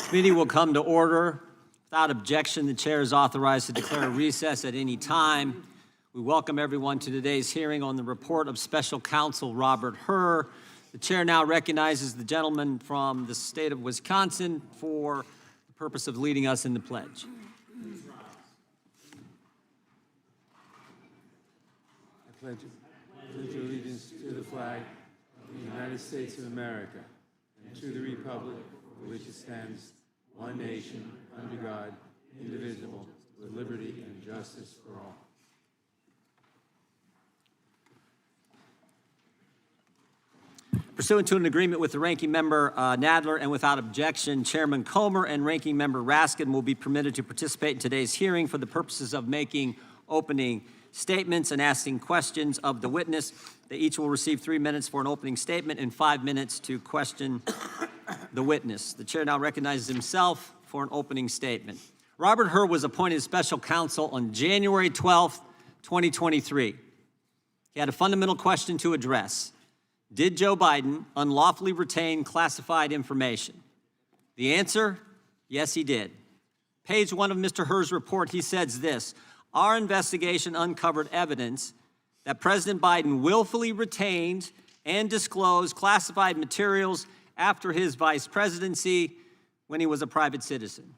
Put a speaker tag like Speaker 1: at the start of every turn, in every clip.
Speaker 1: Committee will come to order. Without objection, the chair is authorized to declare a recess at any time. We welcome everyone to today's hearing on the report of Special Counsel Robert Hur. The chair now recognizes the gentleman from the state of Wisconsin for the purpose of leading us in the pledge.
Speaker 2: I pledge allegiance to the flag of the United States of America and to the republic for which it stands, one nation, under God, indivisible, with liberty and justice for all.
Speaker 1: Pursuant to an agreement with the Ranking Member Nadler and without objection, Chairman Comer and Ranking Member Raskin will be permitted to participate in today's hearing for the purposes of making opening statements and asking questions of the witness. They each will receive 3 minutes for an opening statement and 5 minutes to question the witness. The chair now recognizes himself for an opening statement. Robert Hur was appointed special counsel on January 12th, 2023. He had a fundamental question to address. Did Joe Biden unlawfully retain classified information? The answer, yes, he did. Page 1 of Mr. Hur's report, he says this: our investigation uncovered evidence that President Biden willfully retained and disclosed classified materials after his vice presidency when he was a private citizen.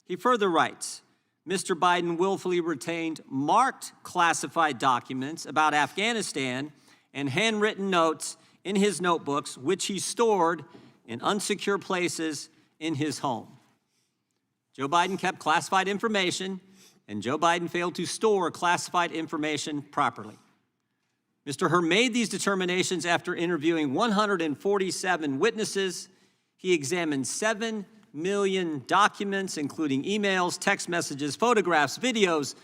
Speaker 1: He further writes, Mr. Biden willfully retained marked classified documents about Afghanistan and handwritten notes in his notebooks, which he stored in unsecure places in his home. Joe Biden kept classified information, and Joe Biden failed to store classified information properly. Mr. Hur made these determinations after interviewing 147 witnesses. He examined 7 million documents, including emails, text messages, photographs, videos,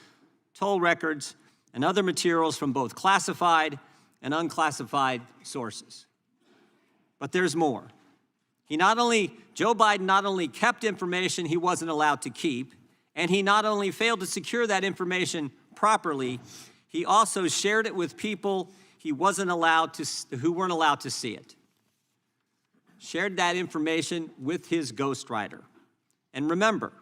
Speaker 1: toll records, and other materials from both classified and unclassified sources. But there's more. Joe Biden not only kept information he wasn't allowed to keep, and he not only failed to secure that information properly, he also shared it with people who weren't allowed to see it. Shared that information with his ghostwriter. And remember,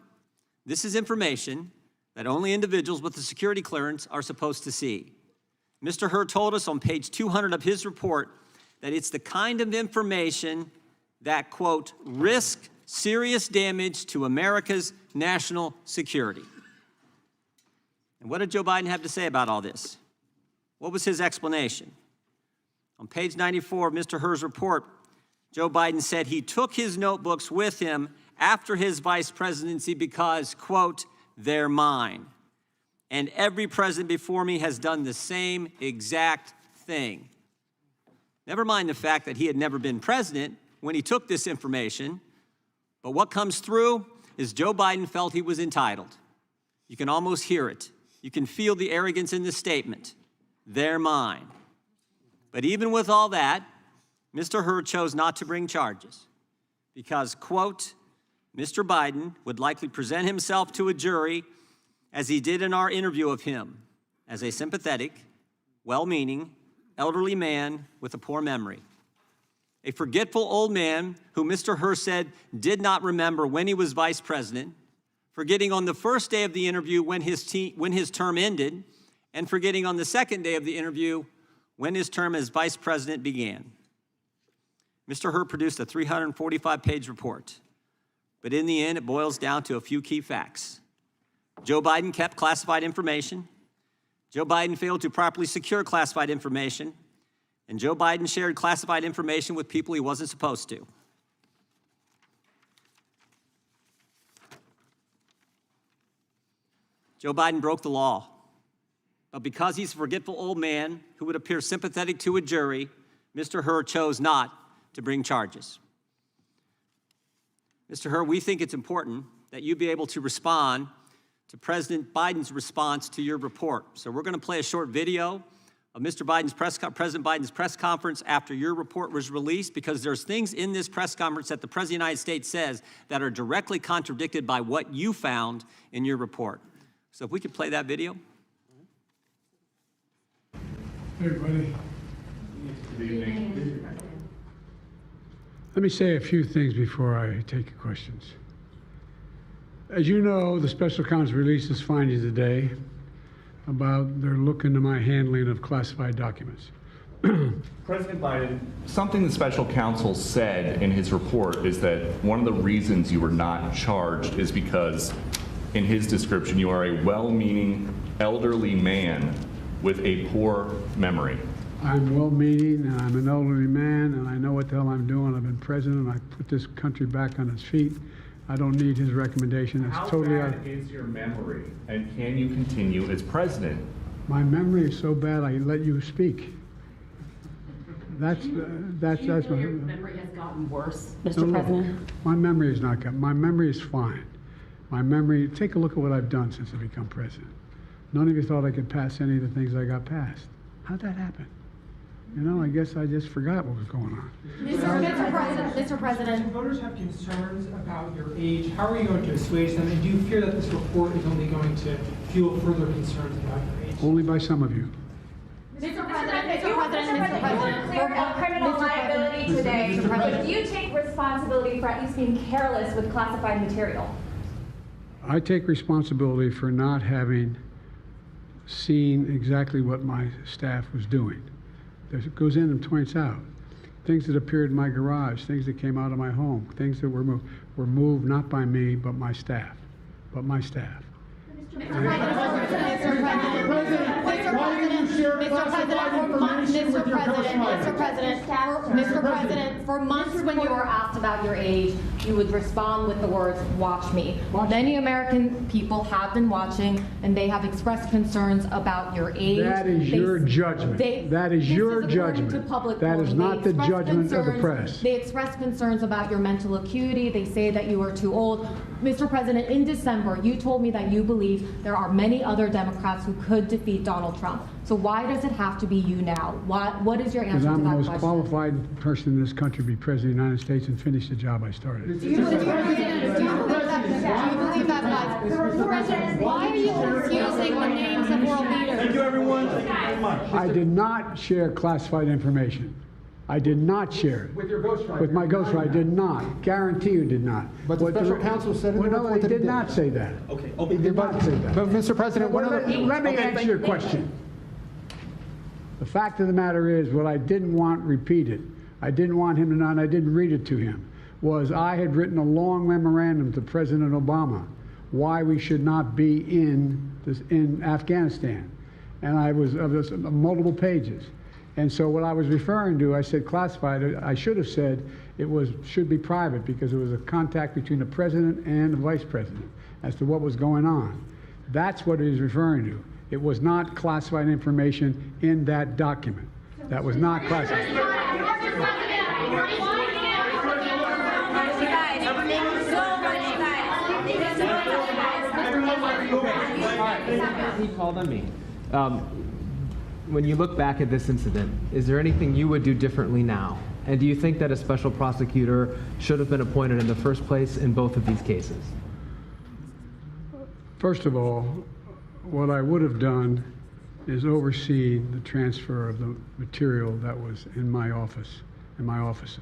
Speaker 1: this is information that only individuals with a security clearance are supposed to see. Mr. Hur told us on page 200 of his report that it's the kind of information that, quote, risk serious damage to America's national security. And what did Joe Biden have to say about all this? What was his explanation? On page 94 of Mr. Hur's report, Joe Biden said he took his notebooks with him after his vice presidency because, quote, they're mine. And every president before me has done the same exact thing. Never mind the fact that he had never been president when he took this information, but what comes through is Joe Biden felt he was entitled. You can almost hear it. You can feel the arrogance in this statement. They're mine. But even with all that, Mr. Hur chose not to bring charges because, quote, Mr. Biden would likely present himself to a jury as he did in our interview of him, as a sympathetic, well-meaning, elderly man with a poor memory. A forgetful old man who Mr. Hur said did not remember when he was vice president, forgetting on the first day of the interview when his term ended, and forgetting on the second day of the interview when his term as vice president began. Mr. Hur produced a 345-page report, but in the end, it boils down to a few key facts. Joe Biden kept classified information. Joe Biden failed to properly secure classified information. And Joe Biden shared classified information with people he wasn't supposed to. Joe Biden broke the law. But because he's a forgetful old man who would appear sympathetic to a jury, Mr. Hur chose not to bring charges. Mr. Hur, we think it's important that you be able to respond to President Biden's response to your report. So we're going to play a short video of President Biden's press conference after your report was released, because there's things in this press conference that the President of the United States says that are directly contradicted by what you found in your report. So if we could play that video.
Speaker 3: Hey, everybody. Good evening. Let me say a few things before I take your questions. As you know, the special counsel released his findings today about their look into my handling of classified documents.
Speaker 4: President Biden, something the special counsel said in his report is that one of the reasons you were not charged is because, in his description, you are a well-meaning elderly man with a poor memory.
Speaker 3: I'm well-meaning, and I'm an elderly man, and I know what the hell I'm doing. I've been president. I put this country back on its feet. I don't need his recommendation. It's
Speaker 4: How
Speaker 3: totally
Speaker 4: bad is your memory, and can you continue as president?
Speaker 3: My memory is so bad, I let you speak. That's
Speaker 5: Your memory has gotten worse, Mr.
Speaker 3: No,
Speaker 5: President.
Speaker 3: my memory is not good. My memory is fine. My memory, take a look at what I've done since I become president. None of you thought I could pass any of the things I got passed. How'd that happen? You know, I guess I just forgot what was going on.
Speaker 5: Mr. President.
Speaker 6: Voters have concerns about your age. How are you going to assuage them? And do you fear that this report is only going to fuel further concerns about your age?
Speaker 3: Only by some of you.
Speaker 5: Mr. President, you
Speaker 7: cleared up criminal liability today, but do you take responsibility for at least being careless with classified material?
Speaker 3: I take responsibility for not having seen exactly what my staff was doing. It goes in and points out things that appeared in my garage, things that came out of my home, things that were moved not by me, but my staff.
Speaker 5: Mr. President, for months when you were asked about your age, you would respond with the words, "Watch me." Many American people have been watching, and they have expressed concerns about your age.
Speaker 3: That is your judgment. That is your judgment. That is not the judgment of the press.
Speaker 5: They express concerns about your mental acuity. They say that you are too old. Mr. President, in December, you told me that you believe there are many other Democrats who could defeat Donald Trump. So why does it have to be you now? What is your answer
Speaker 3: Because
Speaker 5: to
Speaker 3: I'm the
Speaker 5: that
Speaker 3: most
Speaker 5: question?
Speaker 3: qualified person in this country to be president of the United States and finish the job I started.
Speaker 5: Do you believe that, guys? Mr. President, why are you confusing the names of world leaders?
Speaker 8: Thank you, everyone. Thank you very much.
Speaker 3: I did not share classified information. I did not share it.
Speaker 9: With your ghostwriter.
Speaker 3: With my ghostwriter, I did not. Guarantee you did not.
Speaker 9: But the
Speaker 3: What
Speaker 9: special counsel said in the
Speaker 3: Well, no,
Speaker 9: report
Speaker 3: he
Speaker 9: that he
Speaker 3: did not say that.
Speaker 8: Okay.
Speaker 3: He did not say that.
Speaker 9: But Mr. President, one
Speaker 3: Well,
Speaker 9: of the...
Speaker 3: let me answer your question. The fact of the matter is, what I didn't want repeated, I didn't want him to know, and I didn't read it to him, was I had written a long memorandum to President Obama why we should not be in Afghanistan. And I was multiple pages. And so what I was referring to, I said classified. I should have said should be private because it was a contact between the president and the vice president as to what was going on. That's what he was referring to. It was not classified information in that document. That was not classified.
Speaker 10: He called on me. When you look back at this incident, is there anything you would do differently now? And do you think that a special prosecutor should have been appointed in the first place in both of these cases?
Speaker 3: First of all, what I would have done is oversee the transfer of the material that was in my office, in my offices.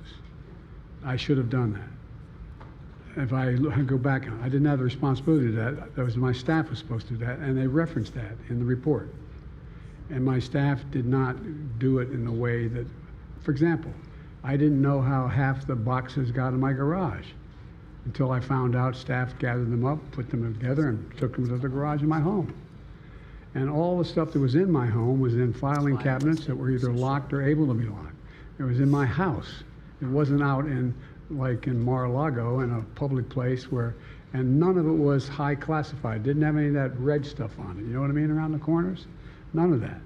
Speaker 3: I should have done that. If I go back, I didn't have the responsibility to that. That was my staff was supposed to do that, and they referenced that in the report. And my staff did not do it in the way that, for example, I didn't know how half the boxes got in my garage until I found out staff gathered them up, put them together, and took them to the garage in my home. And all the stuff that was in my home was in filing cabinets that were either locked or able to be locked. It was in my house. It wasn't out in, like in Mar-a-Lago, in a public place where, and none of it was high classified. Didn't have any of that red stuff on it. You know what I mean, around the corners? None of that.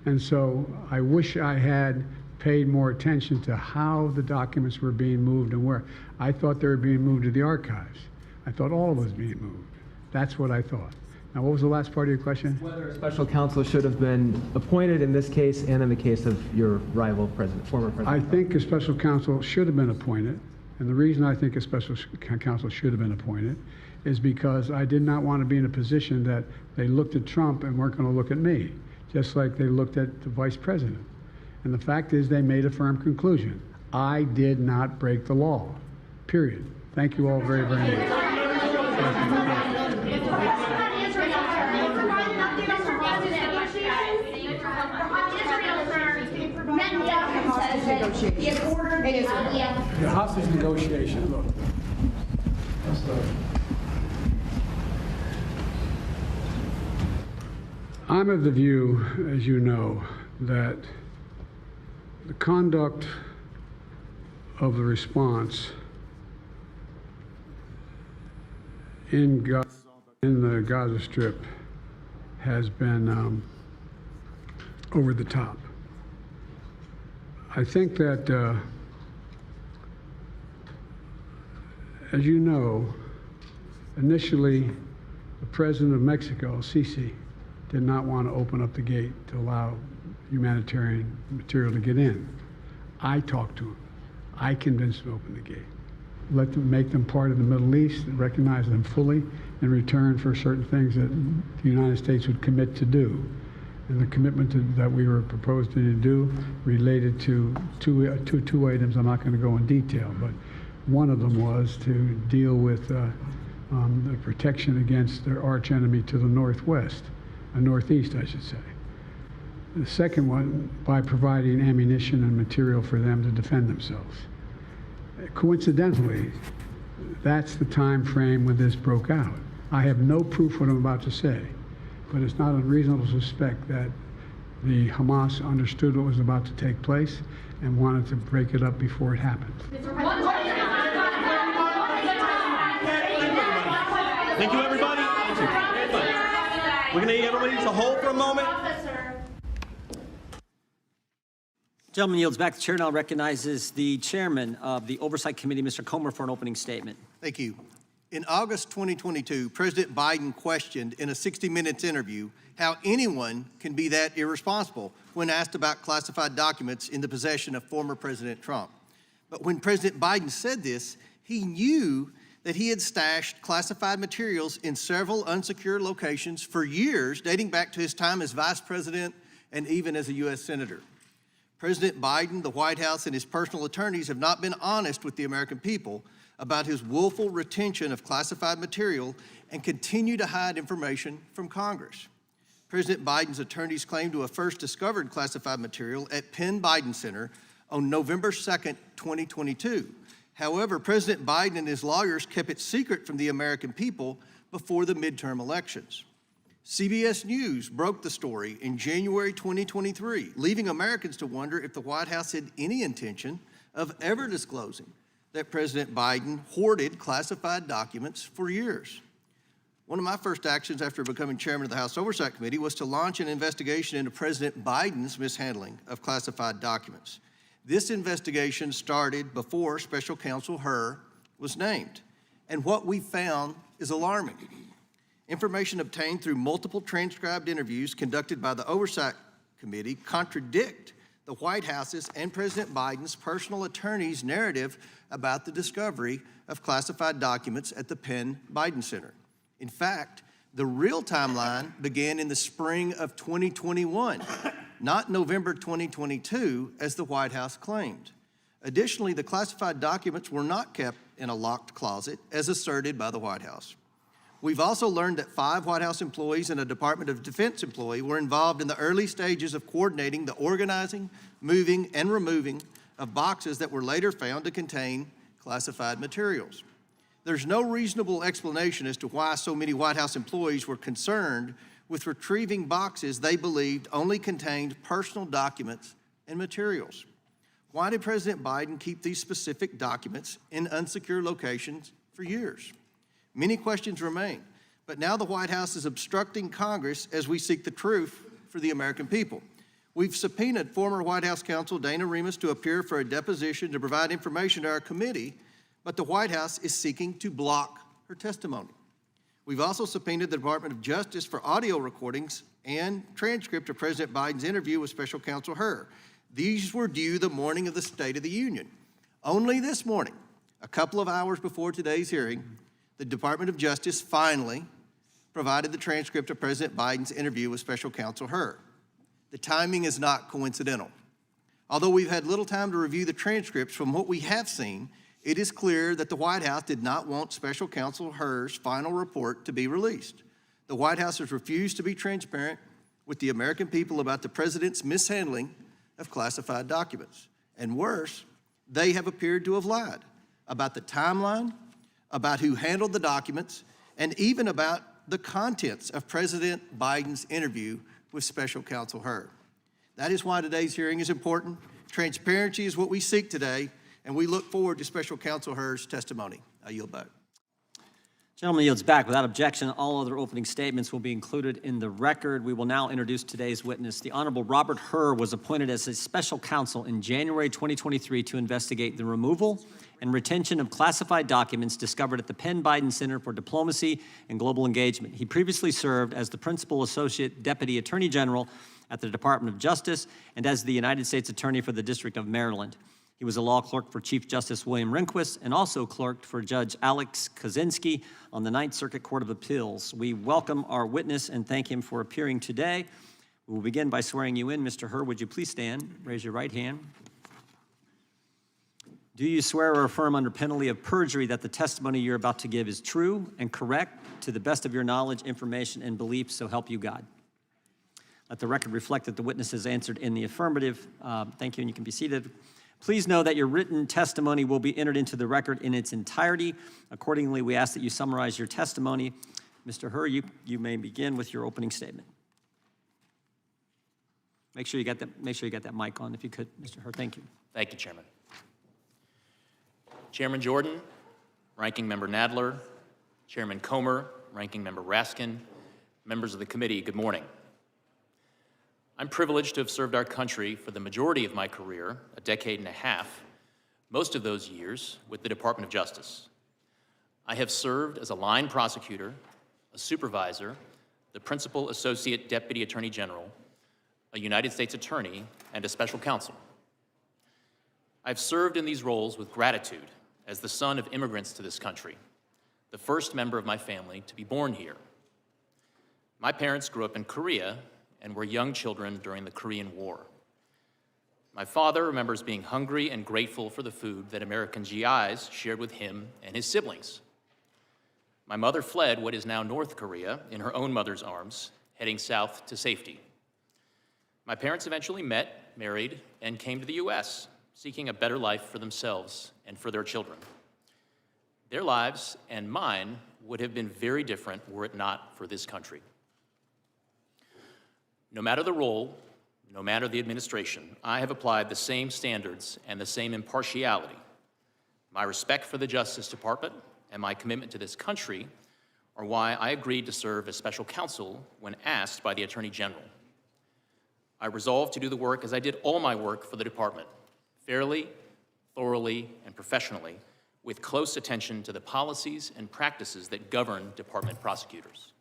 Speaker 3: And so I wish I had paid more attention to how the documents were being moved and where. I thought they were being moved to the archives. I thought all of it was being moved. That's what I thought. Now, what was the last part of your question?
Speaker 10: Whether a special counsel should have been appointed in this case and in the case of your rival president, former president.
Speaker 3: I think a special counsel should have been appointed. And the reason I think a special counsel should have been appointed is because I did not want to be in a position that they looked at Trump and weren't going to look at me, just like they looked at the vice president. And the fact is they made a firm conclusion. I did not break the law, period. Thank you all very, very much. The hostage negotiation, look. I'm of the view, as you know, that the conduct of the response in the Gaza Strip has been over the top. I think that, as you know, initially the president of Mexico, Sisi, did not want to open up the gate to allow humanitarian material to get in. I talked to him. I convinced him to open the gate. Let them make them part of the Middle East and recognize them fully in return for certain things that the United States would commit to do. And the commitment that we were proposing to do related to two items. I'm not going to go in detail, but one of them was to deal with the protection against their arch enemy to the northwest, northeast, I should say. The second one, by providing ammunition and material for them to defend themselves. Coincidentally, that's the time frame when this broke out. I have no proof what I'm about to say, but it's not unreasonable to suspect that the Hamas understood what was about to take place and wanted to break it up before it happened.
Speaker 8: Thank you, everybody. We're going to need everybody to hold for a moment.
Speaker 1: Gentleman yields back. The chair now recognizes the chairman of the Oversight Committee, Mr. Comer, for an opening statement.
Speaker 9: Thank you. In August 2022, President Biden questioned in a 60 Minutes interview how anyone can be that irresponsible when asked about classified documents in the possession of former President Trump. But when President Biden said this, he knew that he had stashed classified materials in several unsecure locations for years, dating back to his time as vice president and even as a U.S. senator. President Biden, the White House, and his personal attorneys have not been honest with the American people about his willful retention of classified material and continue to hide information from Congress. President Biden's attorneys claim to have first discovered classified material at Penn Biden Center on November 2nd, 2022. However, President Biden and his lawyers kept it secret from the American people before the midterm elections. CBS News broke the story in January 2023, leaving Americans to wonder if the White House had any intention of ever disclosing that President Biden hoarded classified documents for years. One of my first actions after becoming chairman of the House Oversight Committee was to launch an investigation into President Biden's mishandling of classified documents. This investigation started before Special Counsel Hur was named, and what we found is alarming. Information obtained through multiple transcribed interviews conducted by the Oversight Committee contradict the White House's and President Biden's personal attorney's narrative about the discovery of classified documents at the Penn Biden Center. In fact, the real timeline began in the spring of 2021, not November 2022, as the White House claimed. Additionally, the classified documents were not kept in a locked closet, as asserted by the White House. We've also learned that 5 White House employees and a Department of Defense employee were involved in the early stages of coordinating the organizing, moving, and removing of boxes that were later found to contain classified materials. There's no reasonable explanation as to why so many White House employees were concerned with retrieving boxes they believed only contained personal documents and materials. Why did President Biden keep these specific documents in unsecure locations for years? Many questions remain, but now the White House is obstructing Congress as we seek the truth for the American people. We've subpoenaed former White House counsel Dana Remus to appear for a deposition to provide information to our committee, but the White House is seeking to block her testimony. We've also subpoenaed the Department of Justice for audio recordings and transcript of President Biden's interview with Special Counsel Hur. These were due the morning of the State of the Union. Only this morning, a couple of hours before today's hearing, the Department of Justice finally provided the transcript of President Biden's interview with Special Counsel Hur. The timing is not coincidental. Although we've had little time to review the transcripts, from what we have seen, It is clear that the White House did not want Special Counsel Hur's final report to be released. The White House has refused to be transparent with the American people about the president's mishandling of classified documents. And worse, they have appeared to have lied about the timeline, about who handled the documents, and even about the contents of President Biden's interview with Special Counsel Hur. That is why today's hearing is important. Transparency is what we seek today, and we look forward to Special Counsel Hur's testimony. I yield back.
Speaker 1: Gentleman yields back. Without objection, all other opening statements will be included in the record. We will now introduce today's witness. The Honorable Robert Hur was appointed as a special counsel in January 2023 to investigate the removal and retention of classified documents discovered at the Penn Biden Center for Diplomacy and Global Engagement. He previously served as the Principal Associate Deputy Attorney General at the Department of Justice and as the United States Attorney for the District of Maryland. He was a law clerk for Chief Justice William Rehnquist and also clerked for Judge Alex Kaczynski on the Ninth Circuit Court of Appeals. We welcome our witness and thank him for appearing today. We will begin by swearing you in. Mr. Hur, would you please stand? Raise your right hand. Do you swear or affirm under penalty of perjury that the testimony you're about to give is true and correct to the best of your knowledge, information, and belief, so help you God? Let the record reflect that the witness has answered in the affirmative. Thank you, and you can be seated. Please know that your written testimony will be entered into the record in its entirety. Accordingly, we ask that you summarize your testimony. Mr. Hur, you may begin with your opening statement. Make sure you got that mic on, if you could, Mr. Hur. Thank you.
Speaker 11: Thank you, Chairman. Chairman Jordan, Ranking Member Nadler, Chairman Comer, Ranking Member Raskin, members of the committee, good morning. I'm privileged to have served our country for the majority of my career, a decade and a half, most of those years with the Department of Justice. I have served as a line prosecutor, a supervisor, the Principal Associate Deputy Attorney General, a United States Attorney, and a special counsel. I've served in these roles with gratitude as the son of immigrants to this country, the first member of my family to be born here. My parents grew up in Korea and were young children during the Korean War. My father remembers being hungry and grateful for the food that American GIs shared with him and his siblings. My mother fled what is now North Korea in her own mother's arms, heading south to safety. My parents eventually met, married, and came to the US, seeking a better life for themselves and for their children. Their lives and mine would have been very different were it not for this country. No matter the role, no matter the administration, I have applied the same standards and the same impartiality. My respect for the Justice Department and my commitment to this country are why I agreed to serve as special counsel when asked by the Attorney General. I resolved to do the work as I did all my work for the department, fairly, thoroughly, and professionally, with close attention to the policies and practices that govern department prosecutors.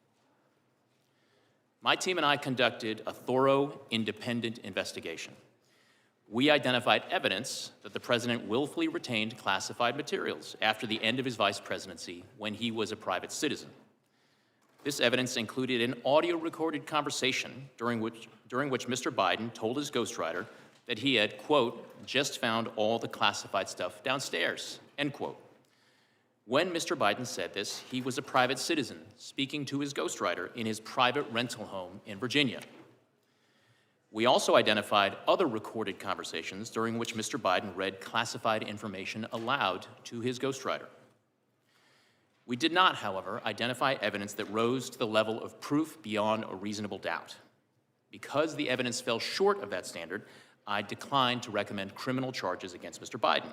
Speaker 11: My team and I conducted a thorough, independent investigation. We identified evidence that the president willfully retained classified materials after the end of his vice presidency when he was a private citizen. This evidence included an audio-recorded conversation during which Mr. Biden told his ghostwriter that he had, quote, just found all the classified stuff downstairs, end quote. When Mr. Biden said this, he was a private citizen speaking to his ghostwriter in his private rental home in Virginia. We also identified other recorded conversations during which Mr. Biden read classified information aloud to his ghostwriter. We did not, however, identify evidence that rose to the level of proof beyond a reasonable doubt. Because the evidence fell short of that standard, I declined to recommend criminal charges against Mr. Biden.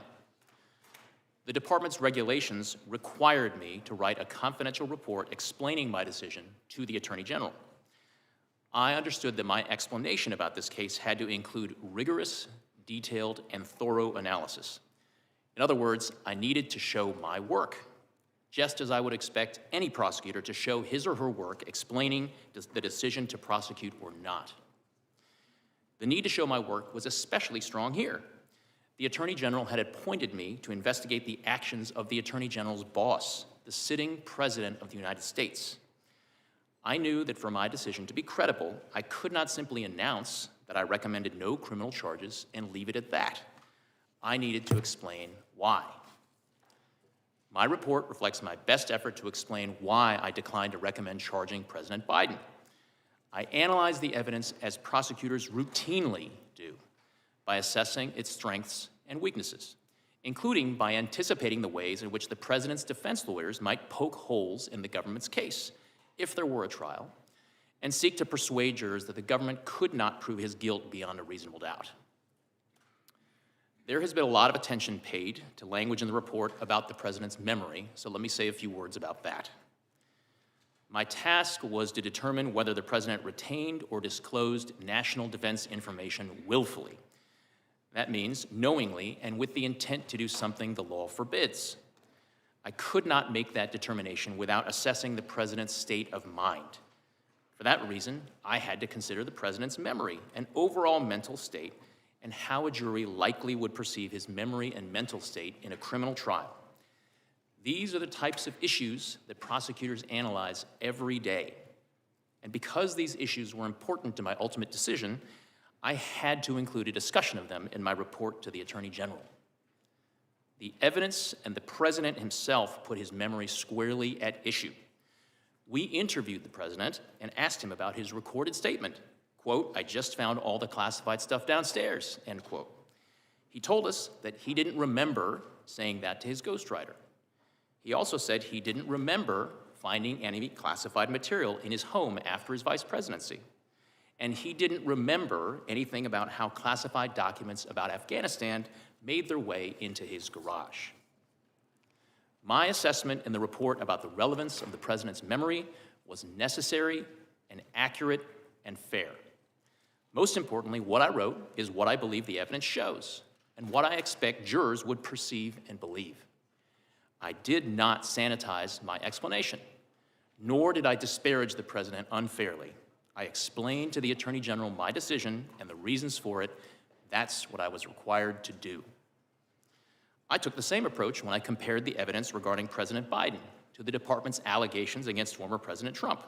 Speaker 11: The department's regulations required me to write a confidential report explaining my decision to the Attorney General. I understood that my explanation about this case had to include rigorous, detailed, and thorough analysis. In other words, I needed to show my work, just as I would expect any prosecutor to show his or her work explaining the decision to prosecute or not. The need to show my work was especially strong here. The Attorney General had appointed me to investigate the actions of the Attorney General's boss, the sitting President of the United States. I knew that for my decision to be credible, I could not simply announce that I recommended no criminal charges and leave it at that. I needed to explain why. My report reflects my best effort to explain why I declined to recommend charging President Biden. I analyzed the evidence as prosecutors routinely do, by assessing its strengths and weaknesses, including by anticipating the ways in which the president's defense lawyers might poke holes in the government's case, if there were a trial, and seek to persuade jurors that the government could not prove his guilt beyond a reasonable doubt. There has been a lot of attention paid to language in the report about the president's memory, so let me say a few words about that. My task was to determine whether the president retained or disclosed national defense information willfully. That means knowingly and with the intent to do something the law forbids. I could not make that determination without assessing the president's state of mind. For that reason, I had to consider the president's memory and overall mental state and how a jury likely would perceive his memory and mental state in a criminal trial. These are the types of issues that prosecutors analyze every day. And because these issues were important to my ultimate decision, I had to include a discussion of them in my report to the Attorney General. The evidence and the president himself put his memory squarely at issue. We interviewed the president and asked him about his recorded statement. Quote, "I just found all the classified stuff downstairs," end quote. He told us that he didn't remember saying that to his ghostwriter. He also said he didn't remember finding any classified material in his home after his vice presidency. And he didn't remember anything about how classified documents about Afghanistan made their way into his garage. My assessment in the report about the relevance of the president's memory was necessary and accurate and fair. Most importantly, what I wrote is what I believe the evidence shows and what I expect jurors would perceive and believe. I did not sanitize my explanation, nor did I disparage the president unfairly. I explained to the Attorney General my decision and the reasons for it. That's what I was required to do. I took the same approach when I compared the evidence regarding President Biden to the department's allegations against former President Trump.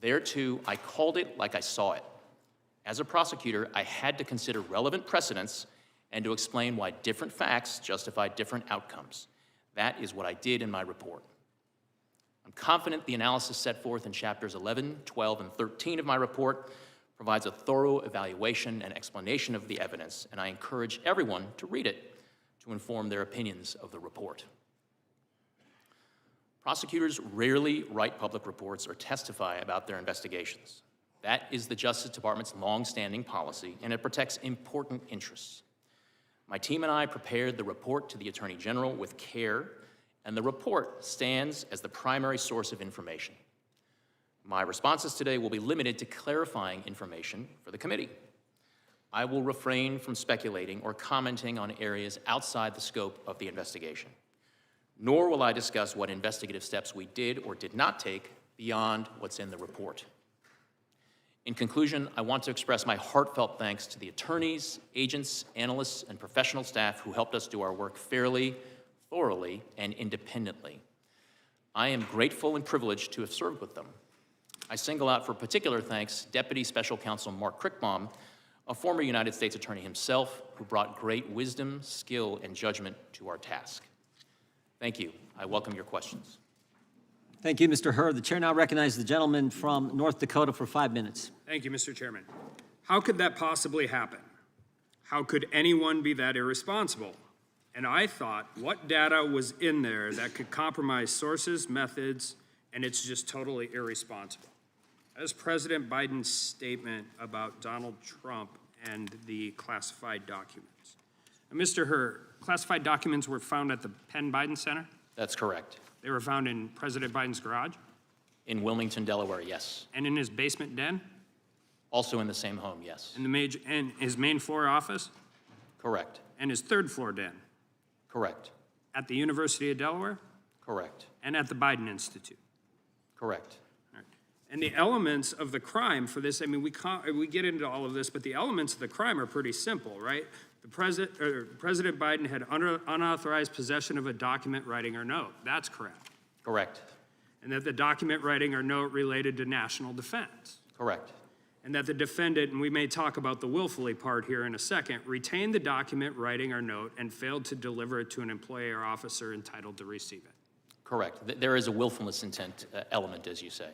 Speaker 11: There, too, I called it like I saw it. As a prosecutor, I had to consider relevant precedents and to explain why different facts justify different outcomes. That is what I did in my report. I'm confident the analysis set forth in chapters 11, 12, and 13 of my report provides a thorough evaluation and explanation of the evidence, and I encourage everyone to read it to inform their opinions of the report. Prosecutors rarely write public reports or testify about their investigations. That is the Justice Department's long-standing policy, and it protects important interests. My team and I prepared the report to the Attorney General with care, and the report stands as the primary source of information. My responses today will be limited to clarifying information for the committee. I will refrain from speculating or commenting on areas outside the scope of the investigation, nor will I discuss what investigative steps we did or did not take beyond what's in the report. In conclusion, I want to express my heartfelt thanks to the attorneys, agents, analysts, and professional staff who helped us do our work fairly, thoroughly, and independently. I am grateful and privileged to have served with them. I single out for particular thanks Deputy Special Counsel Mark Crickbaum, a former United States Attorney himself, who brought great wisdom, skill, and judgment to our task. Thank you. I welcome your questions.
Speaker 1: Thank you, Mr. Hurd. The chair now recognizes the gentleman from North Dakota for 5 minutes.
Speaker 12: Thank you, Mr. Chairman. How could that possibly happen? How could anyone be that irresponsible? And I thought, what data was in there that could compromise sources, methods, and it's just totally irresponsible? As President Biden's statement about Donald Trump and the classified documents. Now, Mr. Hurd, classified documents were found at the Penn Biden Center?
Speaker 11: That's correct.
Speaker 12: They were found in President Biden's garage?
Speaker 11: In Wilmington, Delaware, yes.
Speaker 12: And in his basement den?
Speaker 11: Also in the same home, yes.
Speaker 12: In his main floor office?
Speaker 11: Correct.
Speaker 12: And his third floor den?
Speaker 11: Correct.
Speaker 12: At the University of Delaware?
Speaker 11: Correct.
Speaker 12: And at the Biden Institute?
Speaker 11: Correct.
Speaker 12: All right. And the elements of the crime for this, I mean, we get into all of this, but the elements of the crime are pretty simple, right? President Biden had unauthorized possession of a document, writing, or note. That's correct.
Speaker 11: Correct.
Speaker 12: And that the document, writing, or note related to national defense.
Speaker 11: Correct.
Speaker 12: and that the defendant, and we may talk about the willfully part here in a second, retained the document, writing, or note and failed to deliver it to an employee or officer entitled to receive it.
Speaker 11: Correct. There is a willfulness intent element, as you say.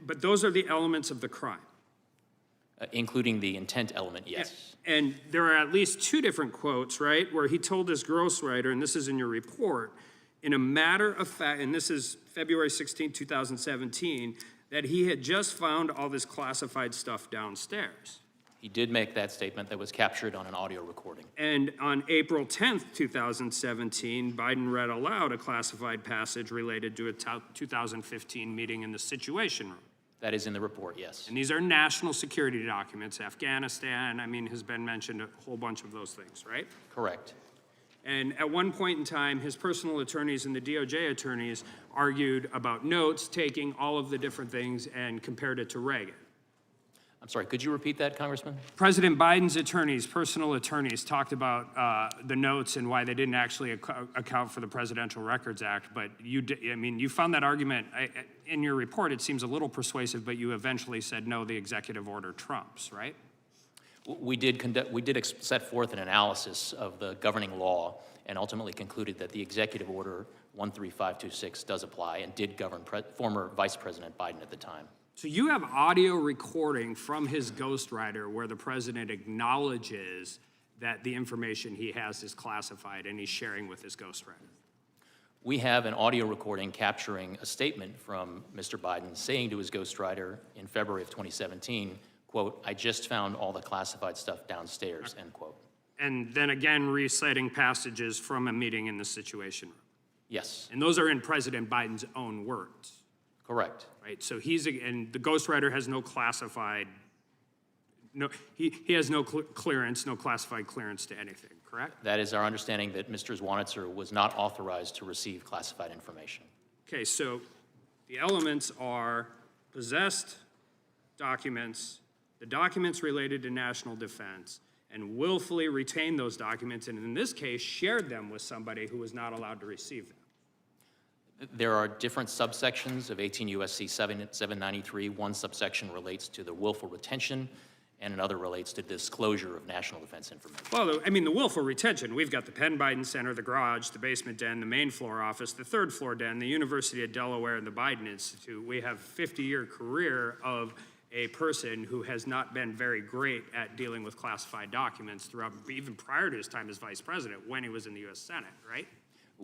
Speaker 12: But those are the elements of the crime.
Speaker 11: Including the intent element, yes.
Speaker 12: And there are at least two different quotes, right, where he told his ghostwriter, and this is in your report, in a matter of fact, and this is February 16, 2017, that he had just found all this classified stuff downstairs.
Speaker 11: He did make that statement that was captured on an audio recording.
Speaker 12: And on April 10th, 2017, Biden read aloud a classified passage related to a 2015 meeting in the Situation Room.
Speaker 11: That is in the report, yes.
Speaker 12: And these are national security documents. Afghanistan, has been mentioned, a whole bunch of those things, right?
Speaker 11: Correct.
Speaker 12: And at one point in time, his personal attorneys and the DOJ attorneys argued about notes, taking all of the different things and compared it to Reagan.
Speaker 11: I'm sorry, could you repeat that, Congressman?
Speaker 12: President Biden's attorneys, personal attorneys, talked about the notes and why they didn't actually account for the Presidential Records Act. But you found that argument in your report. It seems a little persuasive, but you eventually said no, the executive order trumps, right?
Speaker 11: We did set forth an analysis of the governing law and ultimately concluded that the executive order 13526 does apply and did govern former Vice President Biden at the time.
Speaker 12: So you have audio recording from his ghostwriter where the president acknowledges that the information he has is classified and he's sharing with his ghostwriter.
Speaker 11: We have an audio recording capturing a statement from Mr. Biden saying to his ghostwriter in February of 2017, quote, "I just found all the classified stuff downstairs," end quote.
Speaker 12: And then again reciting passages from a meeting in the Situation Room.
Speaker 11: Yes.
Speaker 12: And those are in President Biden's own words.
Speaker 11: Correct.
Speaker 12: Right, so and the ghostwriter has no classified, he has no clearance, no classified clearance to anything, correct?
Speaker 11: That is our understanding, that Mr. Zwanitzer was not authorized to receive classified information.
Speaker 12: Okay, so the elements are possessed documents, the documents related to national defense, and willfully retained those documents, and in this case, shared them with somebody who was not allowed to receive them.
Speaker 11: There are different subsections of 18 U.S.C. 793. One subsection relates to the willful retention, and another relates to disclosure of national defense information.
Speaker 12: Well, the willful retention, we've got the Penn Biden Center, the garage, the basement den, the main floor office, the third floor den, the University of Delaware, and the Biden Institute. We have a 50-year career of a person who has not been very great at dealing with classified documents throughout, even prior to his time as vice president, when he was in the U.S. Senate, right?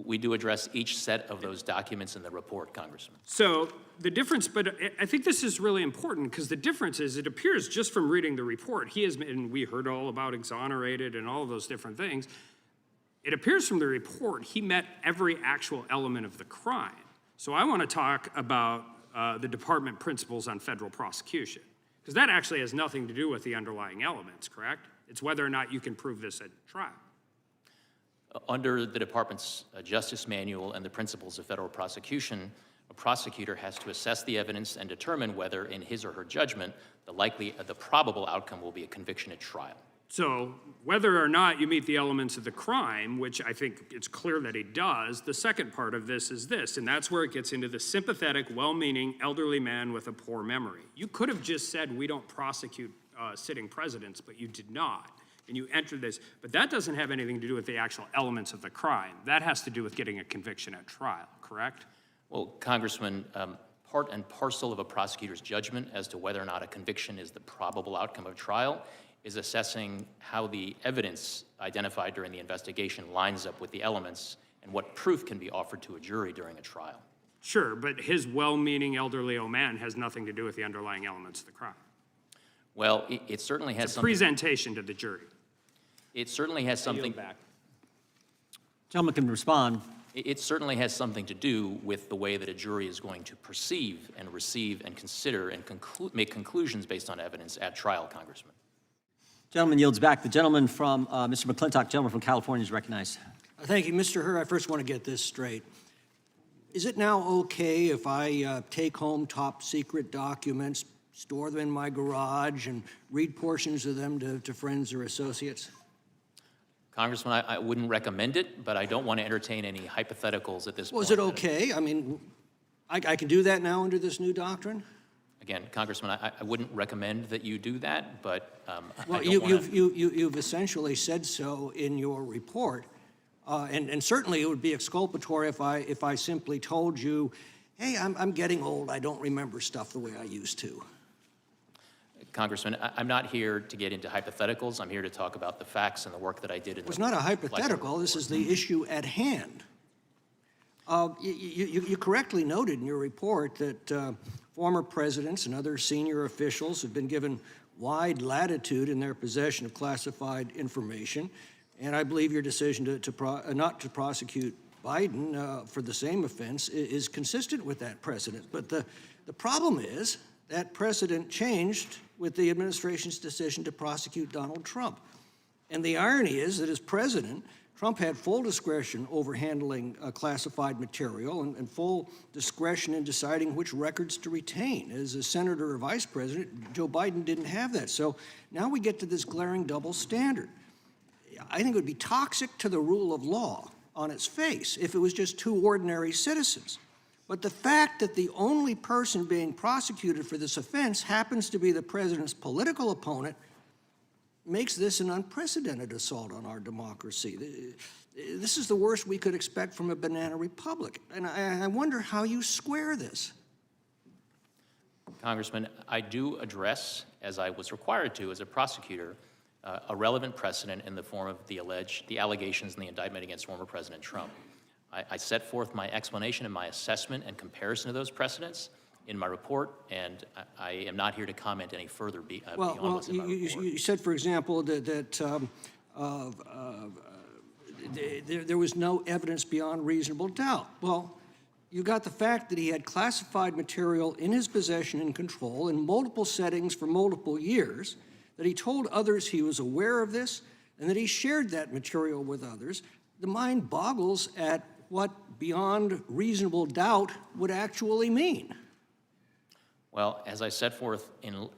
Speaker 11: We do address each set of those documents in the report, Congressman.
Speaker 12: So the difference, but I think this is really important because the difference is it appears just from reading the report, and we heard all about exonerated and all of those different things. It appears from the report he met every actual element of the crime. So I want to talk about the department principles on federal prosecution, because that actually has nothing to do with the underlying elements, correct? It's whether or not you can prove this at trial.
Speaker 11: Under the department's justice manual and the principles of federal prosecution, a prosecutor has to assess the evidence and determine whether, in his or her judgment, the probable outcome will be a conviction at trial.
Speaker 12: So whether or not you meet the elements of the crime, which I think it's clear that he does, the second part of this is this, and that's where it gets into the sympathetic, well-meaning elderly man with a poor memory. You could have just said we don't prosecute sitting presidents, but you did not. And you entered this, but that doesn't have anything to do with the actual elements of the crime. That has to do with getting a conviction at trial, correct?
Speaker 11: Well, Congressman, part and parcel of a prosecutor's judgment as to whether or not a conviction is the probable outcome of trial is assessing how the evidence identified during the investigation lines up with the elements and what proof can be offered to a jury during a trial.
Speaker 12: Sure, but his well-meaning elderly old man has nothing to do with the underlying elements of the crime.
Speaker 11: Well, it certainly has
Speaker 12: something. It's a presentation to the jury.
Speaker 11: It certainly has something.
Speaker 1: Gentleman can respond.
Speaker 11: It certainly has something to do with the way that a jury is going to perceive and receive and consider and make conclusions based on evidence at trial, Congressman.
Speaker 1: Gentleman yields back. The gentleman from Mr. McClintock, gentleman from California, is recognized.
Speaker 13: Thank you, Mr. Hur. I first want to get this straight. Is it now okay if I take home top secret documents, store them in my garage, and read portions of them to friends or associates?
Speaker 11: Congressman, I wouldn't recommend it, but I don't want to entertain any hypotheticals at this point.
Speaker 13: Was it okay? I mean, I can do that now under this new doctrine?
Speaker 11: Again, Congressman, I wouldn't recommend that you do that, but
Speaker 13: Well,
Speaker 11: I don't want to.
Speaker 13: you've essentially said so in your report, and certainly it would be exculpatory if I simply told you, hey, I'm getting old, I don't remember stuff the way I used to.
Speaker 11: Congressman, I'm not here to get into hypotheticals. I'm here to talk about the facts and the work that I did.
Speaker 13: It was not a hypothetical, this is the issue at hand. You correctly noted in your report that former presidents and other senior officials have been given wide latitude in their possession of classified information, and I believe your decision not to prosecute Biden for the same offense is consistent with that precedent. But the problem is that precedent changed with the administration's decision to prosecute Donald Trump. And the irony is that as president, Trump had full discretion over handling classified material and full discretion in deciding which records to retain. As a senator or vice president, Joe Biden didn't have that. So now we get to this glaring double standard. I think it would be toxic to the rule of law on its face if it was just two ordinary citizens. But the fact that the only person being prosecuted for this offense happens to be the president's political opponent makes this an unprecedented assault on our democracy. This is the worst we could expect from a banana republic. And I wonder how you square this.
Speaker 11: Congressman, I do address, as I was required to as a prosecutor, a relevant precedent in the form of the allegations in the indictment against former President Trump. I set forth my explanation and my assessment and comparison of those precedents in my report, and I am not here to comment any further beyond what's in my report.
Speaker 13: You said, for example, that there was no evidence beyond reasonable doubt. Well, you got the fact that he had classified material in his possession and control in multiple settings for multiple years, that he told others he was aware of this, and that he shared that material with others. The mind boggles at what beyond reasonable doubt would actually mean.
Speaker 11: Well, as I set forth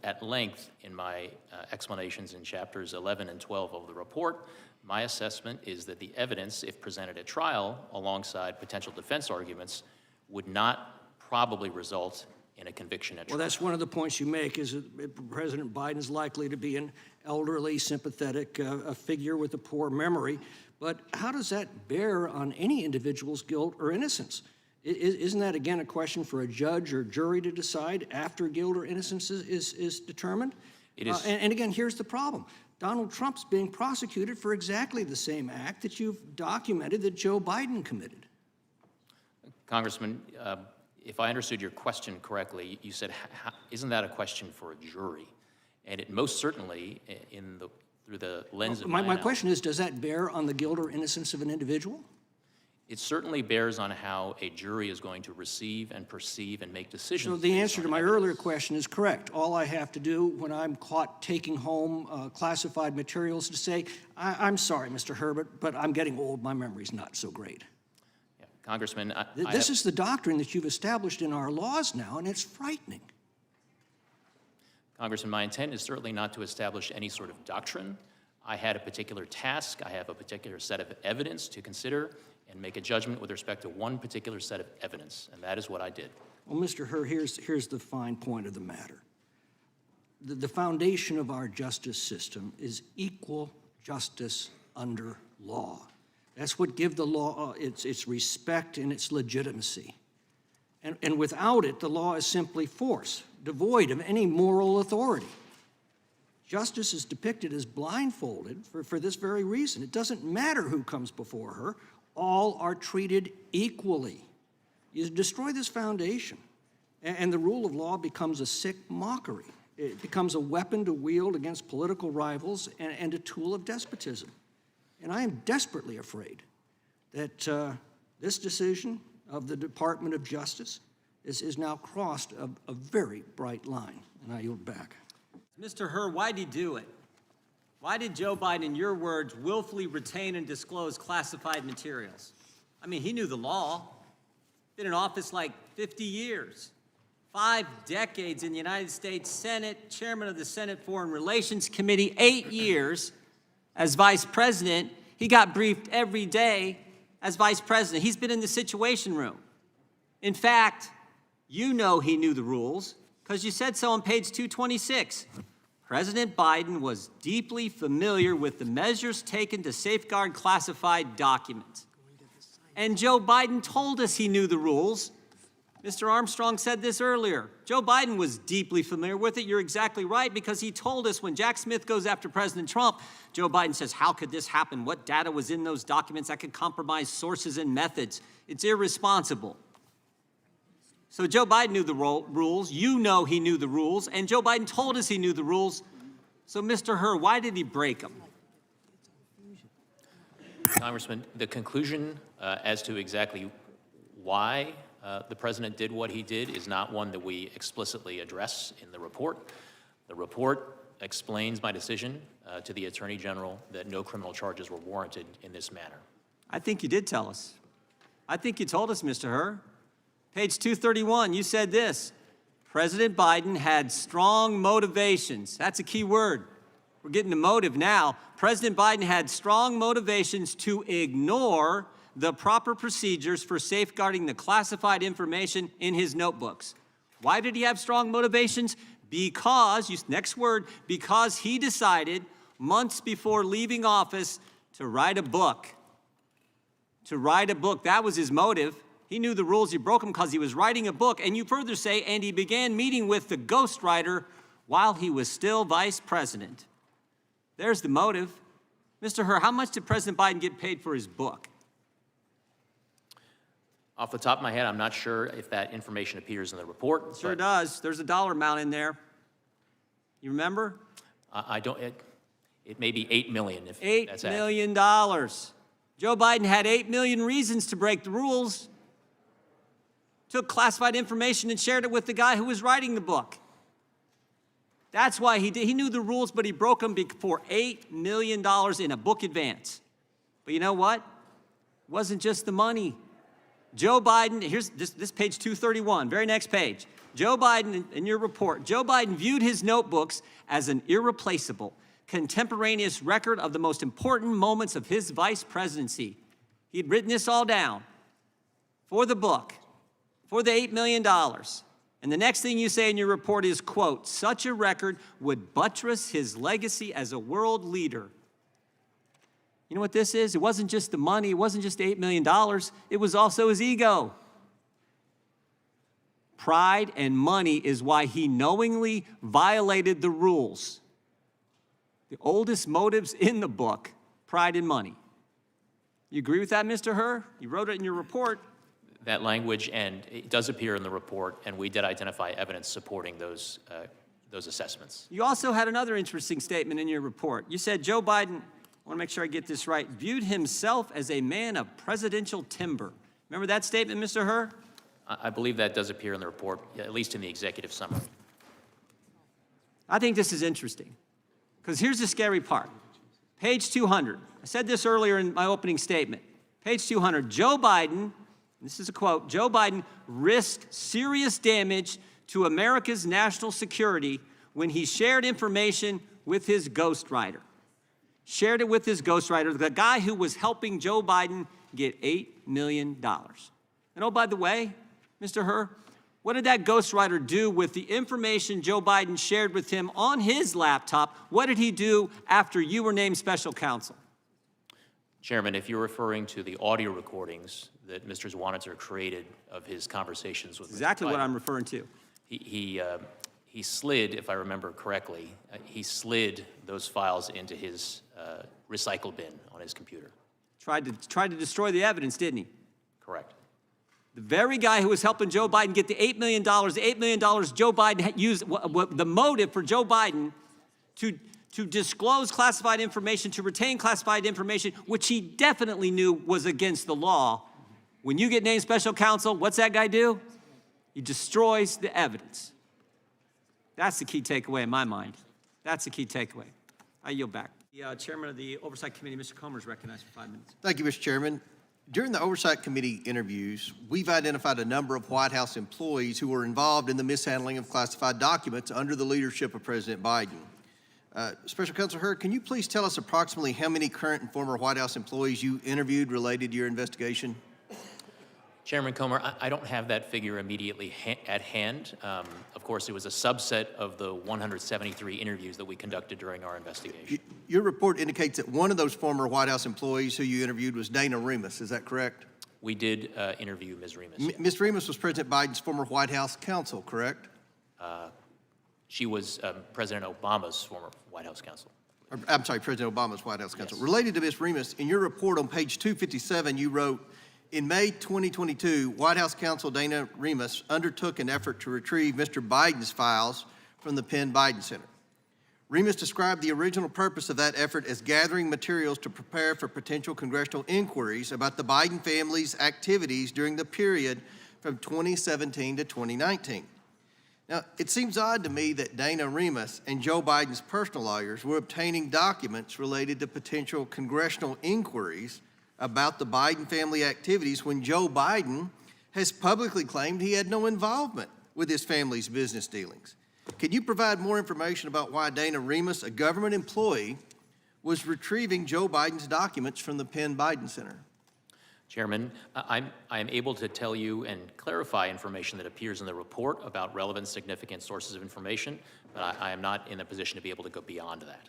Speaker 11: at length in my explanations in chapters 11 and 12 of the report, my assessment is that the evidence, if presented at trial alongside potential defense arguments, would not probably result in a conviction at trial.
Speaker 13: Well, that's one of the points you make, is that President Biden's likely to be an elderly, sympathetic figure with a poor memory. But how does that bear on any individual's guilt or innocence? Isn't that, again, a question for a judge or jury to decide after guilt or innocence is determined?
Speaker 11: It is.
Speaker 13: And again, here's the problem. Donald Trump's being prosecuted for exactly the same act that you've documented that Joe Biden committed.
Speaker 11: Congressman, if I understood your question correctly, you said, isn't that a question for a jury? And it most certainly, through the lens of
Speaker 13: my question is, does that bear on the guilt or innocence of an individual?
Speaker 11: It certainly bears on how a jury is going to receive and perceive and make decisions.
Speaker 13: So the answer to my earlier question is correct. All I have to do when I'm caught taking home classified materials is to say, I'm sorry, Mr. Herbert, but I'm getting old. My memory's not so great.
Speaker 11: Yeah. Congressman,
Speaker 13: this is the doctrine that you've established in our laws now, and it's frightening.
Speaker 11: Congressman, my intent is certainly not to establish any sort of doctrine. I had a particular task. I have a particular set of evidence to consider and make a judgment with respect to one particular set of evidence, and that is what I did.
Speaker 13: Well, Mr. Herr, here's the fine point of the matter. The foundation of our justice system is equal justice under law. That's what gives the law its respect and its legitimacy. And without it, the law is simply force, devoid of any moral authority. Justice is depicted as blindfolded for this very reason. It doesn't matter who comes before her. All are treated equally. You destroy this foundation, and the rule of law becomes a sick mockery. It becomes a weapon to wield against political rivals and a tool of despotism. And I am desperately afraid that this decision of the Department of Justice is now crossed a very bright line. And I yield back.
Speaker 1: Mr. Herr, why did he do it? Why did Joe Biden, in your words, willfully retain and disclose classified materials? I mean, he knew the law. Been in office like 50 years. 5 decades in the United States Senate, chairman of the Senate Foreign Relations Committee, 8 years as vice president. He got briefed every day as vice president. He's been in the Situation Room. In fact, you know he knew the rules, because you said so on page 226. President Biden was deeply familiar with the measures taken to safeguard classified documents. And Joe Biden told us he knew the rules. Mr. Armstrong said this earlier. Joe Biden was deeply familiar with it. You're exactly right, because he told us when Jack Smith goes after President Trump, Joe Biden says, how could this happen? What data was in those documents that could compromise sources and methods? It's irresponsible. So Joe Biden knew the rules. You know he knew the rules. And Joe Biden told us he knew the rules. So, Mr. Hur, why did he break them?
Speaker 11: Congressman, the conclusion as to exactly why the president did what he did is not one that we explicitly address in the report. The report explains my decision to the Attorney General that no criminal charges were warranted in this manner.
Speaker 1: I think you did tell us. I think you told us, Mr. Hur. Page 231, you said this. President Biden had strong motivations. That's a key word. We're getting to motive now. President Biden had strong motivations to ignore the proper procedures for safeguarding the classified information in his notebooks. Why did he have strong motivations? Because, next word, because he decided months before leaving office to write a book. To write a book, that was his motive. He knew the rules, he broke them because he was writing a book. And you further say, and he began meeting with the ghostwriter while he was still vice president. There's the motive. Mr. Hur, how much did President Biden get paid for his book?
Speaker 11: Off the top of my head, I'm not sure if that information appears in the report.
Speaker 1: It sure does. There's a dollar amount in there. You remember?
Speaker 11: I don't, it may be $8 million if that's
Speaker 1: $8 million. Joe Biden had 8 million reasons to break the rules. Took classified information and shared it with the guy who was writing the book. That's why he did. He knew the rules, but he broke them for $8 million in a book advance. But you know what? It wasn't just the money. Joe Biden, here's this page 231, very next page. Joe Biden, in your report, Joe Biden viewed his notebooks as an irreplaceable, contemporaneous record of the most important moments of his vice presidency. He'd written this all down for the book, for the $8 million. And the next thing you say in your report is, quote, such a record would buttress his legacy as a world leader. You know what this is? It wasn't just the money. It wasn't just $8 million. It was also his ego. Pride and money is why he knowingly violated the rules. The oldest motives in the book, pride and money. You agree with that, Mr. Hur? You wrote it in your report.
Speaker 11: That language, and it does appear in the report, and we did identify evidence supporting those assessments.
Speaker 1: You also had another interesting statement in your report. You said Joe Biden, I want to make sure I get this right, viewed himself as a man of presidential timber. Remember that statement, Mr. Hur?
Speaker 11: I believe that does appear in the report, at least in the executive summary.
Speaker 1: I think this is interesting, because here's the scary part. Page 200. I said this earlier in my opening statement. Page 200, Joe Biden, this is a quote, Joe Biden risked serious damage to America's national security when he shared information with his ghostwriter. Shared it with his ghostwriter, the guy who was helping Joe Biden get $8 million. And oh, by the way, Mr. Hur, what did that ghostwriter do with the information Joe Biden shared with him on his laptop? What did he do after you were named special counsel?
Speaker 11: Chairman, if you're referring to the audio recordings that Mr. Zwanitzer created of his conversations with
Speaker 1: exactly
Speaker 11: Mr. Biden,
Speaker 1: what I'm referring to.
Speaker 11: He slid, if I remember correctly, he slid those files into his recycle bin on his computer.
Speaker 1: Tried to destroy the evidence, didn't he?
Speaker 11: Correct.
Speaker 1: The very guy who was helping Joe Biden get the $8 million, Joe Biden had used the motive for Joe Biden to disclose classified information, to retain classified information, which he definitely knew was against the law. When you get named special counsel, what's that guy do? He destroys the evidence. That's the key takeaway in my mind. That's the key takeaway. I yield back. The chairman of the Oversight Committee, Mr. Comer, is recognized for 5 minutes.
Speaker 9: Thank you, Mr. Chairman. During the Oversight Committee interviews, we've identified a number of White House employees who were involved in the mishandling of classified documents under the leadership of President Biden. Special Counsel Hur, can you please tell us approximately how many current and former White House employees you interviewed related to your investigation?
Speaker 11: Chairman Comer, I don't have that figure immediately at hand. Of course, it was a subset of the 173 interviews that we conducted during our investigation.
Speaker 9: Your report indicates that one of those former White House employees who you interviewed was Dana Remus. Is that correct?
Speaker 11: We did interview Ms. Remus.
Speaker 9: Ms. Remus was President Biden's former White House counsel, correct?
Speaker 11: She was President Obama's former White House counsel.
Speaker 9: I'm sorry, President Obama's White House counsel. Yes. Related to Ms. Remus, in your report on page 257, you wrote, in May 2022, White House counsel Dana Remus undertook an effort to retrieve Mr. Biden's files from the Penn Biden Center. Remus described the original purpose of that effort as gathering materials to prepare for potential congressional inquiries about the Biden family's activities during the period from 2017 to 2019. Now, it seems odd to me that Dana Remus and Joe Biden's personal lawyers were obtaining documents related to potential congressional inquiries about the Biden family activities when Joe Biden has publicly claimed he had no involvement with his family's business dealings. Can you provide more information about why Dana Remus, a government employee, was retrieving Joe Biden's documents from the Penn Biden Center?
Speaker 11: Chairman, I am able to tell you and clarify information that appears in the report about relevant, significant sources of information, but I am not in a position to be able to go beyond that.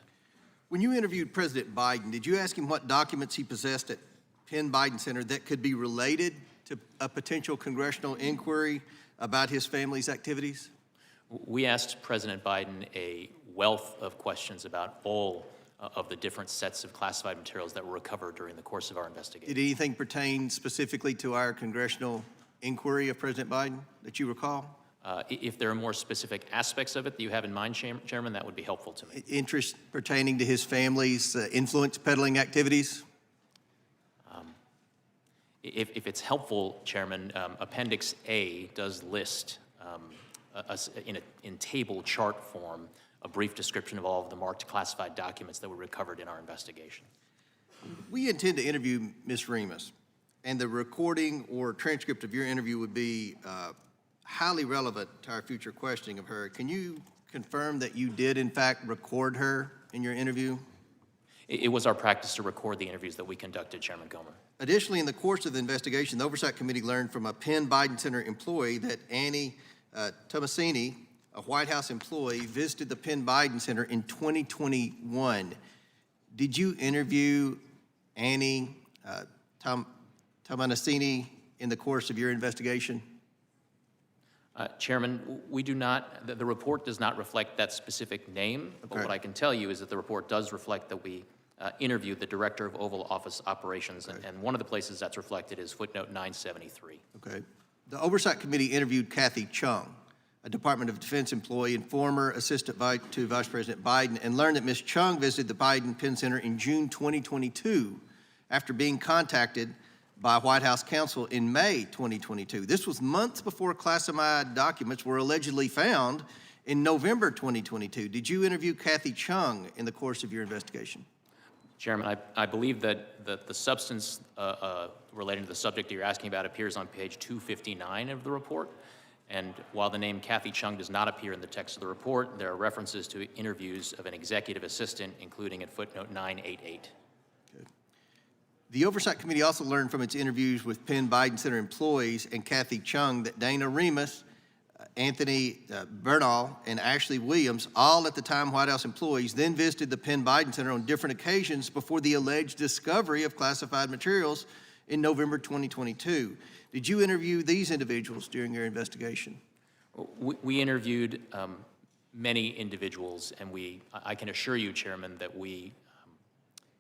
Speaker 9: When you interviewed President Biden, did you ask him what documents he possessed at Penn Biden Center that could be related to a potential congressional inquiry about his family's activities?
Speaker 11: We asked President Biden a wealth of questions about all of the different sets of classified materials that were recovered during the course of our investigation.
Speaker 9: Did anything pertain specifically to our congressional inquiry of President Biden that you recall?
Speaker 11: If there are more specific aspects of it that you have in mind, Chairman, that would be helpful to me.
Speaker 9: Interest pertaining to his family's influence peddling activities?
Speaker 11: If it's helpful, Chairman, Appendix A does list in table chart form a brief description of all of the marked classified documents that were recovered in our investigation.
Speaker 9: We intend to interview Ms. Remus, and the recording or transcript of your interview would be highly relevant to our future questioning of her. Can you confirm that you did, in fact, record her in your interview?
Speaker 11: It was our practice to record the interviews that we conducted, Chairman Comer.
Speaker 9: Additionally, in the course of the investigation, the Oversight Committee learned from a Penn Biden Center employee that Annie Tomasini, a White House employee, visited the Penn Biden Center in 2021. Did you interview Annie Tomasini in the course of your investigation?
Speaker 11: Chairman, we do not, the report does not reflect that specific name, but what I can tell you is that the report does reflect that we interviewed the Director of Oval Office Operations, and one of the places that's reflected is footnote 973.
Speaker 9: Okay. The Oversight Committee interviewed Kathy Chung, a Department of Defense employee and former assistant to Vice President Biden, and learned that Ms. Chung visited the Biden Penn Center in June 2022 after being contacted by White House counsel in May 2022. This was months before classified documents were allegedly found in November 2022. Did you interview Kathy Chung in the course of your investigation?
Speaker 11: Chairman, I believe that the substance relating to the subject that you're asking about appears on page 259 of the report. And while the name Kathy Chung does not appear in the text of the report, there are references to interviews of an executive assistant, including at footnote 988.
Speaker 9: Good. The Oversight Committee also learned from its interviews with Penn Biden Center employees and Kathy Chung that Dana Remus, Anthony Bernal, and Ashley Williams, all at the time White House employees, then visited the Penn Biden Center on different occasions before the alleged discovery of classified materials in November 2022. Did you interview these individuals during your investigation?
Speaker 11: We interviewed many individuals, and I can assure you, Chairman, that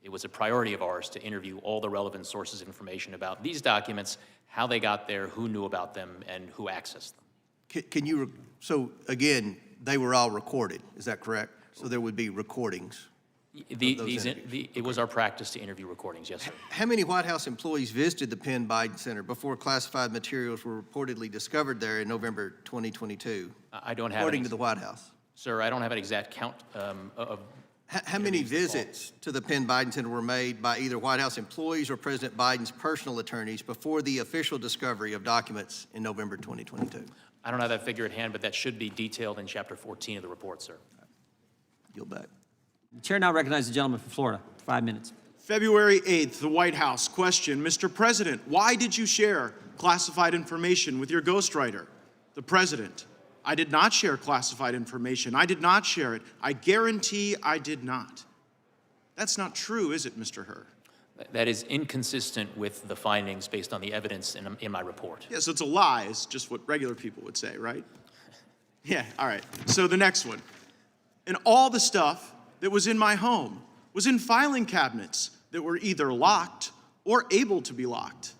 Speaker 11: it was a priority of ours to interview all the relevant sources of information about these documents, how they got there, who knew about them, and who accessed them.
Speaker 9: Can you, so again, they were all recorded, is that correct? So there would be recordings?
Speaker 11: It was our practice to interview recordings, yes, sir.
Speaker 9: How many White House employees visited the Penn Biden Center before classified materials were reportedly discovered there in November 2022?
Speaker 11: I don't have
Speaker 9: according to the White House.
Speaker 11: Sir, I don't have an exact count of.
Speaker 9: How many visits to the Penn Biden Center were made by either White House employees or President Biden's personal attorneys before the official discovery of documents in November 2022?
Speaker 11: I don't have that figure at hand, but that should be detailed in Chapter 14 of the report, sir.
Speaker 9: Yield back.
Speaker 1: The chair now recognizes the gentleman from Florida. 5 minutes.
Speaker 14: February 8th, the White House. Question, Mr. President, why did you share classified information with your ghostwriter? The President, I did not share classified information. I did not share it. I guarantee I did not. That's not true, is it, Mr. Hur?
Speaker 11: That is inconsistent with the findings based on the evidence in my report.
Speaker 14: Yeah, so it's a lie, is just what regular people would say, right? Yeah, all right. So the next one. And all the stuff that was in my home was in filing cabinets that were either locked or able to be locked.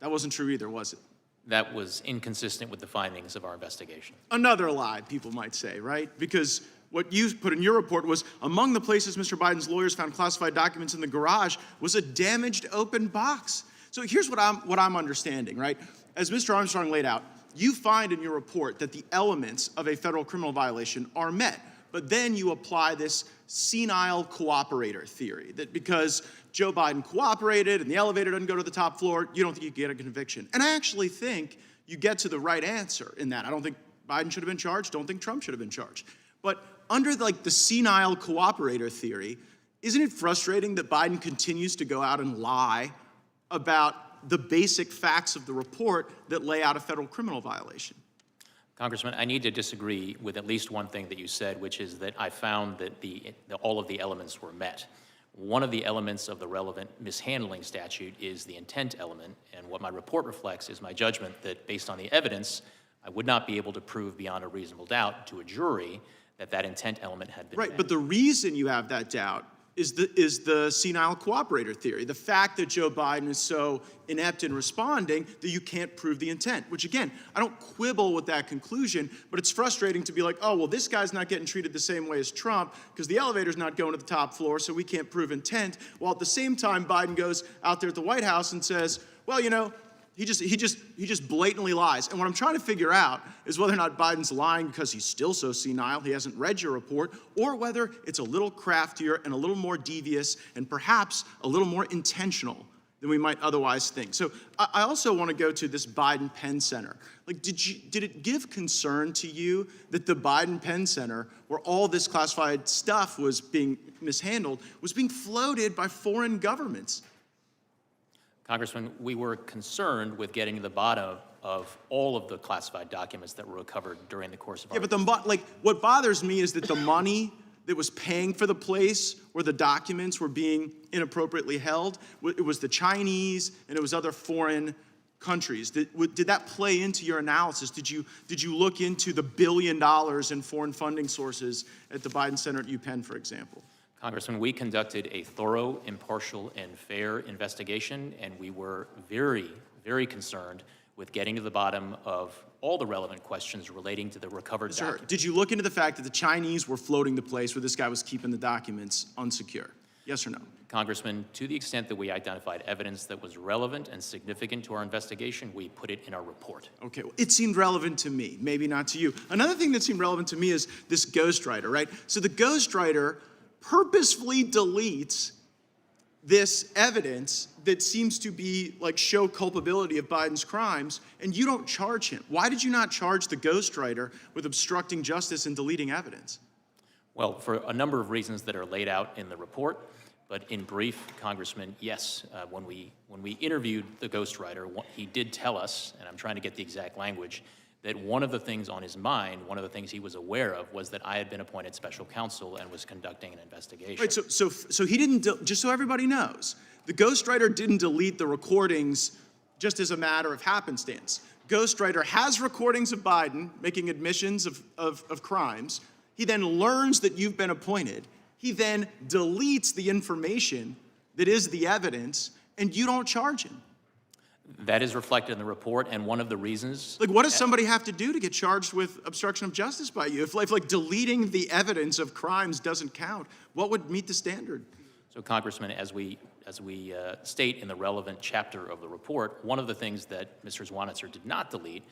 Speaker 14: That wasn't true either, was it?
Speaker 11: That was inconsistent with the findings of our investigation.
Speaker 14: Another lie, people might say, right? Because what you put in your report was among the places Mr. Biden's lawyers found classified documents in the garage was a damaged open box. So here's what I'm understanding, right? As Mr. Armstrong laid out, you find in your report that the elements of a federal criminal violation are met, but then you apply this senile cooperator theory that because Joe Biden cooperated and the elevator doesn't go to the top floor, you don't think you get a conviction. And I actually think you get to the right answer in that. I don't think Biden should have been charged, don't think Trump should have been charged. But under the senile cooperator theory, isn't it frustrating that Biden continues to go out and lie about the basic facts of the report that lay out a federal criminal violation?
Speaker 11: Congressman, I need to disagree with at least one thing that you said, which is that I found that all of the elements were met. One of the elements of the relevant mishandling statute is the intent element, and what my report reflects is my judgment that based on the evidence, I would not be able to prove beyond a reasonable doubt to a jury that that intent element had been met.
Speaker 14: Right, but the reason you have that doubt is the senile cooperator theory. The fact that Joe Biden is so inept in responding that you can't prove the intent, which again, I don't quibble with that conclusion, but it's frustrating to be like, oh, well, this guy's not getting treated the same way as Trump because the elevator's not going to the top floor, so we can't prove intent. While at the same time, Biden goes out there at the White House and says, well, you know, he just blatantly lies. And what I'm trying to figure out is whether or not Biden's lying because he's still so senile, he hasn't read your report, or whether it's a little craftier and a little more devious and perhaps a little more intentional than we might otherwise think. So I also want to go to this Biden Penn Center. Like, did it give concern to you that the Biden Penn Center, where all this classified stuff was being mishandled, was being floated by foreign governments?
Speaker 11: Congressman, we were concerned with getting to the bottom of all of the classified documents that were recovered during the course of our...
Speaker 14: Yeah, but what bothers me is that the money that was paying for the place where the documents were being inappropriately held, it was the Chinese and it was other foreign countries. Did that play into your analysis? Did you look into the $1 billion in foreign funding sources at the Biden Center at UPenn, for example?
Speaker 11: Congressman, we conducted a thorough, impartial, and fair investigation, and we were very, very concerned with getting to the bottom of all the relevant questions relating to the recovered documents.
Speaker 14: Did you look into the fact that the Chinese were floating the place where this guy was keeping the documents unsecure? Yes or no?
Speaker 11: Congressman, to the extent that we identified evidence that was relevant and significant to our investigation, we put it in our report.
Speaker 14: Okay, well, it seemed relevant to me, maybe not to you. Another thing that seemed relevant to me is this ghostwriter, right? So the ghostwriter purposefully deletes this evidence that seems to be show culpability of Biden's crimes, and you don't charge him. Why did you not charge the ghostwriter with obstructing justice and deleting evidence?
Speaker 11: Well, for a number of reasons that are laid out in the report, but in brief, Congressman, yes, when we interviewed the ghostwriter, he did tell us, and I'm trying to get the exact language, that one of the things on his mind, one of the things he was aware of, was that I had been appointed special counsel and was conducting an investigation.
Speaker 14: Right, so he didn't, just so everybody knows, the ghostwriter didn't delete the recordings just as a matter of happenstance. Ghostwriter has recordings of Biden making admissions of crimes. He then learns that you've been appointed. He then deletes the information that is the evidence, and you don't charge him.
Speaker 11: That is reflected in the report, and one of the reasons...
Speaker 14: What does somebody have to do to get charged with obstruction of justice by you? If deleting the evidence of crimes doesn't count, what would meet the standard?
Speaker 11: So, Congressman, as we state in the relevant chapter of the report, one of the things that Mr. Zwanitzer did not delete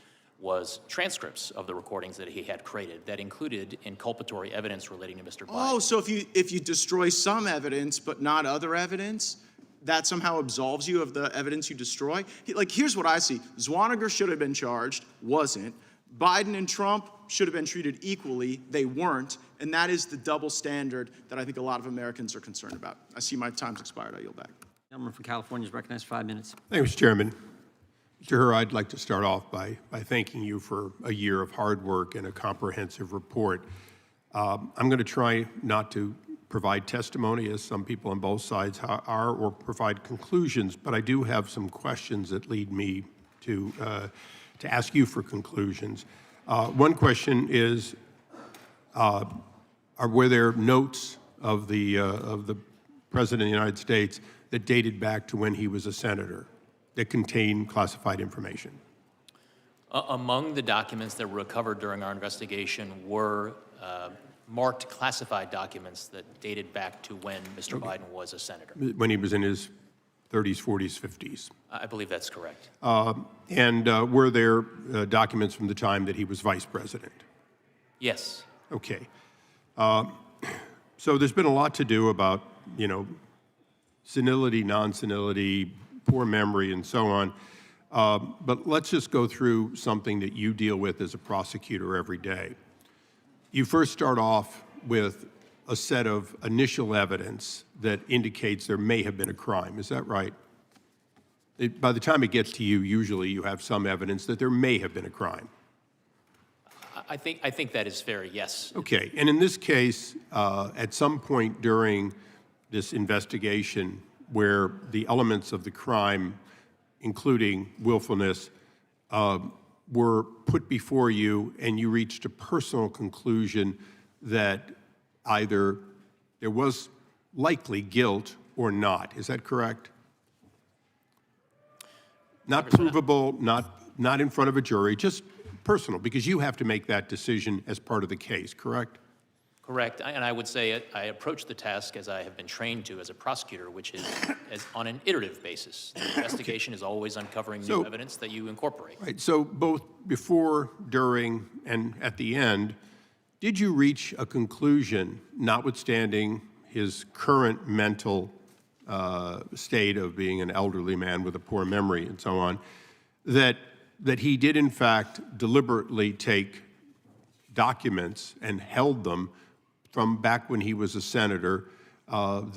Speaker 11: was transcripts of the recordings that he had created that included inculpatory evidence relating to Mr. Biden.
Speaker 14: Oh, so if you destroy some evidence but not other evidence, that somehow absolves you of the evidence you destroy? Here's what I see. Zwanniger should have been charged, wasn't. Biden and Trump should have been treated equally. They weren't, and that is the double standard that I think a lot of Americans are concerned about. I see my time's expired. I yield back.
Speaker 1: Gentleman from California is recognized for 5 minutes.
Speaker 15: Thank you, Mr. Chairman. Mr. Hur, I'd like to start off by thanking you for a year of hard work and a comprehensive report. I'm going to try not to provide testimony, as some people on both sides are, or provide conclusions, but I do have some questions that lead me to ask you for conclusions. One question is, were there notes of the President of the United States that dated back to when he was a senator that contained classified information?
Speaker 11: Among the documents that were recovered during our investigation were marked classified documents that dated back to when Mr. Biden was a senator.
Speaker 15: When he was in his 30s, 40s, 50s.
Speaker 11: I believe that's correct.
Speaker 15: And were there documents from the time that he was vice president?
Speaker 11: Yes.
Speaker 15: Okay. So there's been a lot to do about, senility, non-senility, poor memory, and so on. But let's just go through something that you deal with as a prosecutor every day. You first start off with a set of initial evidence that indicates there may have been a crime. Is that right? By the time it gets to you, usually you have some evidence that there may have been a crime.
Speaker 11: I think that is fair, yes.
Speaker 15: Okay, and in this case, at some point during this investigation where the elements of the crime, including willfulness, were put before you and you reached a personal conclusion that either there was likely guilt or not. Is that correct? Not provable, not in front of a jury, just personal, because you have to make that decision as part of the case, correct?
Speaker 11: Correct, and I would say I approach the task as I have been trained to as a prosecutor, which is on an iterative basis. The investigation is always uncovering new evidence that you incorporate.
Speaker 15: Right, so both before, during, and at the end, did you reach a conclusion, notwithstanding his current mental state of being an elderly man with a poor memory and so on, that he did in fact deliberately take documents and held them from back when he was a senator, and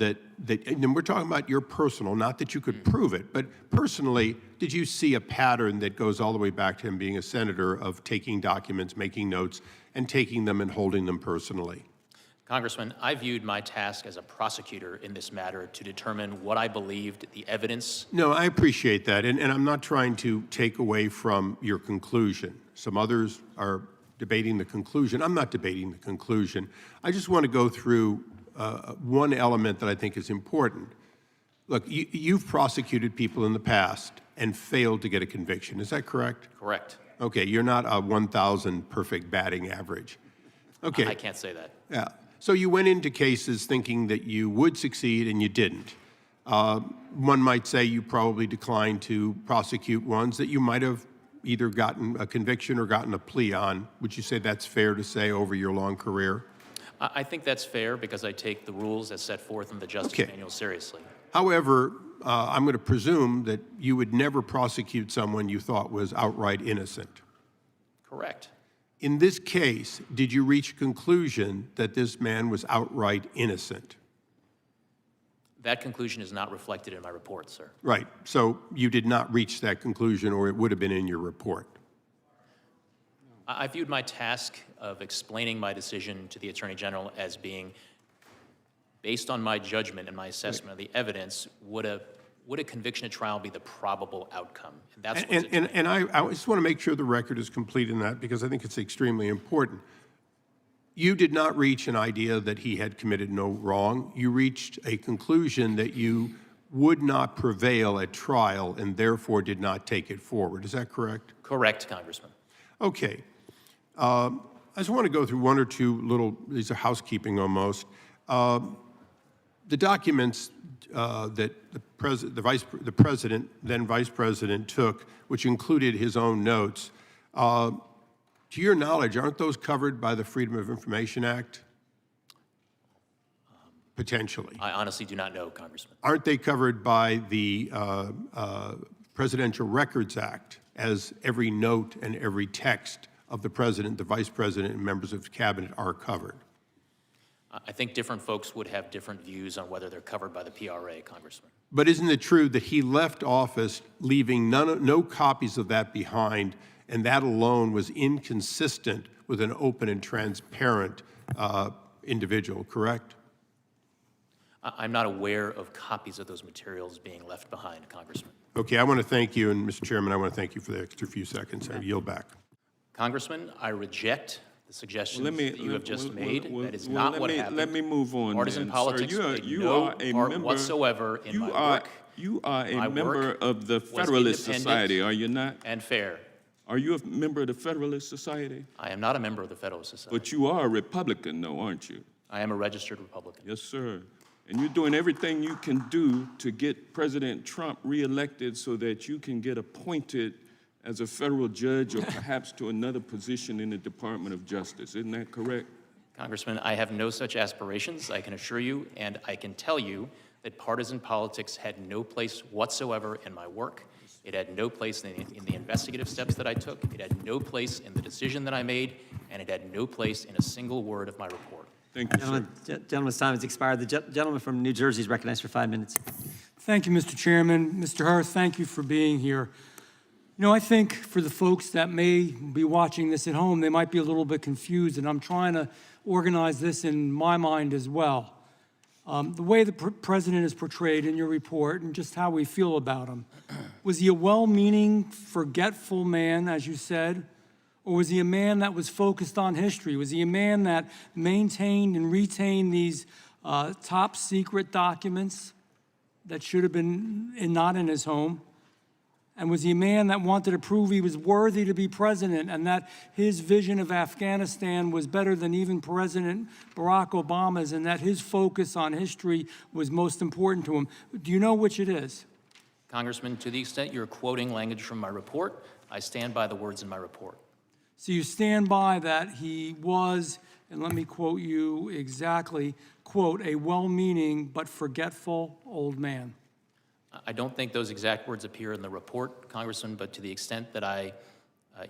Speaker 15: we're talking about your personal, not that you could prove it, but personally, did you see a pattern that goes all the way back to him being a senator of taking documents, making notes, and taking them and holding them personally?
Speaker 11: Congressman, I viewed my task as a prosecutor in this matter to determine what I believed the evidence.
Speaker 15: No, I appreciate that, and I'm not trying to take away from your conclusion. Some others are debating the conclusion. I'm not debating the conclusion. I just want to go through one element that I think is important. Look, you've prosecuted people in the past and failed to get a conviction. Is that correct?
Speaker 11: Correct.
Speaker 15: Okay, you're not a 1,000 perfect batting average. Okay.
Speaker 11: I can't say that.
Speaker 15: Yeah. So you went into cases thinking that you would succeed and you didn't. One might say you probably declined to prosecute ones that you might have either gotten a conviction or gotten a plea on. Would you say that's fair to say over your long career?
Speaker 11: I think that's fair because I take the rules as set forth in the Justice Manual seriously.
Speaker 15: However, I'm going to presume that you would never prosecute someone you thought was outright innocent.
Speaker 11: Correct.
Speaker 15: In this case, did you reach a conclusion that this man was outright innocent?
Speaker 11: That conclusion is not reflected in my report, sir.
Speaker 15: Right. So you did not reach that conclusion, or it would have been in your report.
Speaker 11: I viewed my task of explaining my decision to the Attorney General as being based on my judgment and my assessment of the evidence. Would a conviction at trial be the probable outcome? And that's
Speaker 15: and I just want to make sure the record is complete in that, because I think it's extremely important. You did not reach an idea that he had committed no wrong. You reached a conclusion that you would not prevail at trial and therefore did not take it forward. Is that correct?
Speaker 11: Correct, Congressman.
Speaker 15: Okay. I just want to go through one or two little, these are housekeeping almost. The documents that the president, then vice president, took, which included his own notes, to your knowledge, aren't those covered by the Freedom of Information Act? Potentially.
Speaker 11: I honestly do not know, Congressman.
Speaker 15: Aren't they covered by the Presidential Records Act, as every note and every text of the president, the vice president, and members of cabinet are covered?
Speaker 11: I think different folks would have different views on whether they're covered by the PRA, Congressman.
Speaker 15: But isn't it true that he left office leaving no copies of that behind, and that alone was inconsistent with an open and transparent individual, correct?
Speaker 11: I'm not aware of copies of those materials being left behind, Congressman.
Speaker 15: Okay, I want to thank you, and Mr. Chairman, I want to thank you for the extra few seconds. I yield back.
Speaker 11: Congressman, I reject the suggestions that you have just made. That is
Speaker 2: well,
Speaker 11: not what happened.
Speaker 2: Let me move on.
Speaker 11: Partisan
Speaker 2: then.
Speaker 11: politics
Speaker 2: Sir,
Speaker 11: played no part whatsoever in my work.
Speaker 2: You are a
Speaker 11: My
Speaker 2: member
Speaker 11: work
Speaker 2: of the
Speaker 11: was
Speaker 2: Federalist
Speaker 11: independent
Speaker 2: Society, are you not?
Speaker 11: And fair.
Speaker 2: Are you a member of the Federalist Society?
Speaker 11: I am not a member of the Federalist Society.
Speaker 2: But you are a Republican, though, aren't you?
Speaker 11: I am a registered Republican.
Speaker 2: Yes, sir. And you're doing everything you can do to get President Trump reelected so that you can get appointed as a federal judge or perhaps to another position in the Department of Justice. Isn't that correct?
Speaker 11: Congressman, I have no such aspirations, I can assure you, and I can tell you that partisan politics had no place whatsoever in my work. It had no place in the investigative steps that I took. It had no place in the decision that I made, and it had no place in a single word of my report.
Speaker 2: Thank you, sir.
Speaker 1: Gentleman's time has expired. The gentleman from New Jersey is recognized for 5 minutes.
Speaker 16: Thank you, Mr. Chairman. Mr. Hur, thank you for being here. You know, I think for the folks that may be watching this at home, they might be a little bit confused, and I'm trying to organize this in my mind as well. The way the president is portrayed in your report and just how we feel about him. Was he a well-meaning, forgetful man, as you said? Or was he a man that was focused on history? Was he a man that maintained and retained these top secret documents that should have been not in his home? And was he a man that wanted to prove he was worthy to be president and that his vision of Afghanistan was better than even President Barack Obama's and that his focus on history was most important to him? Do you know which it is?
Speaker 11: Congressman, to the extent you're quoting language from my report, I stand by the words in my report.
Speaker 16: So you stand by that he was, and let me quote you exactly, quote, a well-meaning but forgetful old man.
Speaker 11: I don't think those exact words appear in the report, Congressman, but to the extent that I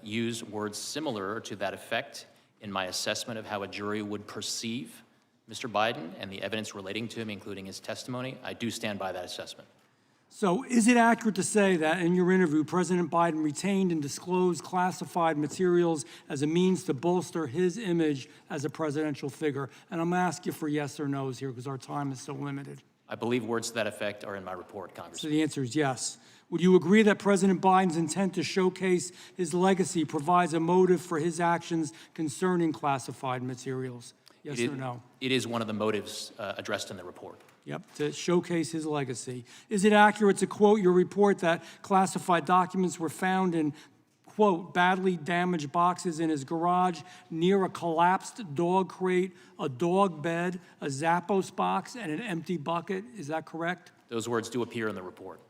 Speaker 11: use words similar to that effect in my assessment of how a jury would perceive Mr. Biden and the evidence relating to him, including his testimony, I do stand by that assessment.
Speaker 16: So is it accurate to say that in your interview, President Biden retained and disclosed classified materials as a means to bolster his image as a presidential figure? And I'm going to ask you for yes or no's here because our time is so limited.
Speaker 11: I believe words to that effect are in my report, Congressman.
Speaker 16: So the answer is yes. Would you agree that President Biden's intent to showcase his legacy provides a motive for his actions concerning classified materials? Yes or no?
Speaker 11: It is one of the motives addressed in the report.
Speaker 16: Yep, to showcase his legacy. Is it accurate to quote your report that classified documents were found in, quote, badly damaged boxes in his garage near a collapsed dog crate, a dog bed, a Zappos box, and an empty bucket? Is that correct?
Speaker 11: Those words do appear in the report.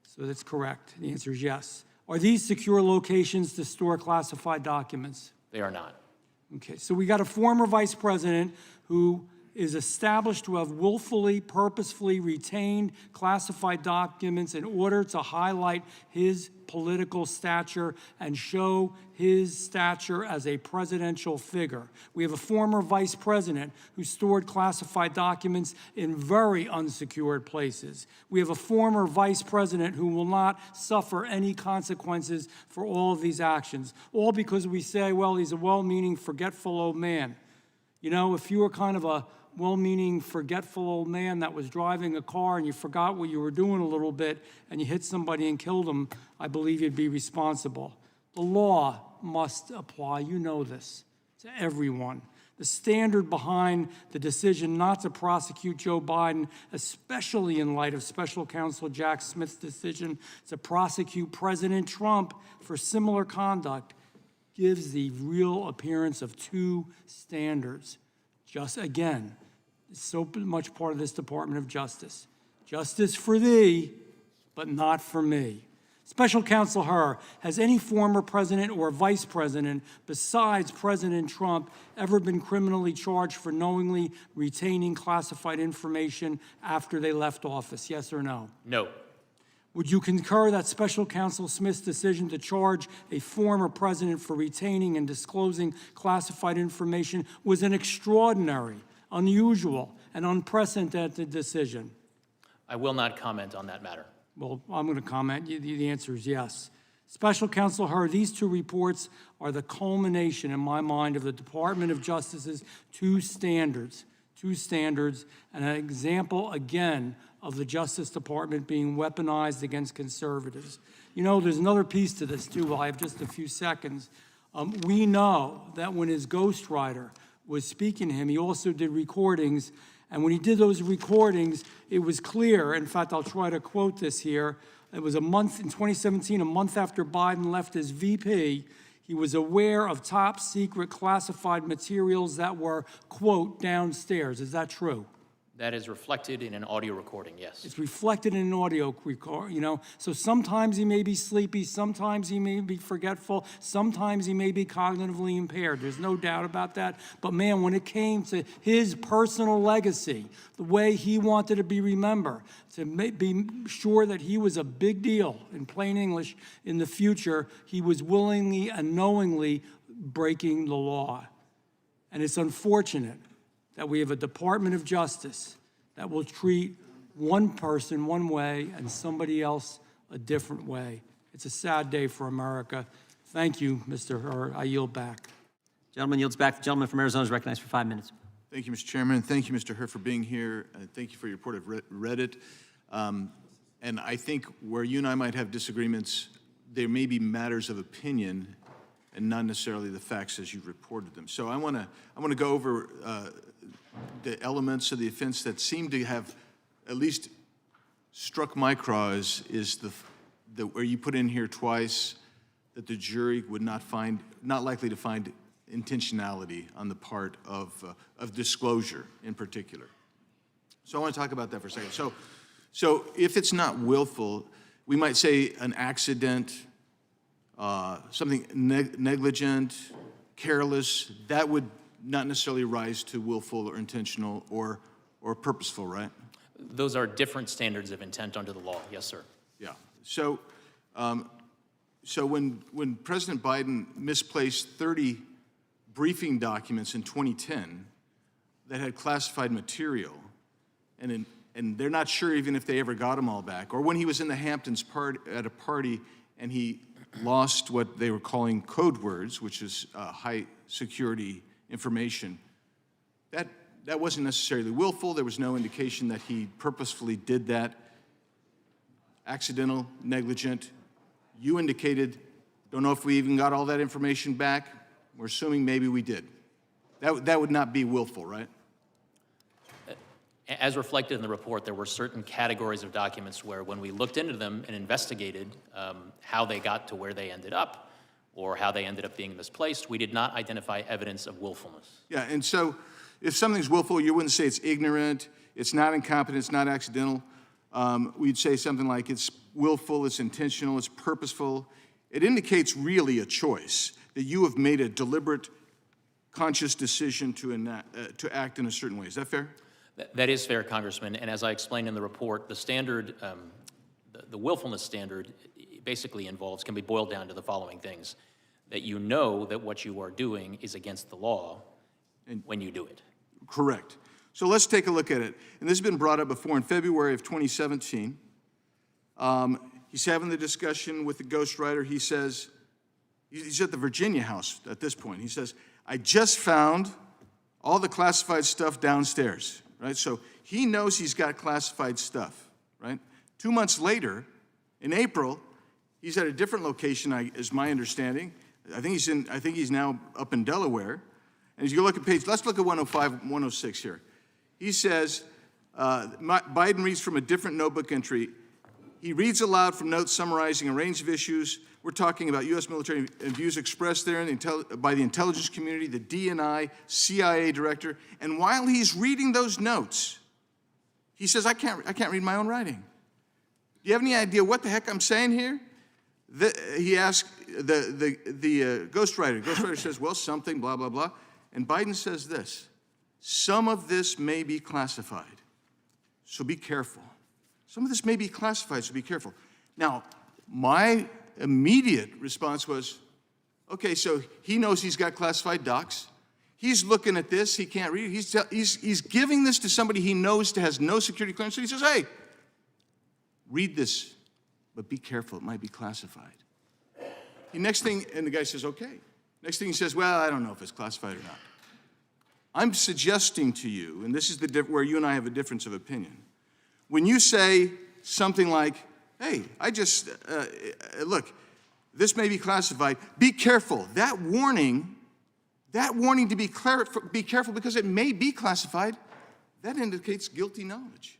Speaker 16: So that's correct. The answer is yes. Are these secure locations to store classified documents?
Speaker 11: They are not.
Speaker 16: Okay, so we got a former vice president who is established to have willfully, purposefully retained classified documents in order to highlight his political stature and show his stature as a presidential figure. We have a former vice president who stored classified documents in very unsecured places. We have a former vice president who will not suffer any consequences for all of these actions, all because we say, well, he's a well-meaning, forgetful old man. You know, if you were kind of a well-meaning, forgetful old man that was driving a car and you forgot what you were doing a little bit and you hit somebody and killed them, I believe you'd be responsible. The law must apply, you know this, to everyone. The standard behind the decision not to prosecute Joe Biden, especially in light of Special Counsel Jack Smith's decision to prosecute President Trump for similar conduct, gives the real appearance of two standards. Just again, so much part of this Department of Justice. Justice for thee, but not for me. Special Counsel Hur, has any former president or vice president besides President Trump ever been criminally charged for knowingly retaining classified information after they left office? Yes or no?
Speaker 11: No.
Speaker 16: Would you concur that Special Counsel Smith's decision to charge a former president for retaining and disclosing classified information was an extraordinary, unusual, and unprecedented decision?
Speaker 11: I will not comment on that matter.
Speaker 16: Well, I'm going to comment. The answer is yes. Special Counsel Hur, these two reports are the culmination, in my mind, of the Department of Justice's two standards, and an example, again, of the Justice Department being weaponized against conservatives. You know, there's another piece to this, too. I have just a few seconds. We know that when his ghostwriter was speaking to him, he also did recordings, and when he did those recordings, it was clear. In fact, I'll try to quote this here. It was a month in 2017, a month after Biden left as VP, he was aware of top secret classified materials that were, quote, downstairs. Is that true?
Speaker 11: That is reflected in an audio recording, yes.
Speaker 16: It's reflected in an audio record, you know? So sometimes he may be sleepy, sometimes he may be forgetful, sometimes he may be cognitively impaired. There's no doubt about that. But man, when it came to his personal legacy, the way he wanted to be remembered, to be sure that he was a big deal, in plain English, in the future, he was willingly and knowingly breaking the law. And it's unfortunate that we have a Department of Justice that will treat one person one way and somebody else a different way. It's a sad day for America. Thank you, Mr. Hur. I yield back.
Speaker 1: Gentleman yields back. The gentleman from Arizona is recognized for 5 minutes.
Speaker 17: Thank you, Mr. Chairman. Thank you, Mr. Hur, for being here. Thank you for your report. I've read it. And I think where you and I might have disagreements, there may be matters of opinion and not necessarily the facts as you've reported them. So I want to go over the elements of the offense that seem to have at least struck my craw is the where you put in here twice that the jury would not likely to find intentionality on the part of disclosure in particular. So I want to talk about that for a second. So if it's not willful, we might say an accident, something negligent, careless, that would not necessarily rise to willful or intentional or purposeful, right?
Speaker 11: Those are different standards of intent under the law. Yes, sir.
Speaker 17: Yeah. So when President Biden misplaced 30 briefing documents in 2010 that had classified material, and they're not sure even if they ever got them all back, or when he was in the Hamptons at a party and he lost what they were calling code words, which is high security information, that wasn't necessarily willful. There was no indication that he purposefully did that. Accidental, negligent. You indicated, don't know if we even got all that information back. We're assuming maybe we did. That would not be willful, right?
Speaker 11: As reflected in the report, there were certain categories of documents where when we looked into them and investigated how they got to where they ended up, or how they ended up being misplaced, we did not identify evidence of willfulness.
Speaker 17: Yeah, and so if something's willful, you wouldn't say it's ignorant, it's not incompetent, it's not accidental. We'd say something like it's willful, it's intentional, it's purposeful. It indicates really a choice, that you have made a deliberate, conscious decision to act in a certain way. Is that fair?
Speaker 11: That is fair, Congressman, and as I explained in the report, the standard, the willfulness standard basically can be boiled down to the following things: that you know that what you are doing is against the law when you do it.
Speaker 17: Correct. So let's take a look at it. And this has been brought up before in February of 2017. He's having the discussion with the ghostwriter. He says, he's at the Virginia house at this point. He says, I just found all the classified stuff downstairs, right? So he knows he's got classified stuff, right? 2 months later, in April, he's at a different location, is my understanding. I think he's now up in Delaware. And as you look at let's look at 105, 106 here. He says, Biden reads from a different notebook entry. He reads aloud from notes summarizing a range of issues. We're talking about U.S. military views expressed there by the intelligence community, the DNI, CIA director. And while he's reading those notes, he says, I can't read my own writing. Do you have any idea what the heck I'm saying here? He asked the ghostwriter. The ghostwriter says, well, something, blah, blah, blah. And Biden says this, some of this may be classified, so be careful. Some of this may be classified, so be careful. Now, my immediate response was, okay, so he knows he's got classified docs. He's looking at this. He can't read it. He's giving this to somebody he knows has no security clearance. So he says, hey, read this, but be careful. It might be classified. The next thing, and the guy says, okay. Next thing he says, well, I don't know if it's classified or not. I'm suggesting to you, and this is where you and I have a difference of opinion. When you say something like, hey, look, this may be classified, be careful. That warning to be careful because it may be classified, that indicates guilty knowledge.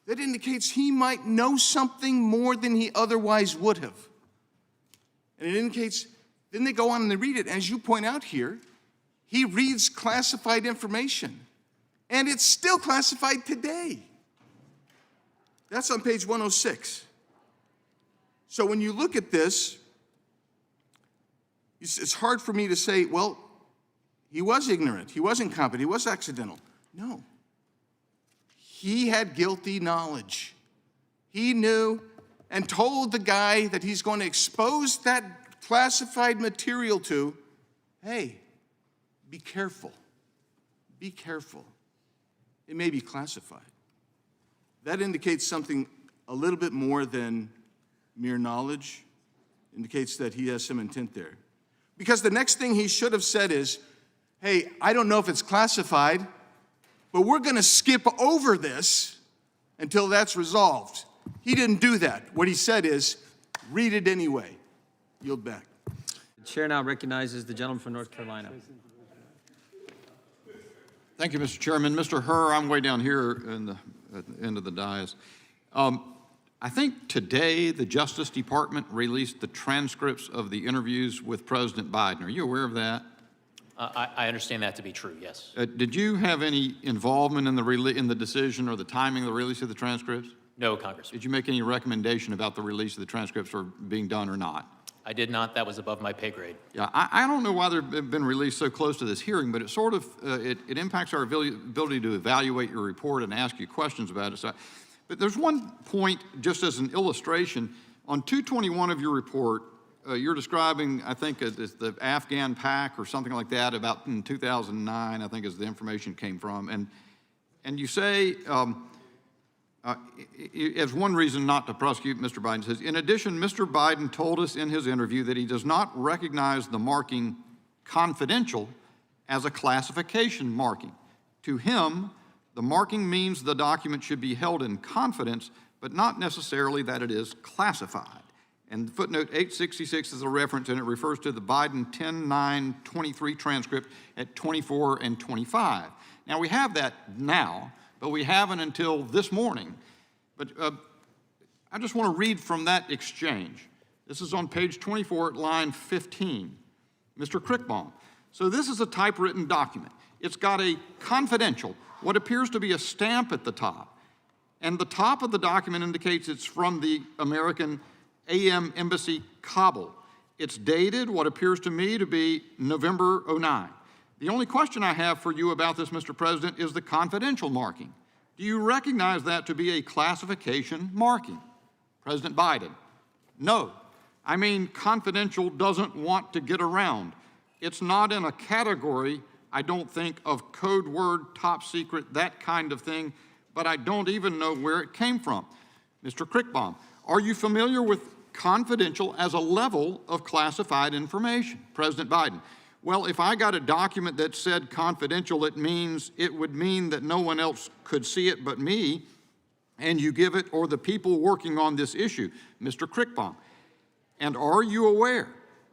Speaker 17: That indicates he might know something more than he otherwise would have. And it indicates, then they go on and they read it. As you point out here, he reads classified information, and it's still classified today. That's on page 106. So when you look at this, it's hard for me to say, well, he was ignorant, he was incompetent, he was accidental. No. He had guilty knowledge. He knew and told the guy that he's going to expose that classified material to, hey, be careful. Be careful. It may be classified. That indicates something a little bit more than mere knowledge. Indicates that he has some intent there. Because the next thing he should have said is, hey, I don't know if it's classified, but we're going to skip over this until that's resolved. He didn't do that. What he said is, read it anyway. Yield back.
Speaker 1: The chair now recognizes the gentleman from North Carolina.
Speaker 18: Thank you, Mr. Chairman. Mr. Herr, I'm way down here at the end of the dais. I think today the Justice Department released the transcripts of the interviews with President Biden. Are you aware of that?
Speaker 11: I understand that to be true, yes.
Speaker 18: Did you have any involvement in the decision or the timing of the release of the transcripts?
Speaker 11: No, Congressman.
Speaker 18: Did you make any recommendation about the release of the transcripts or being done or not?
Speaker 11: I did not. That was above my pay grade.
Speaker 18: Yeah, I don't know why they've been released so close to this hearing, but it sort of it impacts our ability to evaluate your report and ask you questions about it. So, but there's one point, just as an illustration, on 221 of your report, you're describing, I think, it's the Afghan pack or something like that, about in 2009, I think, is the information came from, and you say. As one reason not to prosecute, Mr. Biden says, in addition, Mr. Biden told us in his interview that he does not recognize the marking confidential as a classification marking. To him, the marking means the document should be held in confidence, but not necessarily that it is classified. And footnote 866 is a reference, and it refers to the Biden 10-9-23 transcript at 24 and 25. Now, we have that now, but we haven't until this morning. But I just want to read from that exchange. This is on page 24 at line 15. Mr. Crickbaum. So this is a typewritten document. It's got a confidential, what appears to be a stamp at the top. And the top of the document indicates it's from the American AM Embassy, Kabul. It's dated, what appears to me to be November 09. The only question I have for you about this, Mr. President, is the confidential marking. Do you recognize that to be a classification marking? President Biden, no. I mean, confidential doesn't want to get around. It's not in a category, I don't think, of code word, top secret, that kind of thing, but I don't even know where it came from. Mr. Crickbaum, are you familiar with confidential as a level of classified information? President Biden, well, if I got a document that said confidential, it would mean that no one else could see it but me, and you give it or the people working on this issue. Mr. Crickbaum, and are you aware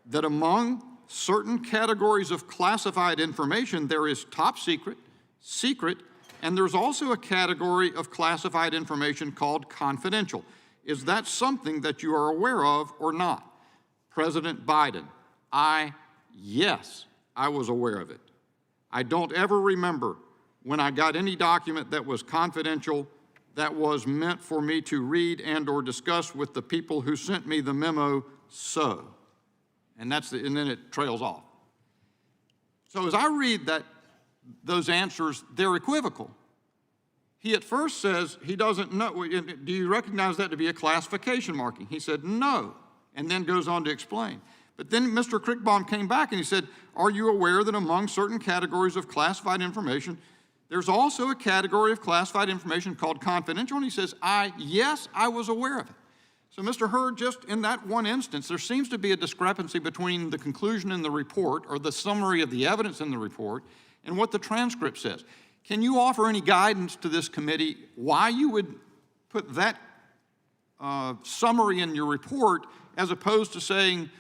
Speaker 18: that among certain categories of classified information, there is top secret, secret, and there's also a category of classified information called confidential? Is that something that you are aware of or not? President Biden, yes, I was aware of it. I don't ever remember when I got any document that was confidential that was meant for me to read and or discuss with the people who sent me the memo, so. And then it trails off. So as I read those answers, they're equivocal. He at first says he doesn't know. Do you recognize that to be a classification marking? He said no, and then goes on to explain. But then Mr. Kriegbaum came back and he said, are you aware that among certain categories of classified information, there's also a category of classified information called confidential? And he says, yes, I was aware of it. So Mr. Hurd, just in that one instance, there seems to be a discrepancy between the conclusion in the report or the summary of the evidence in the report and what the transcript says. Can you offer any guidance to this committee why you would put that summary in your report as opposed to saying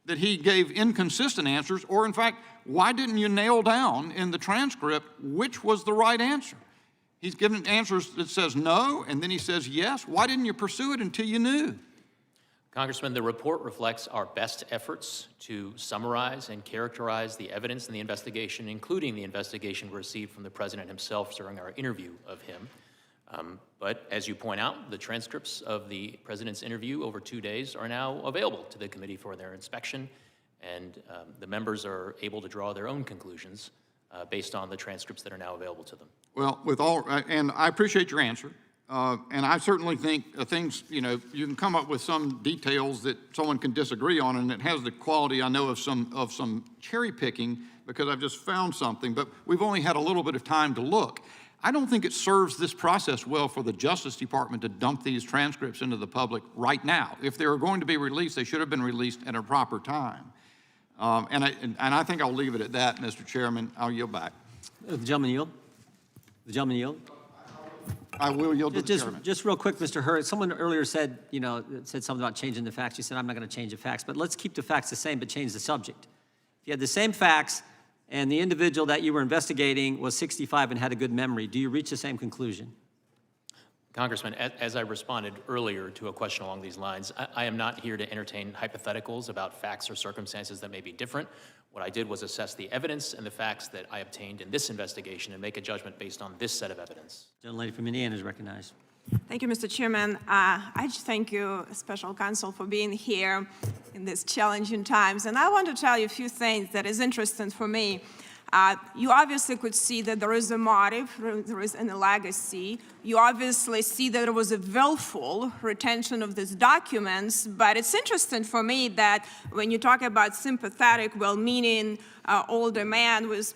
Speaker 18: that he gave inconsistent answers, or in fact, why didn't you nail down in the transcript which was the right answer? He's given answers that says no, and then he says yes. Why didn't you pursue it until you knew?
Speaker 11: Congressman, the report reflects our best efforts to summarize and characterize the evidence in the investigation, including the investigation we received from the president himself during our interview of him. But as you point out, the transcripts of the president's interview over 2 days are now available to the committee for their inspection, and the members are able to draw their own conclusions based on the transcripts that are now available to them.
Speaker 18: Well, and I appreciate your answer. And I certainly think things, you can come up with some details that someone can disagree on, and it has the quality, I know, of some cherry picking because I've just found something, but we've only had a little bit of time to look. I don't think it serves this process well for the Justice Department to dump these transcripts into the public right now. If they were going to be released, they should have been released at a proper time. And I think I'll leave it at that, Mr. Chairman. I'll yield back.
Speaker 1: The gentleman yield? The gentleman yield?
Speaker 18: I will yield to the chairman.
Speaker 1: Just real quick, Mr. Hurd, someone earlier said, said something about changing the facts. You said, I'm not going to change the facts, but let's keep the facts the same, but change the subject. If you had the same facts and the individual that you were investigating was 65 and had a good memory, do you reach the same conclusion?
Speaker 11: Congressman, as I responded earlier to a question along these lines, I am not here to entertain hypotheticals about facts or circumstances that may be different. What I did was assess the evidence and the facts that I obtained in this investigation and make a judgment based on this set of evidence.
Speaker 1: Gentlelady from Indiana is recognized.
Speaker 19: Thank you, Mr. Chairman. I just thank you, Special Counsel, for being here in these challenging times. And I want to tell you a few things that is interesting for me. You obviously could see that there is a motive, there is a legacy. You obviously see that there was a willful retention of these documents, but it's interesting for me that when you talk about sympathetic, well-meaning older man with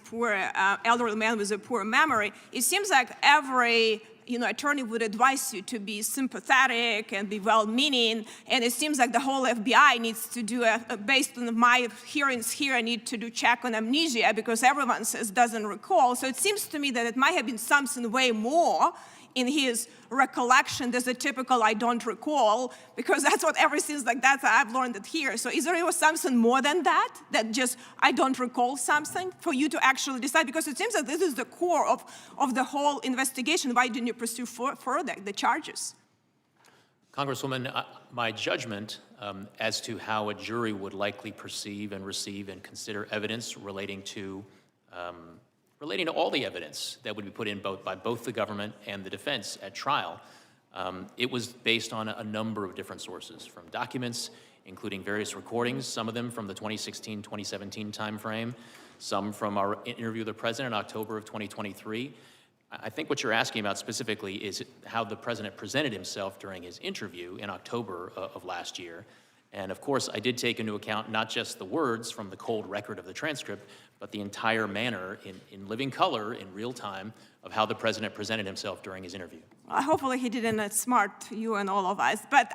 Speaker 19: elderly man with a poor memory, it seems like every attorney would advise you to be sympathetic and be well-meaning, and it seems like the whole FBI needs to do, based on my hearings here, I need to do check on amnesia because everyone says doesn't recall. So it seems to me that it might have been something way more in his recollection. There's a typical I don't recall, because that's what everything's like. That's I've learned it here. So is there something more than that, that just I don't recall something for you to actually decide? Because it seems that this is the core of the whole investigation. Why didn't you pursue further the charges?
Speaker 11: Congresswoman, my judgment as to how a jury would likely perceive and receive and consider evidence relating to all the evidence that would be put in by both the government and the defense at trial, it was based on a number of different sources, from documents, including various recordings, some of them from the 2016-2017 timeframe, some from our interview with the president in October of 2023. I think what you're asking about specifically is how the president presented himself during his interview in October of last year. And of course, I did take into account not just the words from the cold record of the transcript, but the entire manner in living color, in real time, of how the president presented himself during his interview.
Speaker 19: Hopefully he didn't outsmart you and all of us. But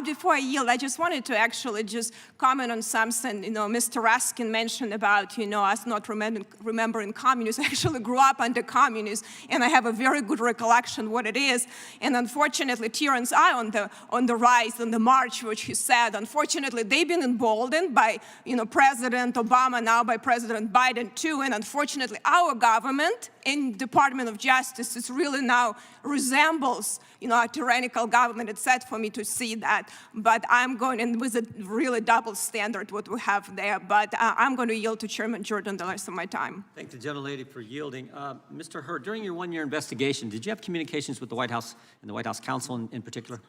Speaker 19: before I yield, I just wanted to actually just comment on something, Mr. Raskin mentioned about, us not remembering communists. I actually grew up under communists, and I have a very good recollection what it is. And unfortunately, Terrence on the rise, on the march, which he said, unfortunately, they've been emboldened by, President Obama, now by President Biden too. And unfortunately, our government and Department of Justice is really now resembles, a tyrannical government. It's sad for me to see that, but I'm going, and with a really double standard what we have there, but I'm going to yield to Chairman Jordan the rest of my time.
Speaker 1: Thank the gentlelady for yielding. Mr. Hurd, during your one-year investigation, did you have communications with the White House and the White House counsel in particular?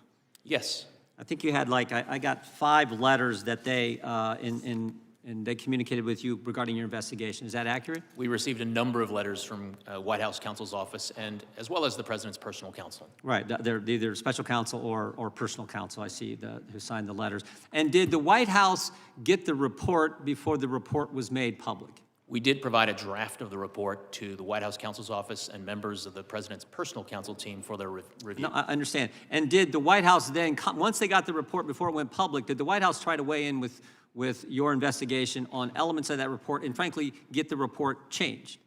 Speaker 11: Yes.
Speaker 1: I think you had I got 5 letters that they, in and they communicated with you regarding your investigation. Is that accurate?
Speaker 11: We received a number of letters from White House counsel's office and as well as the president's personal counsel.
Speaker 1: Right, they're either special counsel or personal counsel, I see, who signed the letters. And did the White House get the report before the report was made public?
Speaker 11: We did provide a draft of the report to the White House counsel's office and members of the president's personal counsel team for their review.
Speaker 1: No, I understand. And did the White House then, once they got the report before it went public, did the White House try to weigh in with your investigation on elements of that report and frankly get the report changed?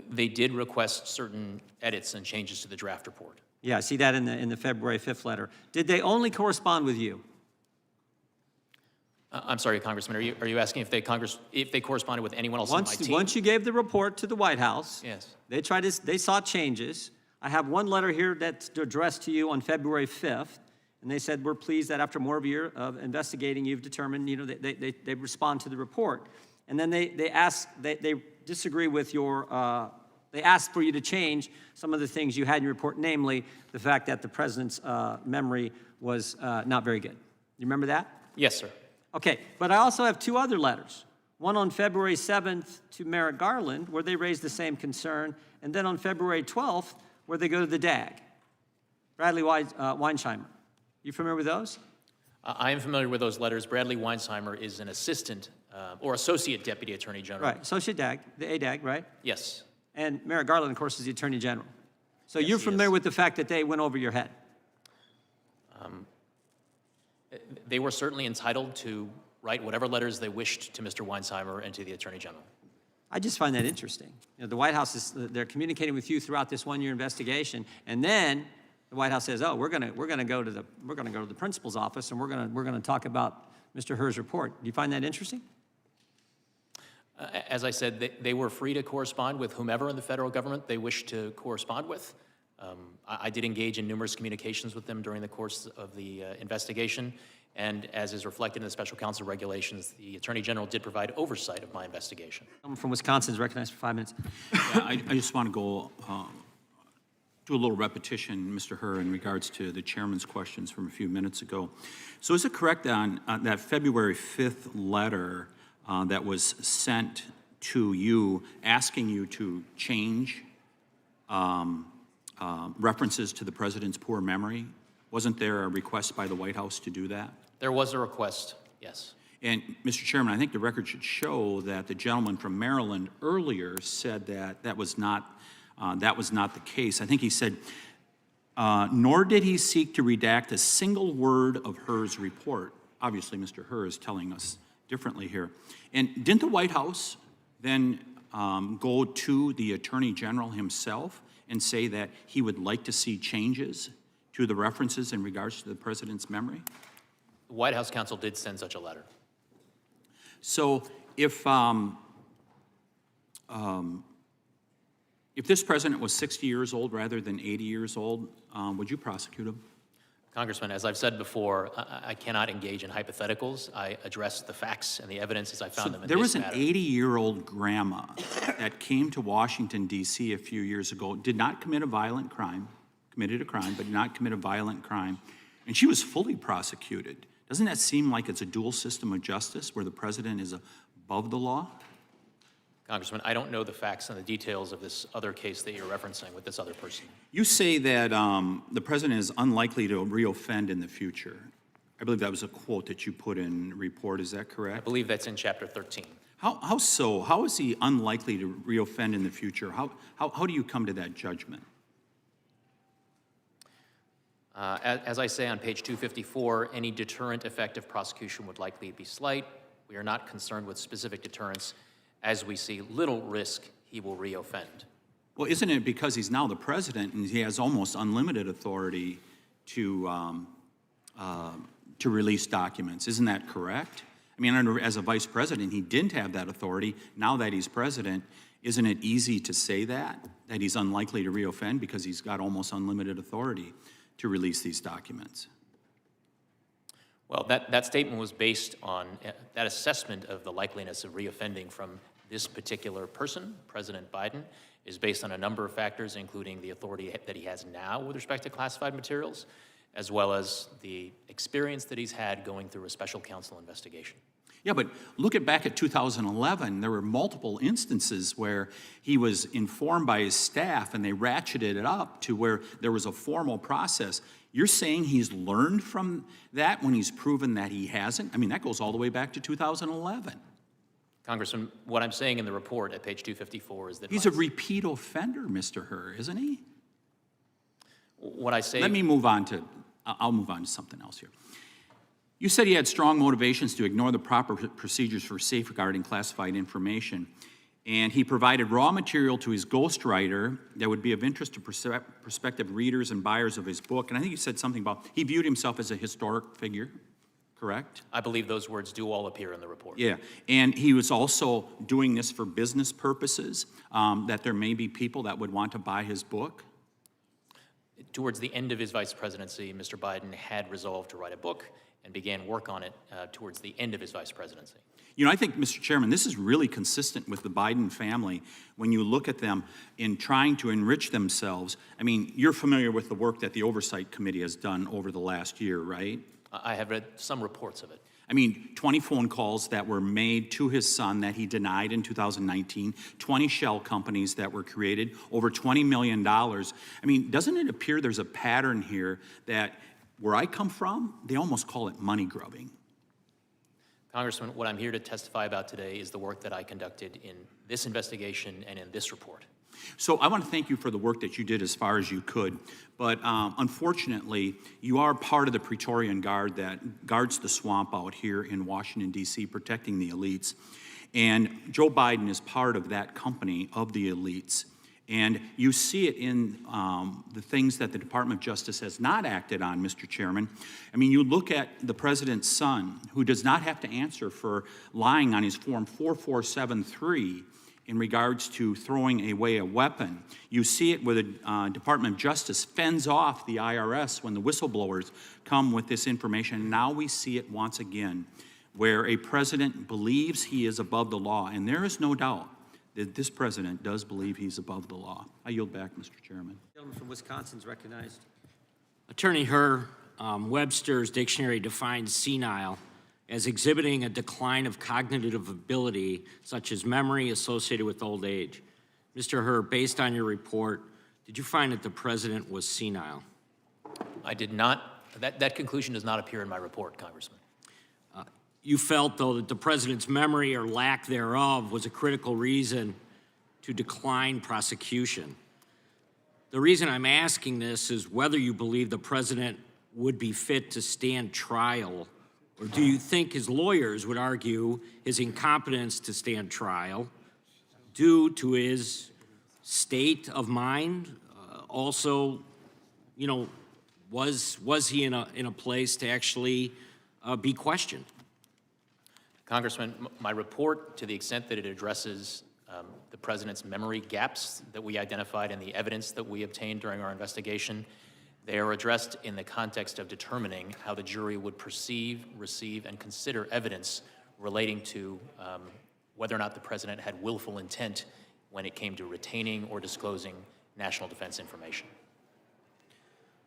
Speaker 11: They did request certain edits and changes to the draft report.
Speaker 1: Yeah, I see that in the February 5th letter. Did they only correspond with you?
Speaker 11: I'm sorry, Congressman, are you asking if they corresponded with anyone else on my team?
Speaker 1: Once you gave the report to the White House,
Speaker 11: yes,
Speaker 1: they sought changes. I have one letter here that's addressed to you on February 5th, and they said, we're pleased that after more of a year of investigating, you've determined, they respond to the report. And then they disagree with your, they asked for you to change some of the things you had in your report, namely the fact that the president's memory was not very good. You remember that?
Speaker 11: Yes, sir.
Speaker 1: Okay, but I also have two other letters. One on February 7th to Merrick Garland, where they raised the same concern, and then on February 12th, where they go to the DAG, Bradley Weinsheimer. You familiar with those?
Speaker 11: I am familiar with those letters. Bradley Weinsheimer is an assistant or associate deputy attorney general.
Speaker 1: Right, associate DAG, the ADAG, right?
Speaker 11: Yes.
Speaker 1: And Merrick Garland, of course, is the attorney general. So
Speaker 11: Yes,
Speaker 1: you're familiar with the fact that they went over your head?
Speaker 11: They were certainly entitled to write whatever letters they wished to Mr. Weinsheimer and to the Attorney General.
Speaker 1: I just find that interesting. The White House they're communicating with you throughout this one-year investigation, and then the White House says, "Oh, we're going to go to the principal's office, and we're going to talk about Mr. Herr's report." Do you find that interesting?
Speaker 11: As I said, they were free to correspond with whomever in the federal government they wished to correspond with. I did engage in numerous communications with them during the course of the investigation, and as is reflected in the special counsel regulations, the Attorney General did provide oversight of my investigation.
Speaker 1: Someone from Wisconsin is recognized for 5 minutes.
Speaker 20: Yeah, I just want to go do a little repetition, Mr. Herr, in regards to the chairman's questions from a few minutes ago. So is it correct on that February 5th letter that was sent to you asking you to change references to the president's poor memory? Wasn't there a request by the White House to do that?
Speaker 11: There was a request, yes.
Speaker 20: And, Mr. Chairman, I think the record should show that the gentleman from Maryland earlier said that that was not the case. I think he said, nor did he seek to redact a single word of Herr's report. Obviously, Mr. Herr is telling us differently here. And didn't the White House then go to the Attorney General himself and say that he would like to see changes to the references in regards to the president's memory?
Speaker 11: The White House counsel did send such a letter.
Speaker 20: So if this president was 60 years old rather than 80 years old, would you prosecute him?
Speaker 11: Congressman, as I've said before, I cannot engage in hypotheticals. I address the facts and the evidence as I found them in
Speaker 20: There
Speaker 11: this
Speaker 20: was an
Speaker 11: matter.
Speaker 20: 80-year-old grandma that came to Washington, D.C. a few years ago, did not commit a violent crime, committed a crime, but did not commit a violent crime, and she was fully prosecuted. Doesn't that seem like it's a dual system of justice where the president is above the law?
Speaker 11: Congressman, I don't know the facts and the details of this other case that you're referencing with this other person.
Speaker 20: You say that the president is unlikely to reoffend in the future. I believe that was a quote that you put in the report. Is that correct?
Speaker 11: I believe that's in Chapter 13.
Speaker 20: How so? How is he unlikely to reoffend in the future? How do you come to that judgment?
Speaker 11: As I say on page 254, any deterrent effect of prosecution would likely be slight. We are not concerned with specific deterrence, as we see little risk he will reoffend.
Speaker 20: Well, isn't it because he's now the president and he has almost unlimited authority to release documents? Isn't that correct? I mean, as a vice president, he didn't have that authority. Now that he's president, isn't it easy to say that he's unlikely to reoffend because he's got almost unlimited authority to release these documents?
Speaker 11: Well, that statement was based on that assessment of the likeliness of reoffending from this particular person, President Biden, is based on a number of factors, including the authority that he has now with respect to classified materials, as well as the experience that he's had going through a special counsel investigation.
Speaker 20: Yeah, but look back at 2011, there were multiple instances where he was informed by his staff and they ratcheted it up to where there was a formal process. You're saying he's learned from that when he's proven that he hasn't? I mean, that goes all the way back to 2011.
Speaker 11: Congressman, what I'm saying in the report at page 254 is that
Speaker 20: He's a repeat offender, Mr. Herr, isn't he?
Speaker 11: what I say.
Speaker 20: Let me move on to, I'll move on to something else here. You said he had strong motivations to ignore the proper procedures for safeguarding classified information, and he provided raw material to his ghostwriter that would be of interest to prospective readers and buyers of his book. And I think you said something about he viewed himself as a historic figure, correct?
Speaker 11: I believe those words do all appear in the report.
Speaker 20: Yeah, and he was also doing this for business purposes, that there may be people that would want to buy his book.
Speaker 11: Towards the end of his vice presidency, Mr. Biden had resolved to write a book and began work on it towards the end of his vice presidency.
Speaker 20: You know, I think, Mr. Chairman, this is really consistent with the Biden family when you look at them in trying to enrich themselves. I mean, you're familiar with the work that the Oversight Committee has done over the last year, right?
Speaker 11: I have read some reports of it.
Speaker 20: I mean, 20 phone calls that were made to his son that he denied in 2019, 20 shell companies that were created, over $20 million. I mean, doesn't it appear there's a pattern here that where I come from, they almost call it money grubbing?
Speaker 11: Congressman, what I'm here to testify about today is the work that I conducted in this investigation and in this report.
Speaker 20: So I want to thank you for the work that you did as far as you could, but unfortunately, you are part of the Praetorian Guard that guards the swamp out here in Washington, D.C., protecting the elites. And Joe Biden is part of that company of the elites. And you see it in the things that the Department of Justice has not acted on, Mr. Chairman. I mean, you look at the president's son, who does not have to answer for lying on his Form 4473 in regards to throwing away a weapon. You see it where the Department of Justice fends off the IRS when the whistleblowers come with this information. And now we see it once again, where a president believes he is above the law, and there is no doubt that this president does believe he's above the law. I yield back, Mr. Chairman.
Speaker 1: Gentleman from Wisconsin is recognized.
Speaker 21: Attorney Herr, Webster's dictionary defines senile as exhibiting a decline of cognitive ability, such as memory associated with old age. Mr. Herr, based on your report, did you find that the president was senile?
Speaker 11: I did not. That conclusion does not appear in my report, Congressman.
Speaker 21: You felt, though, that the president's memory or lack thereof was a critical reason to decline prosecution. The reason I'm asking this is whether you believe the president would be fit to stand trial, or do you think his lawyers would argue his incompetence to stand trial due to his state of mind? Also, you know, was he in a place to actually be questioned?
Speaker 11: Congressman, my report, to the extent that it addresses the president's memory gaps that we identified and the evidence that we obtained during our investigation, they are addressed in the context of determining how the jury would perceive, receive, and consider evidence relating to whether or not the president had willful intent when it came to retaining or disclosing national defense information.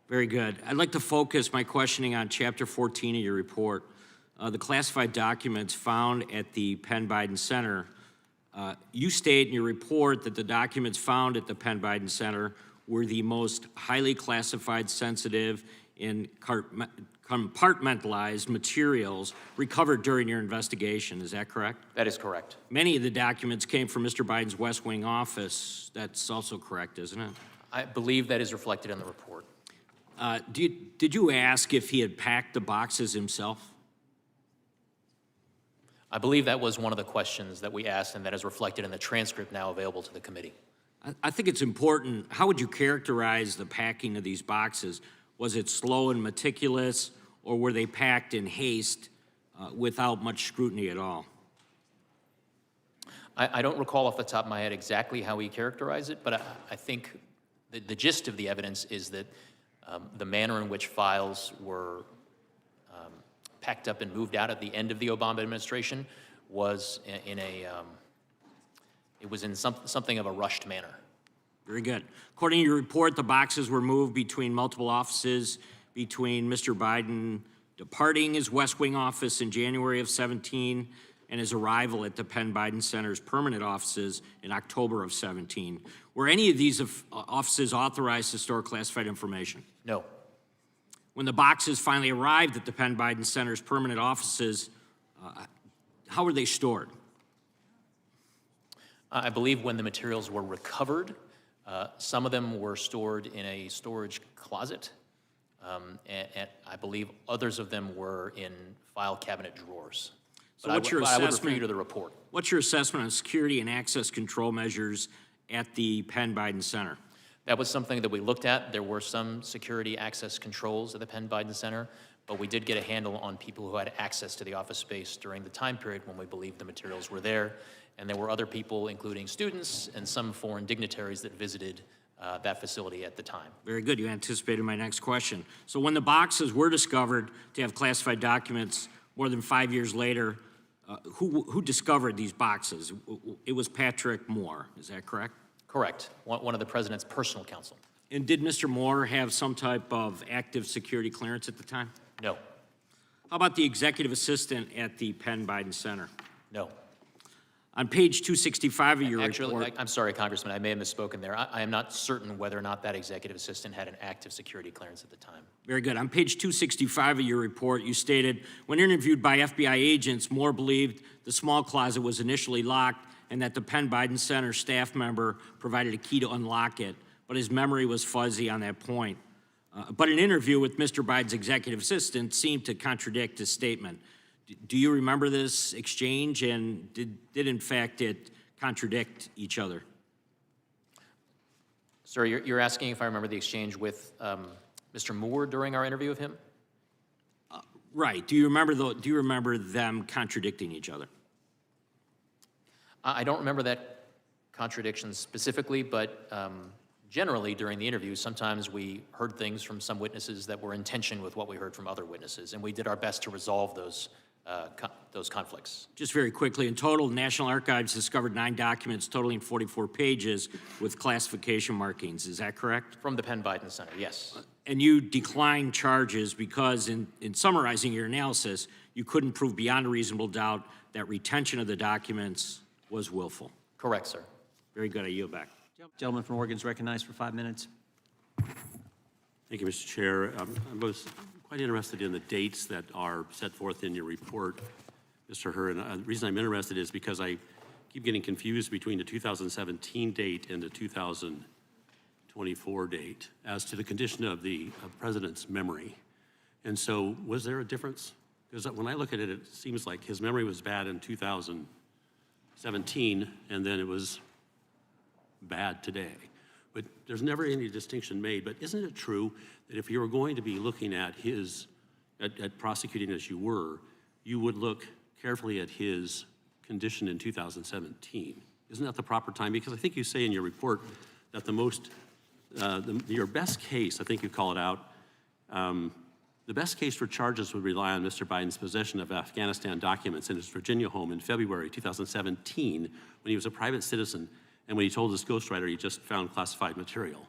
Speaker 21: Very good. I'd like to focus my questioning on Chapter 14 of your report. The classified documents found at the Penn Biden Center. You state in your report that the documents found at the Penn Biden Center were the most highly classified, sensitive, and compartmentalized materials recovered during your investigation. Is that correct?
Speaker 11: That is correct.
Speaker 21: Many of the documents came from Mr. Biden's West Wing office. That's also correct, isn't it?
Speaker 11: I believe that is reflected in the report.
Speaker 21: Did you ask if he had packed the boxes himself?
Speaker 11: I believe that was one of the questions that we asked, and that is reflected in the transcript now available to the committee.
Speaker 21: I think it's important. How would you characterize the packing of these boxes? Was it slow and meticulous, or were they packed in haste without much scrutiny at all?
Speaker 11: I don't recall off the top of my head exactly how he characterized it, but I think the gist of the evidence is that the manner in which files were packed up and moved out at the end of the Obama administration was in something of a rushed manner.
Speaker 21: Very good. According to your report, the boxes were moved between multiple offices, between Mr. Biden departing his West Wing office in January of 17 and his arrival at the Penn Biden Center's permanent offices in October of 17. Were any of these offices authorized to store classified information?
Speaker 11: No.
Speaker 21: When the boxes finally arrived at the Penn Biden Center's permanent offices, how were they stored?
Speaker 11: I believe when the materials were recovered, some of them were stored in a storage closet, and I believe others of them were in file cabinet drawers.
Speaker 21: So
Speaker 11: But
Speaker 21: what's your
Speaker 11: I would refer
Speaker 21: assessment?
Speaker 11: you to the report.
Speaker 21: What's your assessment on security and access control measures at the Penn Biden Center?
Speaker 11: That was something that we looked at. There were some security access controls at the Penn Biden Center, but we did get a handle on people who had access to the office space during the time period when we believed the materials were there. And there were other people, including students and some foreign dignitaries, that visited that facility at the time.
Speaker 21: Very good. You anticipated my next question. So when the boxes were discovered to have classified documents more than 5 years later, who discovered these boxes? It was Patrick Moore. Is that correct?
Speaker 11: Correct. One of the president's personal counsel.
Speaker 21: And did Mr. Moore have some type of active security clearance at the time?
Speaker 11: No.
Speaker 21: How about the executive assistant at the Penn Biden Center?
Speaker 11: No.
Speaker 21: On page 265 of your
Speaker 11: Actually,
Speaker 21: report.
Speaker 11: I'm sorry, Congressman, I may have misspoken there. I am not certain whether or not that executive assistant had an active security clearance at the time.
Speaker 21: Very good. On page 265 of your report, you stated, when interviewed by FBI agents, Moore believed the small closet was initially locked and that the Penn Biden Center staff member provided a key to unlock it, but his memory was fuzzy on that point. But an interview with Mr. Biden's executive assistant seemed to contradict his statement. Do you remember this exchange, and did in fact it contradict each other?
Speaker 11: Sir, you're asking if I remember the exchange with Mr. Moore during our interview with him?
Speaker 21: Right. Do you remember them contradicting each other?
Speaker 11: I don't remember that contradiction specifically, but generally during the interview, sometimes we heard things from some witnesses that were in tension with what we heard from other witnesses, and we did our best to resolve those conflicts.
Speaker 21: Just very quickly, in total, the National Archives discovered 9 documents totaling 44 pages with classification markings. Is that correct?
Speaker 11: From the Penn Biden Center, yes.
Speaker 21: And you declined charges because in summarizing your analysis, you couldn't prove beyond a reasonable doubt that retention of the documents was willful.
Speaker 11: Correct, sir.
Speaker 21: Very good. I yield back.
Speaker 1: Gentleman from Oregon is recognized for 5 minutes.
Speaker 8: Thank you, Mr. Chair. I was quite interested in the dates that are set forth in your report, Mr. Hur. And the reason I'm interested is because I keep getting confused between the 2017 date and the 2024 date as to the condition of the president's memory. And so was there a difference? Because when I look at it, it seems like his memory was bad in 2017, and then it was bad today. But there's never any distinction made. But isn't it true that if you were going to be looking at at prosecuting as you were, you would look carefully at his condition in 2017? Isn't that the proper time? Because I think you say in your report that your best case, I think you call it out, the best case for charges would rely on Mr. Biden's possession of Afghanistan documents in his Virginia home in February 2017 when he was a private citizen and when he told his ghostwriter he just found classified material.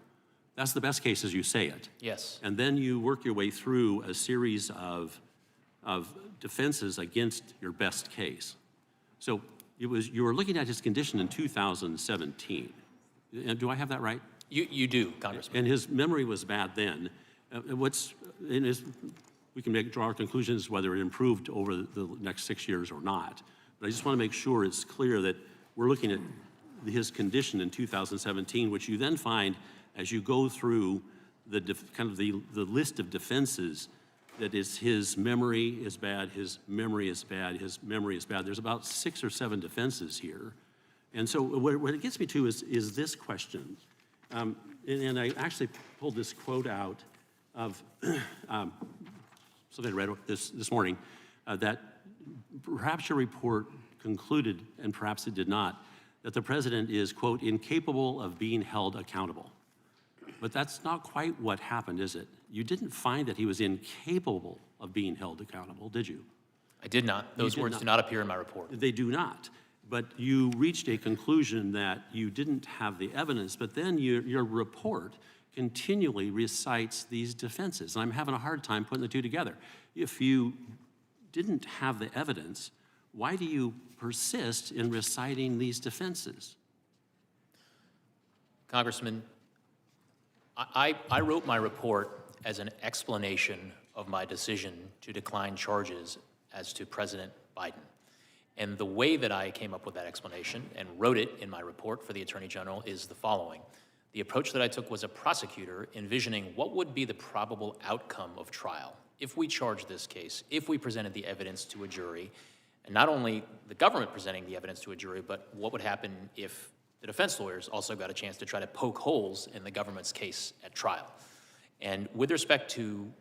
Speaker 8: That's the best case as you say it.
Speaker 11: Yes.
Speaker 8: And then you work your way through a series of defenses against your best case. So you were looking at his condition in 2017. Do I have that right?
Speaker 11: You do, Congressman.
Speaker 8: And his memory was bad then. We can draw our conclusions whether it improved over the next 6 years or not. But I just want to make sure it's clear that we're looking at his condition in 2017, which you then find as you go through the list of defenses, that is his memory is bad, his memory is bad, his memory is bad. There's about 6 or 7 defenses here. And so what it gets me to is this question. And I actually pulled this quote out of something I read this morning, that perhaps your report concluded, and perhaps it did not, that the president is, quote, incapable of being held accountable. But that's not quite what happened, is it? You didn't find that he was incapable of being held accountable, did you?
Speaker 11: I did not. Those words do not appear in my report.
Speaker 8: They do not. But you reached a conclusion that you didn't have the evidence, but then your report continually recites these defenses. And I'm having a hard time putting the two together. If you didn't have the evidence, why do you persist in reciting these defenses?
Speaker 11: Congressman, I wrote my report as an explanation of my decision to decline charges as to President Biden. And the way that I came up with that explanation and wrote it in my report for the Attorney General is the following. The approach that I took was a prosecutor envisioning what would be the probable outcome of trial if we charged this case, if we presented the evidence to a jury, and not only the government presenting the evidence to a jury, but what would happen if the defense lawyers also got a chance to try to poke holes in the government's case at trial. And with respect to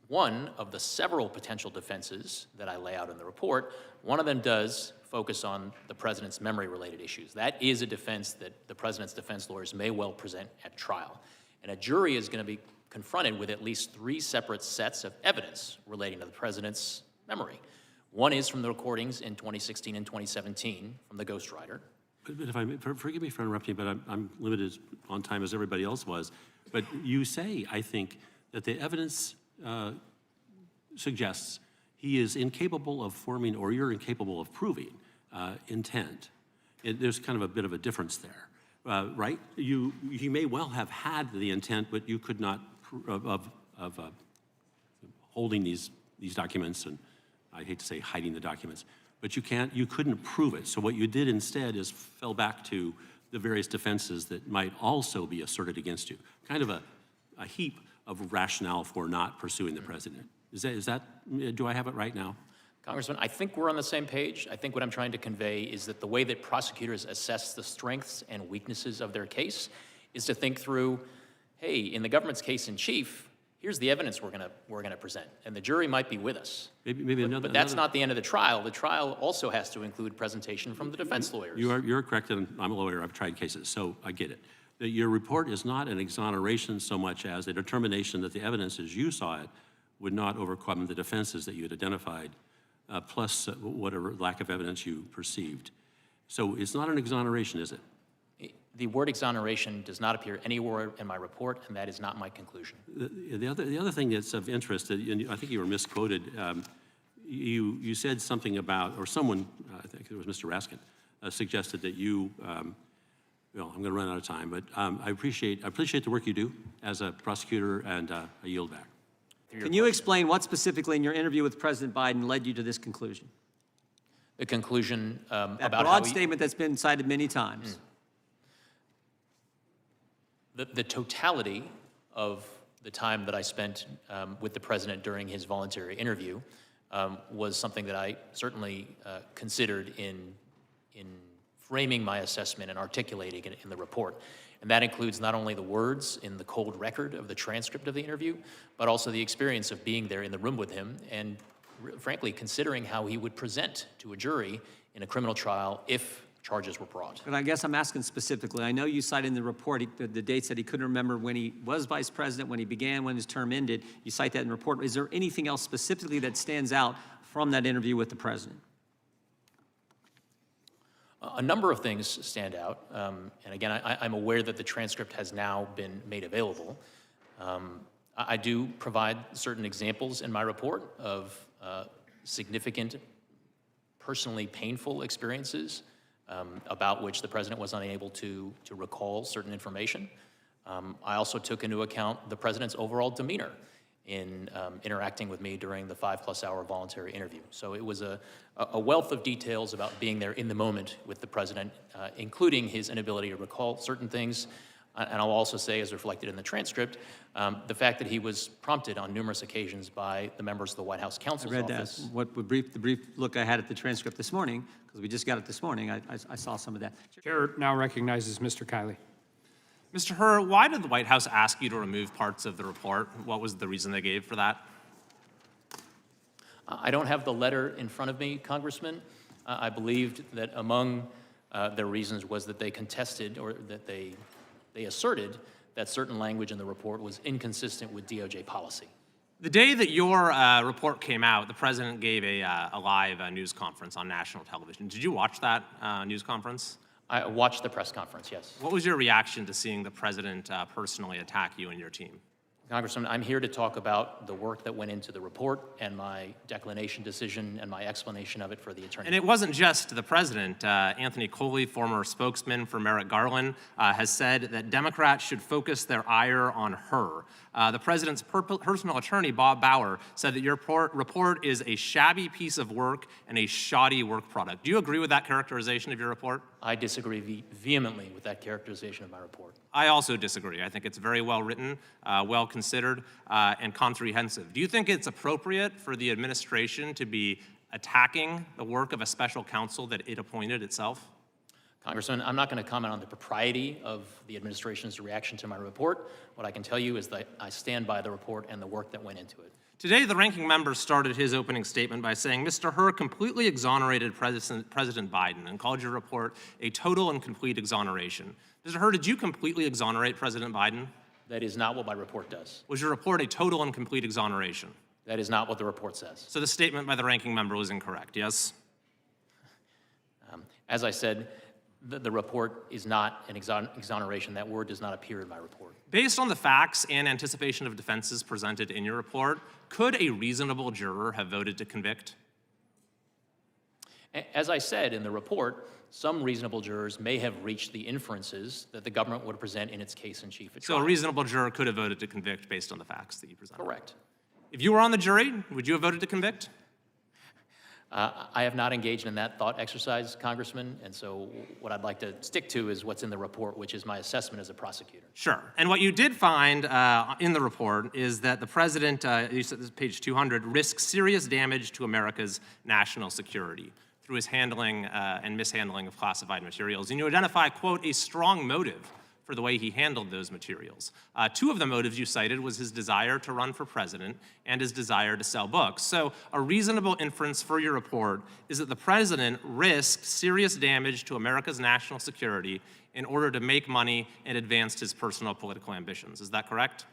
Speaker 11: one of the several potential defenses that I lay out in the report, one of them does focus on the president's memory-related issues. That is a defense that the president's defense lawyers may well present at trial. And a jury is going to be confronted with at least 3 separate sets of evidence relating to the president's memory. One is from the recordings in 2016 and 2017 from the ghostwriter.
Speaker 8: But if I may, forgive me for interrupting, but I'm limited on time as everybody else was. But you say, I think, that the evidence suggests he is incapable of forming, or you're incapable of proving, intent. There's kind of a bit of a difference there, right? You may well have had the intent, but you could not of holding these documents, and I hate to say hiding the documents, but you couldn't prove it. So what you did instead is fell back to the various defenses that might also be asserted against you. Kind of a heap of rationale for not pursuing the president. Is that, do I have it right now?
Speaker 11: Congressman, I think we're on the same page. I think what I'm trying to convey is that the way that prosecutors assess the strengths and weaknesses of their case is to think through, hey, in the government's case in chief, here's the evidence we're gonna present, and the jury might be with us. But that's not the end of the trial. The trial also has to include presentation from the defense lawyers.
Speaker 8: You're correct, and I'm a lawyer. I've tried cases, so I get it. Your report is not an exoneration so much as a determination that the evidence as you saw it would not overcome the defenses that you had identified, plus whatever lack of evidence you perceived. So it's not an exoneration, is it?
Speaker 11: The word exoneration does not appear anywhere in my report, and that is not my conclusion.
Speaker 8: The other thing that's of interest, and I think you were misquoted, you said something about, or someone, I think it was Mr. Raskin, suggested that you, well, I'm going to run out of time, but I appreciate the work you do as a prosecutor, and I yield back.
Speaker 1: Can you explain what specifically in your interview with President Biden led you to this conclusion?
Speaker 11: The conclusion
Speaker 1: that
Speaker 11: about
Speaker 1: broad statement that's been cited many times.
Speaker 11: The totality of the time that I spent with the president during his voluntary interview was something that I certainly considered in framing my assessment and articulating it in the report. And that includes not only the words in the cold record of the transcript of the interview, but also the experience of being there in the room with him and, frankly, considering how he would present to a jury in a criminal trial if charges were brought.
Speaker 1: But I guess I'm asking specifically. I know you cited in the report the dates that he couldn't remember when he was vice president, when he began, when his term ended. You cite that in the report. Is there anything else specifically that stands out from that interview with the president?
Speaker 11: A number of things stand out. And again, I'm aware that the transcript has now been made available. I do provide certain examples in my report of significant, personally painful experiences about which the president was unable to recall certain information. I also took into account the president's overall demeanor in interacting with me during the 5+ hour voluntary interview. So it was a wealth of details about being there in the moment with the president, including his inability to recall certain things. And I'll also say, as reflected in the transcript, the fact that he was prompted on numerous occasions by the members of the White House counsel's office.
Speaker 1: I read that. The brief look I had at the transcript this morning, because we just got it this morning, I saw some of that.
Speaker 12: Chair now recognizes Mr. Kiley.
Speaker 4: Mr. Hur, why did the White House ask you to remove parts of the report? What was the reason they gave for that?
Speaker 11: I don't have the letter in front of me, Congressman. I believed that among their reasons was that they contested, or that they asserted that certain language in the report was inconsistent with DOJ policy.
Speaker 4: The day that your report came out, the president gave a live news conference on national television. Did you watch that news conference?
Speaker 11: I watched the press conference, yes.
Speaker 4: What was your reaction to seeing the president personally attack you and your team?
Speaker 11: Congressman, I'm here to talk about the work that went into the report and my declination decision and my explanation of it for the attorney.
Speaker 4: And it wasn't just the president. Anthony Coley, former spokesman for Merrick Garland, has said that Democrats should focus their ire on her. The president's personal attorney, Bob Bauer, said that your report is a shabby piece of work and a shoddy work product. Do you agree with that characterization of your report?
Speaker 11: I disagree vehemently with that characterization of my report.
Speaker 4: I also disagree. I think it's very well written, well considered, and comprehensive. Do you think it's appropriate for the administration to be attacking the work of a special counsel that it appointed itself?
Speaker 11: Congressman, I'm not going to comment on the propriety of the administration's reaction to my report. What I can tell you is that I stand by the report and the work that went into it.
Speaker 4: Today, the ranking member started his opening statement by saying, Mr. Hur completely exonerated President Biden and called your report a total and complete exoneration. Mr. Hur, did you completely exonerate President Biden?
Speaker 11: That is not what my report does.
Speaker 4: Was your report a total and complete exoneration?
Speaker 11: That is not what the report says.
Speaker 4: So the statement by the ranking member was incorrect, yes?
Speaker 11: As I said, the report is not an exoneration. That word does not appear in my report.
Speaker 4: Based on the facts and anticipation of defenses presented in your report, could a reasonable juror have voted to convict?
Speaker 11: As I said in the report, some reasonable jurors may have reached the inferences that the government would present in its case in chief at trial.
Speaker 4: So a reasonable juror could have voted to convict based on the facts that you presented?
Speaker 11: Correct.
Speaker 4: If you were on the jury, would you have voted to convict?
Speaker 11: I have not engaged in that thought exercise, Congressman, and so what I'd like to stick to is what's in the report, which is my assessment as a prosecutor.
Speaker 4: Sure. And what you did find in the report is that the president, you said this is page 200, risks serious damage to America's national security through his handling and mishandling of classified materials. And you identify, quote, a strong motive for the way he handled those materials. Two of the motives you cited was his desire to run for president and his desire to sell books. So a reasonable inference for your report is that the president risked serious damage to America's national security in order to make money and advance his personal political ambitions. Is that correct?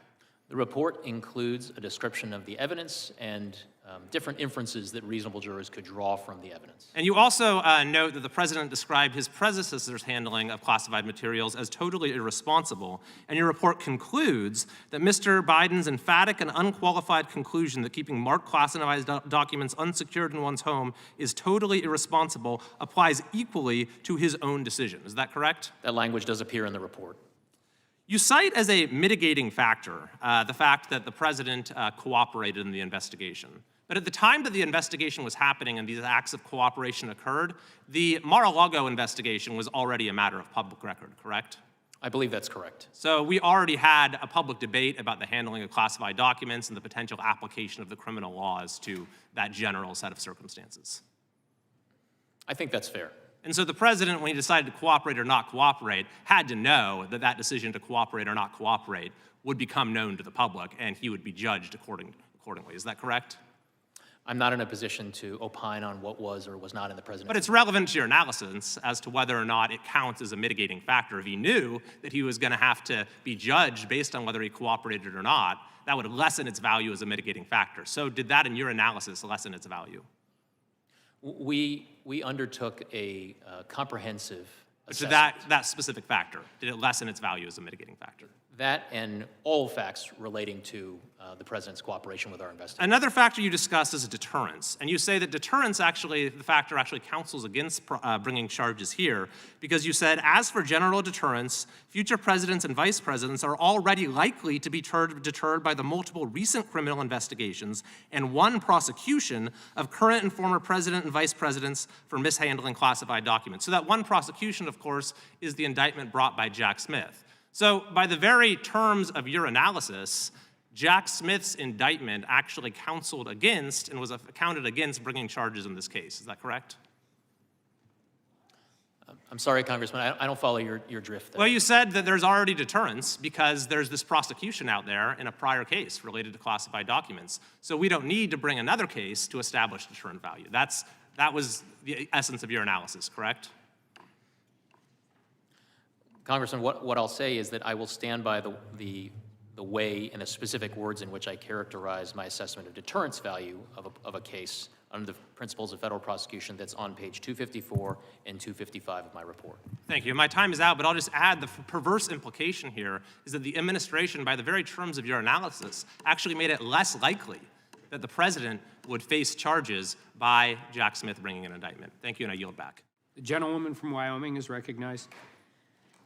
Speaker 11: The report includes a description of the evidence and different inferences that reasonable jurors could draw from the evidence.
Speaker 4: And you also note that the president described his predecessor's handling of classified materials as totally irresponsible. And your report concludes that Mr. Biden's emphatic and unqualified conclusion that keeping marked classified documents unsecured in one's home is totally irresponsible applies equally to his own decision. Is that correct?
Speaker 11: That language does appear in the report.
Speaker 4: You cite as a mitigating factor the fact that the president cooperated in the investigation. But at the time that the investigation was happening and these acts of cooperation occurred, the Mar-a-Lago investigation was already a matter of public record, correct?
Speaker 11: I believe that's correct.
Speaker 4: So we already had a public debate about the handling of classified documents and the potential application of the criminal laws to that general set of circumstances.
Speaker 11: I think that's fair.
Speaker 4: And so the president, when he decided to cooperate or not cooperate, had to know that that decision to cooperate or not cooperate would become known to the public and he would be judged accordingly. Is that correct?
Speaker 11: I'm not in a position to opine on what was or was not in the president's.
Speaker 4: But it's relevant to your analysis as to whether or not it counts as a mitigating factor. If he knew that he was going to have to be judged based on whether he cooperated or not, that would lessen its value as a mitigating factor. So did that, in your analysis, lessen its value?
Speaker 11: We undertook a comprehensive assessment.
Speaker 4: So that specific factor, did it lessen its value as a mitigating factor?
Speaker 11: That and all facts relating to the president's cooperation with our investigation.
Speaker 4: Another factor you discussed is deterrence. And you say that deterrence actually, the factor actually counsels against bringing charges here, because you said, as for general deterrence, future presidents and vice presidents are already likely to be deterred by the multiple recent criminal investigations and one prosecution of current and former president and vice presidents for mishandling classified documents. So that one prosecution, of course, is the indictment brought by Jack Smith. So by the very terms of your analysis, Jack Smith's indictment actually counseled against and was counted against bringing charges in this case. Is that correct?
Speaker 11: I'm sorry, Congressman, I don't follow your drift there.
Speaker 4: Well, you said that there's already deterrence because there's this prosecution out there in a prior case related to classified documents. So we don't need to bring another case to establish deterrent value. That was the essence of your analysis, correct?
Speaker 11: Congressman, what I'll say is that I will stand by the way and the specific words in which I characterize my assessment of deterrence value of a case under the principles of federal prosecution that's on page 254 and 255 of my report.
Speaker 4: Thank you. My time is out, but I'll just add the perverse implication here is that the administration, by the very terms of your analysis, actually made it less likely that the president would face charges by Jack Smith bringing an indictment. Thank you, and I yield back.
Speaker 12: The gentlewoman from Wyoming is recognized.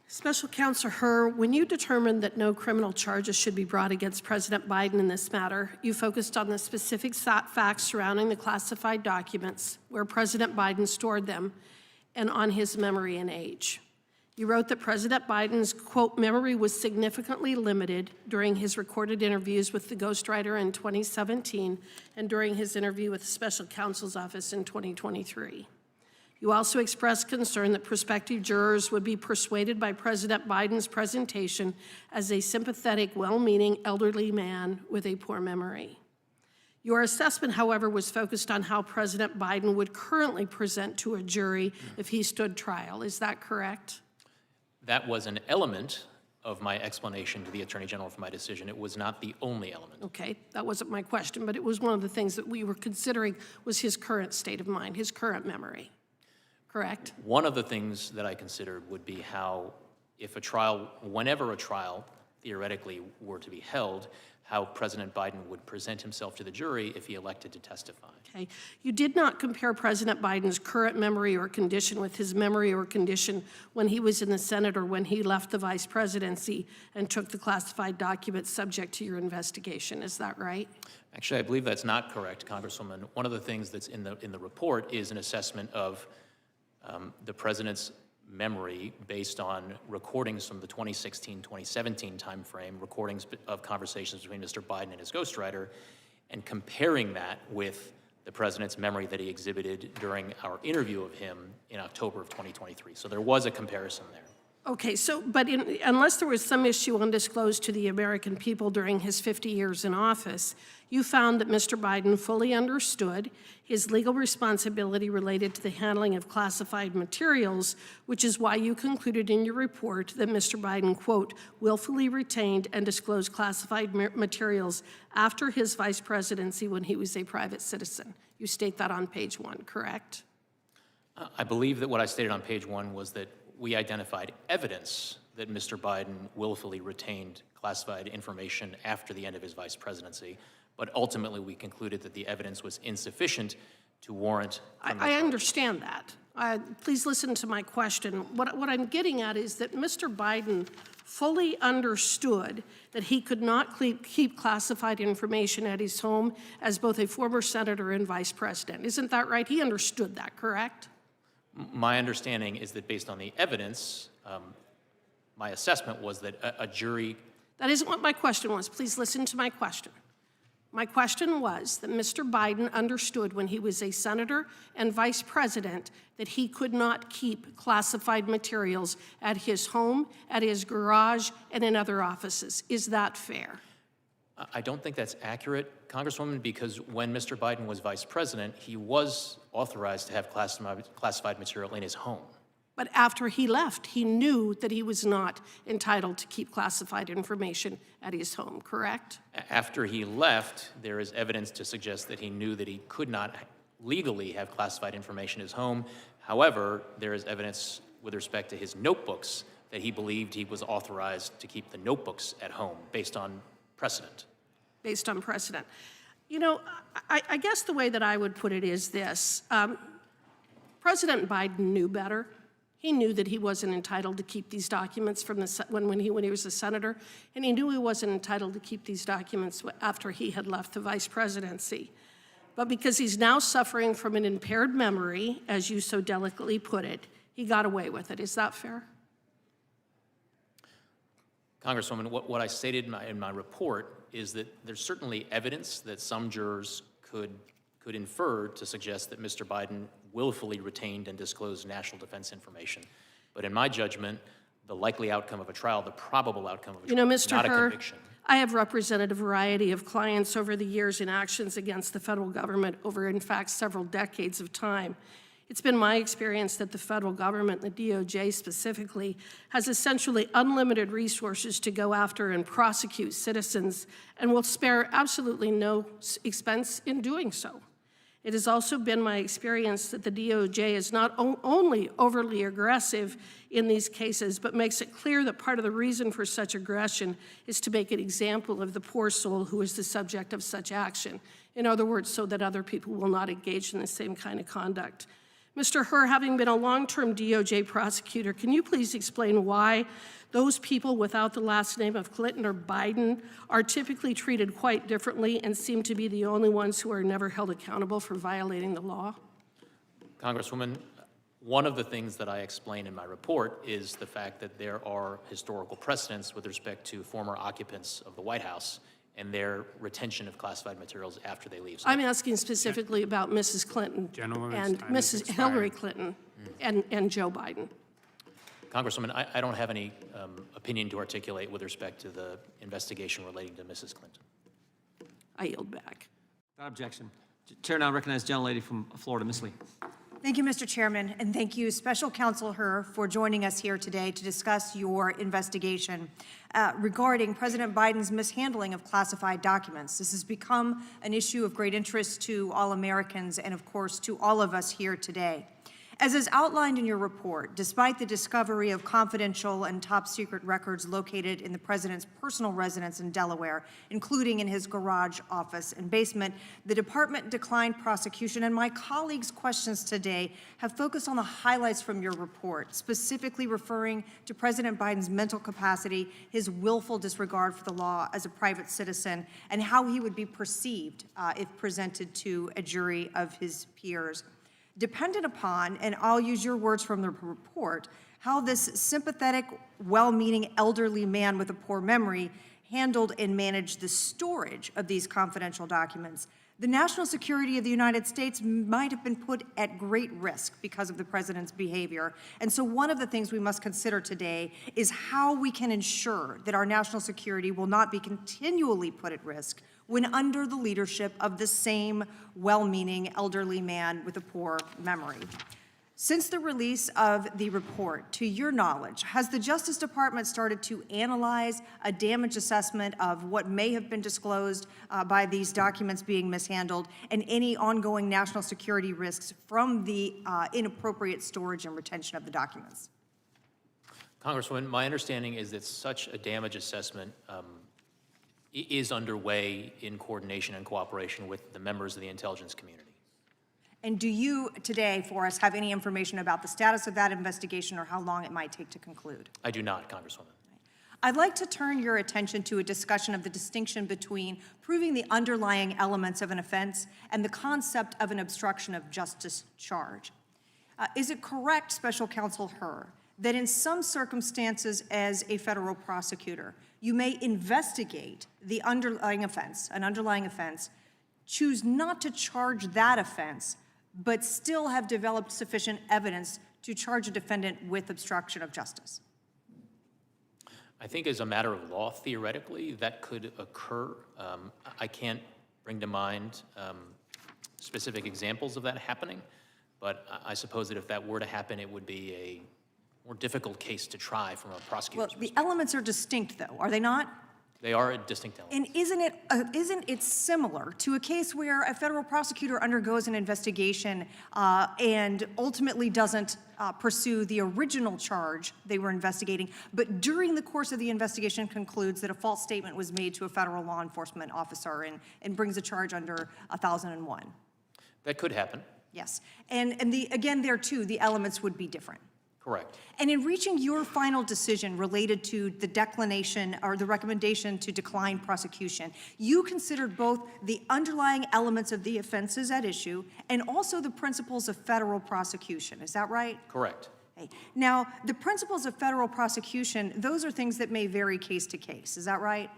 Speaker 6: Special Counsel Herr, when you determined that no criminal charges should be brought against President Biden in this matter, you focused on the specific facts surrounding the classified documents, where President Biden stored them, and on his memory and age. You wrote that President Biden's, quote, memory was significantly limited during his recorded interviews with the ghostwriter in 2017 and during his interview with the Special Counsel's Office in 2023. You also expressed concern that prospective jurors would be persuaded by President Biden's presentation as a sympathetic, well-meaning elderly man with a poor memory. Your assessment, however, was focused on how President Biden would currently present to a jury if he stood trial. Is that correct?
Speaker 11: That was an element of my explanation to the Attorney General for my decision. It was not the only element.
Speaker 6: Okay, that wasn't my question, but it was one of the things that we were considering was his current state of mind, his current memory. Correct?
Speaker 11: One of the things that I considered would be how, if a trial, whenever a trial theoretically were to be held, how President Biden would present himself to the jury if he elected to testify.
Speaker 6: Okay. You did not compare President Biden's current memory or condition with his memory or condition when he was in the Senate or when he left the vice presidency and took the classified documents subject to your investigation. Is that right?
Speaker 11: Actually, I believe that's not correct, Congresswoman. One of the things that's in the report is an assessment of the president's memory based on recordings from the 2016-2017 timeframe, recordings of conversations between Mr. Biden and his ghostwriter, and comparing that with the president's memory that he exhibited during our interview of him in October of 2023. So there was a comparison there.
Speaker 6: Okay, so, but unless there was some issue undisclosed to the American people during his 50 years in office, you found that Mr. Biden fully understood his legal responsibility related to the handling of classified materials, which is why you concluded in your report that Mr. Biden, quote, willfully retained and disclosed classified materials after his vice presidency when he was a private citizen. You state that on page 1, correct?
Speaker 11: I believe that what I stated on page 1 was that we identified evidence that Mr. Biden willfully retained classified information after the end of his vice presidency, but ultimately we concluded that the evidence was insufficient to warrant.
Speaker 6: I understand that. Please listen to my question. What I'm getting at is that Mr. Biden fully understood that he could not keep classified information at his home as both a former senator and vice president. Isn't that right? He understood that, correct?
Speaker 11: My understanding is that based on the evidence, my assessment was that a jury.
Speaker 6: That isn't what my question was. Please listen to my question. My question was that Mr. Biden understood when he was a senator and vice president that he could not keep classified materials at his home, at his garage, and in other offices. Is that fair?
Speaker 11: I don't think that's accurate, Congresswoman, because when Mr. Biden was vice president, he was authorized to have classified material in his home.
Speaker 6: But after he left, he knew that he was not entitled to keep classified information at his home, correct?
Speaker 11: After he left, there is evidence to suggest that he knew that he could not legally have classified information in his home. However, there is evidence with respect to his notebooks that he believed he was authorized to keep the notebooks at home based on precedent.
Speaker 6: Based on precedent. You know, I guess the way that I would put it is this. President Biden knew better. He knew that he wasn't entitled to keep these documents from when he was a senator, and he knew he wasn't entitled to keep these documents after he had left the vice presidency. But because he's now suffering from an impaired memory, as you so delicately put it, he got away with it. Is that fair?
Speaker 11: Congresswoman, what I stated in my report is that there's certainly evidence that some jurors could infer to suggest that Mr. Biden willfully retained and disclosed national defense information. But in my judgment, the likely outcome of a trial, the probable outcome of a trial, is not a conviction.
Speaker 6: I have represented a variety of clients over the years in actions against the federal government over, in fact, several decades of time. It's been my experience that the federal government, the DOJ specifically, has essentially unlimited resources to go after and prosecute citizens and will spare absolutely no expense in doing so. It has also been my experience that the DOJ is not only overly aggressive in these cases, but makes it clear that part of the reason for such aggression is to make an example of the poor soul who is the subject of such action. In other words, so that other people will not engage in the same kind of conduct. Mr. Hur, having been a long-term DOJ prosecutor, can you please explain why those people without the last name of Clinton or Biden are typically treated quite differently and seem to be the only ones who are never held accountable for violating the law?
Speaker 11: Congresswoman, one of the things that I explain in my report is the fact that there are historical precedents with respect to former occupants of the White House and their retention of classified materials after they leave. So
Speaker 6: I'm asking specifically about Mrs. Clinton and Mrs. Hillary Clinton and Joe Biden.
Speaker 11: Congresswoman, I don't have any opinion to articulate with respect to the investigation relating to Mrs. Clinton.
Speaker 6: I yield back.
Speaker 1: Without objection. Chair now recognizes the gentlelady from Florida, Ms. Lee.
Speaker 7: Thank you, Mr. Chairman, and thank you, Special Counsel Hur, for joining us here today to discuss your investigation regarding President Biden's mishandling of classified documents. This has become an issue of great interest to all Americans and, of course, to all of us here today. As is outlined in your report, despite the discovery of confidential and top-secret records located in the president's personal residence in Delaware, including in his garage, office, and basement, the department declined prosecution, and my colleagues' questions today have focused on the highlights from your report, specifically referring to President Biden's mental capacity, his willful disregard for the law as a private citizen, and how he would be perceived if presented to a jury of his peers. Dependent upon, and I'll use your words from the report, how this sympathetic, well-meaning elderly man with a poor memory handled and managed the storage of these confidential documents, the national security of the United States might have been put at great risk because of the president's behavior. And so one of the things we must consider today is how we can ensure that our national security will not be continually put at risk when under the leadership of the same well-meaning elderly man with a poor memory. Since the release of the report, to your knowledge, has the Justice Department started to analyze a damage assessment of what may have been disclosed by these documents being mishandled and any ongoing national security risks from the inappropriate storage and retention of the documents?
Speaker 11: Congresswoman, my understanding is that such a damage assessment is underway in coordination and cooperation with the members of the intelligence community.
Speaker 7: And do you today, for us, have any information about the status of that investigation or how long it might take to conclude?
Speaker 11: I do not, Congresswoman.
Speaker 7: I'd like to turn your attention to a discussion of the distinction between proving the underlying elements of an offense and the concept of an obstruction of justice charge. Is it correct, Special Counsel Hur, that in some circumstances as a federal prosecutor, you may investigate the underlying offense, an underlying offense, choose not to charge that offense, but still have developed sufficient evidence to charge a defendant with obstruction of justice?
Speaker 11: I think as a matter of law, theoretically, that could occur. I can't bring to mind specific examples of that happening, but I suppose that if that were to happen, it would be a more difficult case to try from a prosecutor's
Speaker 7: Well, the elements are distinct, though, are they not?
Speaker 11: They are a distinct element.
Speaker 7: And isn't it similar to a case where a federal prosecutor undergoes an investigation and ultimately doesn't pursue the original charge they were investigating, but during the course of the investigation concludes that a false statement was made to a federal law enforcement officer and brings a charge under 1001?
Speaker 11: That could happen.
Speaker 7: Yes. And again, there too, the elements would be different.
Speaker 11: Correct.
Speaker 7: And in reaching your final decision related to the declination or the recommendation to decline prosecution, you considered both the underlying elements of the offenses at issue and also the principles of federal prosecution. Is that right?
Speaker 11: Correct.
Speaker 7: Okay. Now, the principles of federal prosecution, those are things that may vary case to case. Is that right?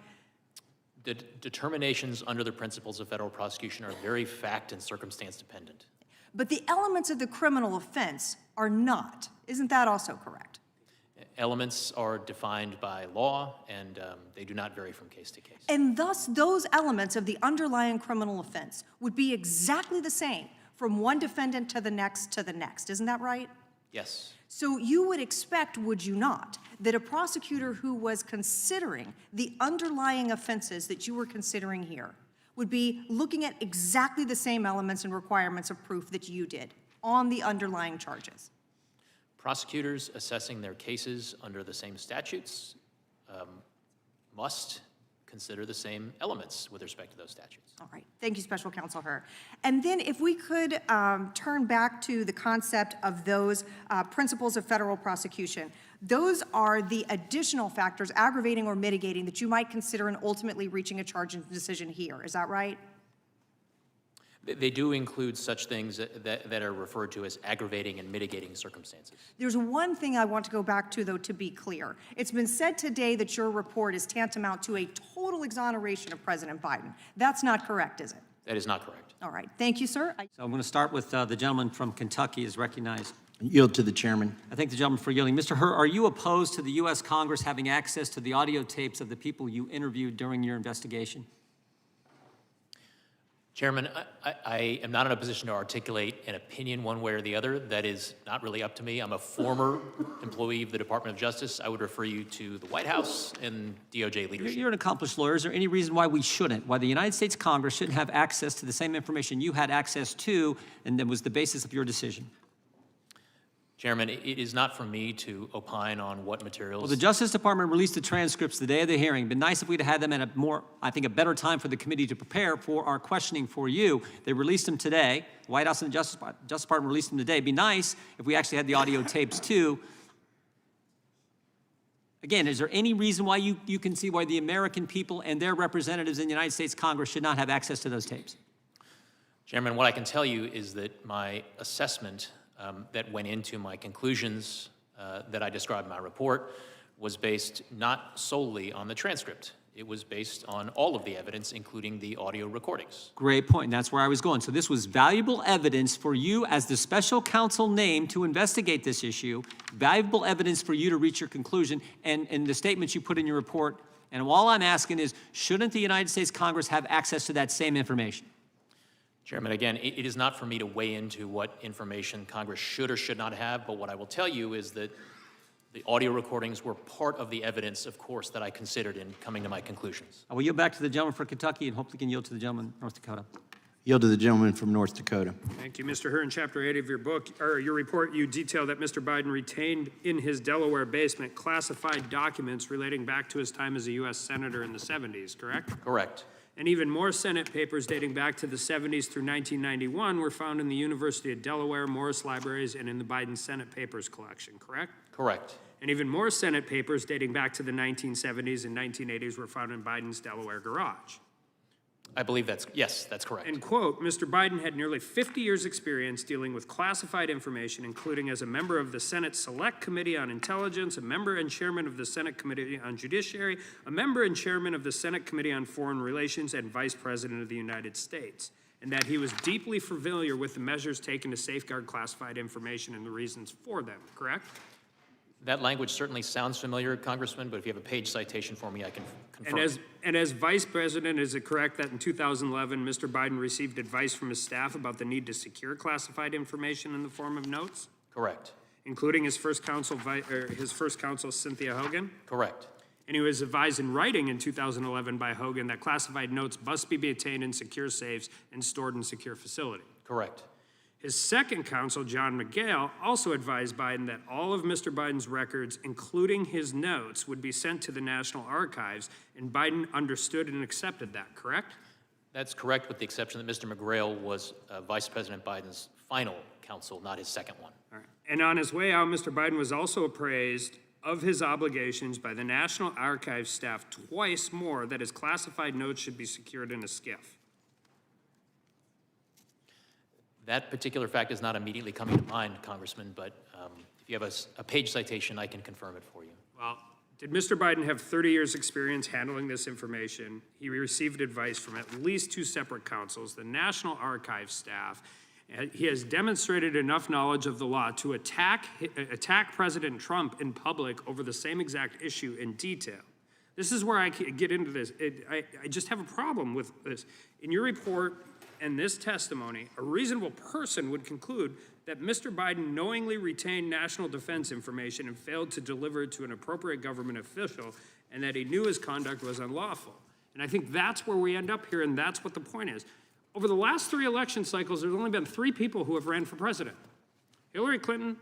Speaker 11: The determinations under the principles of federal prosecution are very fact and circumstance dependent.
Speaker 7: But the elements of the criminal offense are not. Isn't that also correct?
Speaker 11: Elements are defined by law, and they do not vary from case to case.
Speaker 7: And thus, those elements of the underlying criminal offense would be exactly the same from one defendant to the next. Isn't that right?
Speaker 11: Yes.
Speaker 7: So you would expect, would you not, that a prosecutor who was considering the underlying offenses that you were considering here would be looking at exactly the same elements and requirements of proof that you did on the underlying charges?
Speaker 11: Prosecutors assessing their cases under the same statutes must consider the same elements with respect to those statutes.
Speaker 7: All right. Thank you, Special Counsel Herr. And then if we could turn back to the concept of those principles of federal prosecution, those are the additional factors, aggravating or mitigating, that you might consider in ultimately reaching a charge and decision here. Is that right?
Speaker 11: They do include such things that are referred to as aggravating and mitigating circumstances.
Speaker 7: There's one thing I want to go back to, though, to be clear. It's been said today that your report is tantamount to a total exoneration of President Biden. That's not correct, is it?
Speaker 11: That is not correct.
Speaker 7: All right. Thank you, sir.
Speaker 1: So I'm going to start with the gentleman from Kentucky is recognized.
Speaker 5: Yield to the chairman.
Speaker 1: I thank the gentleman for yielding. Mr. Herr, are you opposed to the U.S. Congress having access to the audio tapes of the people you interviewed during your investigation?
Speaker 11: Chairman, I am not in a position to articulate an opinion one way or the other. That is not really up to me. I'm a former employee of the Department of Justice. I would refer you to the White House and DOJ leadership.
Speaker 1: You're an accomplished lawyer. Is there any reason why we shouldn't, why the United States Congress shouldn't have access to the same information you had access to and that was the basis of your decision?
Speaker 11: Chairman, it is not for me to opine on what materials.
Speaker 1: Well, the Justice Department released the transcripts the day of the hearing. It'd been nice if we'd had them at a more, I think, a better time for the committee to prepare for our questioning for you. They released them today. The White House and the Justice Department released them today. It'd be nice if we actually had the audio tapes too. Again, is there any reason why you can see why the American people and their representatives in the United States Congress should not have access to those tapes?
Speaker 11: Chairman, what I can tell you is that my assessment that went into my conclusions that I described in my report was based not solely on the transcript. It was based on all of the evidence, including the audio recordings.
Speaker 1: Great point, and that's where I was going. So this was valuable evidence for you as the special counsel named to investigate this issue, valuable evidence for you to reach your conclusion, and the statements you put in your report. And all I'm asking is, shouldn't the United States Congress have access to that same information?
Speaker 11: Chairman, again, it is not for me to weigh into what information Congress should or should not have, but what I will tell you is that the audio recordings were part of the evidence, of course, that I considered in coming to my conclusions.
Speaker 1: I will yield back to the gentleman from Kentucky and hopefully can yield to the gentleman from North Dakota.
Speaker 5: Yield to the gentleman from North Dakota.
Speaker 12: Thank you, Mr. Herr. In Chapter 8 of your book, or your report, you detail that Mr. Biden retained in his Delaware basement classified documents relating back to his time as a U.S. Senator in the 70s, correct?
Speaker 11: Correct.
Speaker 12: And even more Senate papers dating back to the 70s through 1991 were found in the University of Delaware, Morris Libraries, and in the Biden Senate Papers collection, correct?
Speaker 11: Correct.
Speaker 12: And even more Senate papers dating back to the 1970s and 1980s were found in Biden's Delaware garage.
Speaker 11: I believe yes, that's correct.
Speaker 12: And quote, Mr. Biden had nearly 50 years' experience dealing with classified information, including as a member of the Senate Select Committee on Intelligence, a member and chairman of the Senate Committee on Judiciary, a member and chairman of the Senate Committee on Foreign Relations, and Vice President of the United States, and that he was deeply familiar with the measures taken to safeguard classified information and the reasons for them, correct?
Speaker 11: That language certainly sounds familiar, Congressman, but if you have a page citation for me, I can confirm.
Speaker 12: And as Vice President, is it correct that in 2011, Mr. Biden received advice from his staff about the need to secure classified information in the form of notes?
Speaker 11: Correct.
Speaker 12: Including his first counsel, Cynthia Hogan?
Speaker 11: Correct.
Speaker 12: And he was advised in writing in 2011 by Hogan that classified notes must be obtained in secure safes and stored in secure facility.
Speaker 11: Correct.
Speaker 12: His second counsel, John McGail, also advised Biden that all of Mr. Biden's records, including his notes, would be sent to the National Archives, and Biden understood and accepted that, correct?
Speaker 11: That's correct, with the exception that Mr. McGrail was Vice President Biden's final counsel, not his second one.
Speaker 12: All right. And on his way out, Mr. Biden was also appraised of his obligations by the National Archives staff twice more that his classified notes should be secured in a SCIF.
Speaker 11: That particular fact is not immediately coming to mind, Congressman, but if you have a page citation, I can confirm it for you.
Speaker 12: Well, did Mr. Biden have 30 years' experience handling this information? He received advice from at least two separate counsels, the National Archives staff. He has demonstrated enough knowledge of the law to attack President Trump in public over the same exact issue in detail. This is where I get into this. I just have a problem with this. In your report, and this testimony, a reasonable person would conclude that Mr. Biden knowingly retained national defense information and failed to deliver it to an appropriate government official, and that he knew his conduct was unlawful. And I think that's where we end up here, and that's what the point is. Over the last 3 election cycles, there's only been 3 people who have ran for president: Hillary Clinton,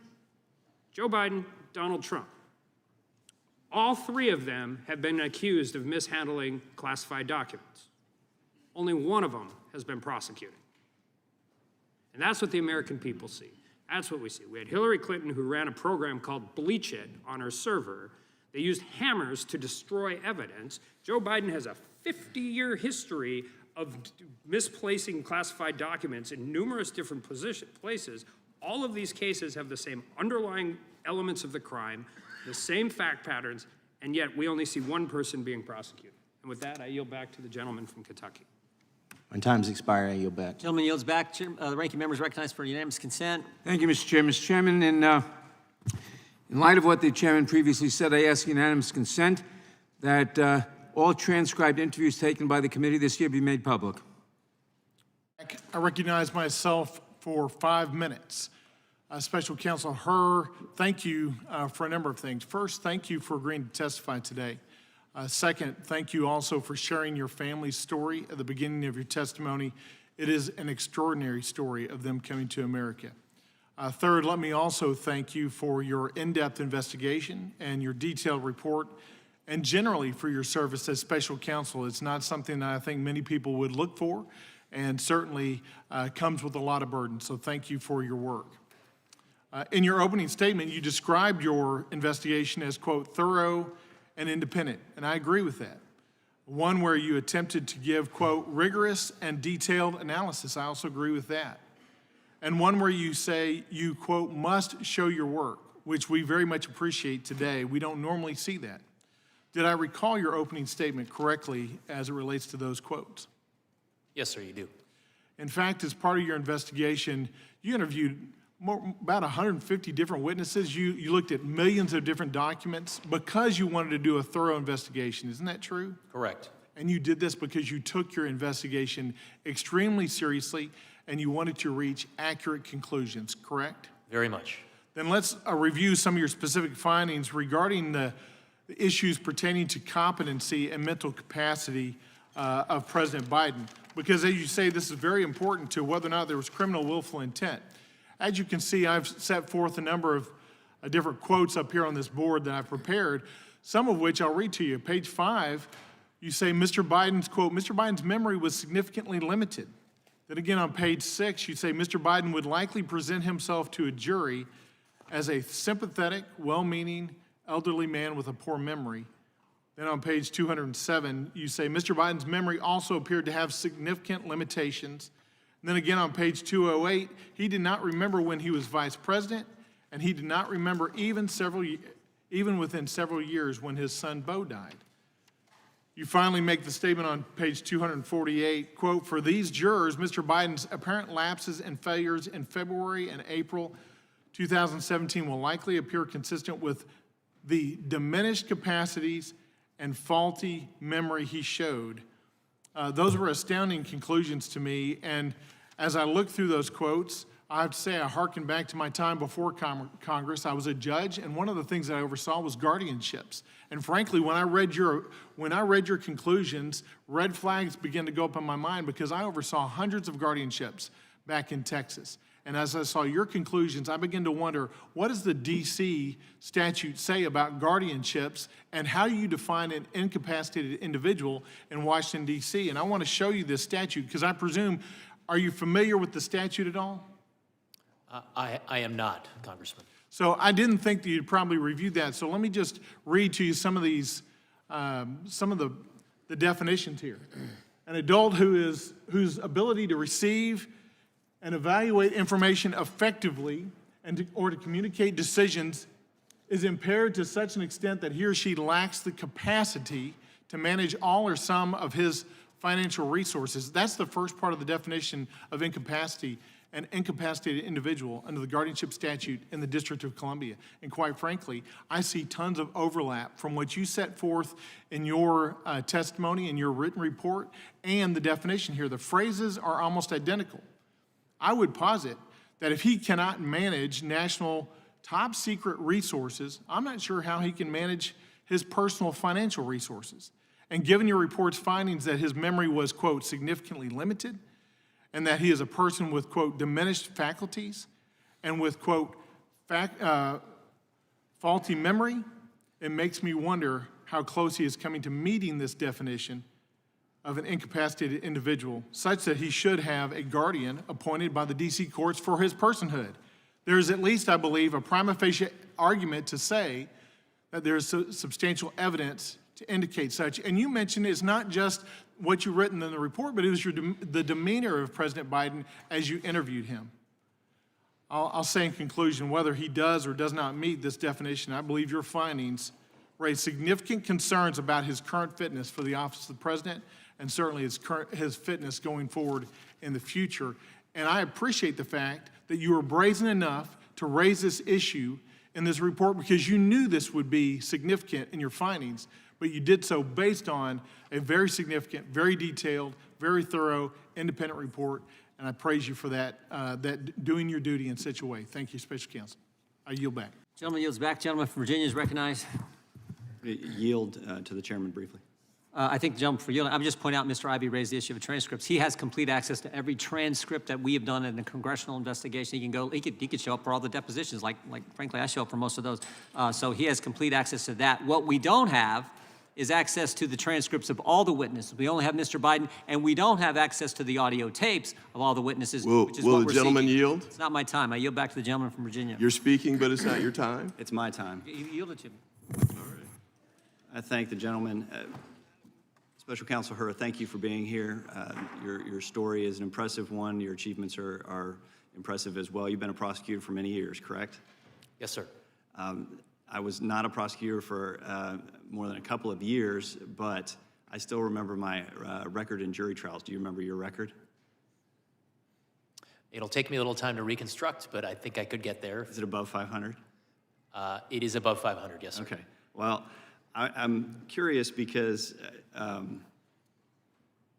Speaker 12: Joe Biden, Donald Trump. All 3 of them have been accused of mishandling classified documents. Only one of them has been prosecuted. And that's what the American people see. That's what we see. We had Hillary Clinton, who ran a program called Bleach It on her server. They used hammers to destroy evidence. Joe Biden has a 50-year history of misplacing classified documents in numerous different places. All of these cases have the same underlying elements of the crime, the same fact patterns, and yet we only see one person being prosecuted. And with that, I yield back to the gentleman from Kentucky.
Speaker 5: When time's expired, I yield back.
Speaker 1: Gentleman yields back. The ranking member is recognized for unanimous consent.
Speaker 2: Thank you, Mr. Chair. Mr. Chairman, in light of what the chairman previously said, I ask unanimous consent that all transcribed interviews taken by the committee this year be made public.
Speaker 10: I recognize myself for 5 minutes. Special Counsel Herr, thank you for a number of things. First, thank you for agreeing to testify today. Second, thank you also for sharing your family's story at the beginning of your testimony. It is an extraordinary story of them coming to America. Third, let me also thank you for your in-depth investigation and your detailed report, and generally for your service as special counsel. It's not something that I think many people would look for, and certainly comes with a lot of burden, so thank you for your work. In your opening statement, you described your investigation as, quote, thorough and independent, and I agree with that. One where you attempted to give, quote, rigorous and detailed analysis. I also agree with that. And one where you say you, quote, must show your work, which we very much appreciate today. We don't normally see that. Did I recall your opening statement correctly as it relates to those quotes?
Speaker 11: Yes, sir, you do.
Speaker 10: In fact, as part of your investigation, you interviewed about 150 different witnesses. You looked at millions of different documents because you wanted to do a thorough investigation. Isn't that true?
Speaker 11: Correct.
Speaker 10: And you did this because you took your investigation extremely seriously and you wanted to reach accurate conclusions, correct?
Speaker 11: Very much.
Speaker 10: Then let's review some of your specific findings regarding the issues pertaining to competency and mental capacity of President Biden. Because as you say, this is very important to whether or not there was criminal willful intent. As you can see, I've set forth a number of different quotes up here on this board that I've prepared, some of which I'll read to you. Page 5, you say Mr. Biden's, quote, Mr. Biden's memory was significantly limited. Then again on page 6, you say Mr. Biden would likely present himself to a jury as a sympathetic, well-meaning, elderly man with a poor memory. Then on page 207, you say Mr. Biden's memory also appeared to have significant limitations. And then again on page 208, he did not remember when he was vice president, and he did not remember even within several years when his son Beau died. You finally make the statement on page 248, quote, for these jurors, Mr. Biden's apparent lapses and failures in February and April 2017 will likely appear consistent with the diminished capacities and faulty memory he showed. Those were astounding conclusions to me, and as I look through those quotes, I have to say I hearken back to my time before Congress. I was a judge, and one of the things that I oversaw was guardianships. And frankly, when I read your conclusions, red flags began to go up in my mind because I oversaw hundreds of guardianships back in Texas. And as I saw your conclusions, I began to wonder, what does the D.C. statute say about guardianships, and how do you define an incapacitated individual in Washington, D.C.? And I want to show you this statute because I presume, are you familiar with the statute at all?
Speaker 11: I am not, Congressman.
Speaker 10: So I didn't think that you'd probably reviewed that. So let me just read to you some of these, some of the definitions here. An adult whose ability to receive and evaluate information effectively or to communicate decisions is impaired to such an extent that he or she lacks the capacity to manage all or some of his financial resources. That's the first part of the definition of incapacity, an incapacitated individual under the guardianship statute in the District of Columbia. And quite frankly, I see tons of overlap from what you set forth in your testimony, in your written report, and the definition here. The phrases are almost identical. I would posit that if he cannot manage national top secret resources, I'm not sure how he can manage his personal financial resources. And given your report's findings that his memory was, quote, significantly limited, and that he is a person with, quote, diminished faculties, and with, quote, faulty memory, it makes me wonder how close he is coming to meeting this definition of an incapacitated individual, such that he should have a guardian appointed by the DC courts for his personhood. There is at least, I believe, a prima facie argument to say that there is substantial evidence to indicate such. And you mentioned it's not just what you've written in the report, but it was the demeanor of President Biden as you interviewed him. I'll say in conclusion, whether he does or does not meet this definition, I believe your findings raise significant concerns about his current fitness for the office of the president, and certainly his fitness going forward in the future. And I appreciate the fact that you were brazen enough to raise this issue in this report because you knew this would be significant in your findings, but you did so based on a very significant, very detailed, very thorough, independent report, and I praise you for that, doing your duty in such a way. Thank you, Special Counsel. I yield back.
Speaker 1: Gentleman yields back. Gentleman from Virginia is recognized.
Speaker 5: Yield to the chairman briefly.
Speaker 1: I think the gentleman for yielding, I'm just pointing out Mr. Ivey raised the issue of transcripts. He has complete access to every transcript that we have done in a congressional investigation. He can go, he could show up for all the depositions, like frankly, I show up for most of those. So he has complete access to that. What we don't have is access to the transcripts of all the witnesses. We only have Mr. Biden, and we don't have access to the audio tapes of all the witnesses, which is what we're
Speaker 3: Will the gentleman
Speaker 1: seeking.
Speaker 3: yield?
Speaker 1: It's not my time. I yield back to the gentleman from Virginia.
Speaker 3: You're speaking, but it's not your time?
Speaker 5: It's my time.
Speaker 1: You yielded to me.
Speaker 3: All right.
Speaker 5: I thank the gentleman. Special Counsel Hur, thank you for being here. Your story is an impressive one. Your achievements are impressive as well. You've been a prosecutor for many years, correct?
Speaker 11: Yes, sir.
Speaker 5: I was not a prosecutor for more than a couple of years, but I still remember my record in jury trials. Do you remember your record?
Speaker 11: It'll take me a little time to reconstruct, but I think I could get there.
Speaker 5: Is it above 500?
Speaker 11: It is above 500, yes, sir.
Speaker 5: Okay. Well, I'm curious because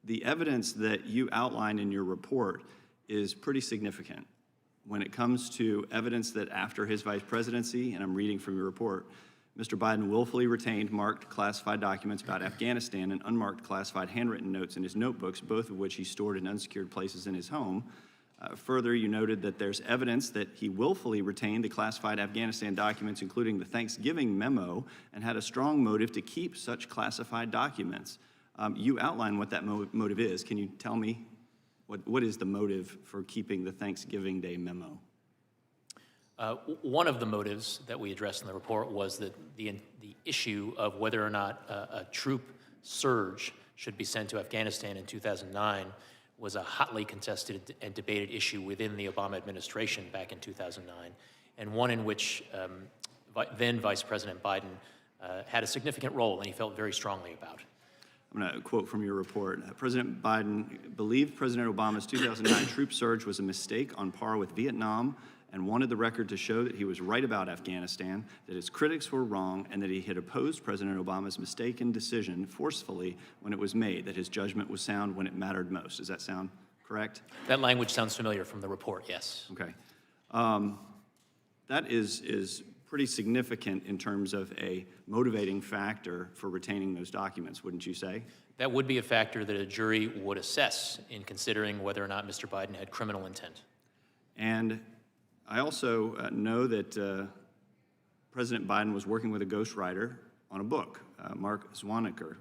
Speaker 5: the evidence that you outlined in your report is pretty significant when it comes to evidence that after his vice presidency, and I'm reading from your report, Mr. Biden willfully retained marked classified documents about Afghanistan and unmarked classified handwritten notes in his notebooks, both of which he stored in unsecured places in his home. Further, you noted that there's evidence that he willfully retained the classified Afghanistan documents, including the Thanksgiving memo, and had a strong motive to keep such classified documents. You outline what that motive is. Can you tell me what is the motive for keeping the Thanksgiving Day memo?
Speaker 11: One of the motives that we addressed in the report was that the issue of whether or not a troop surge should be sent to Afghanistan in 2009 was a hotly contested and debated issue within the Obama administration back in 2009, and one in which then Vice President Biden had a significant role and he felt very strongly about.
Speaker 5: I'm going to quote from your report. President Biden believed President Obama's 2009 troop surge was a mistake on par with Vietnam and wanted the record to show that he was right about Afghanistan, that his critics were wrong, and that he had opposed President Obama's mistaken decision forcefully when it was made, that his judgment was sound when it mattered most. Does that sound correct?
Speaker 11: That language sounds familiar from the report, yes.
Speaker 5: Okay. That is pretty significant in terms of a motivating factor for retaining those documents, wouldn't you say?
Speaker 11: That would be a factor that a jury would assess in considering whether or not Mr. Biden had criminal intent.
Speaker 5: And I also know that President Biden was working with a ghostwriter on a book, Mark Zwanecker,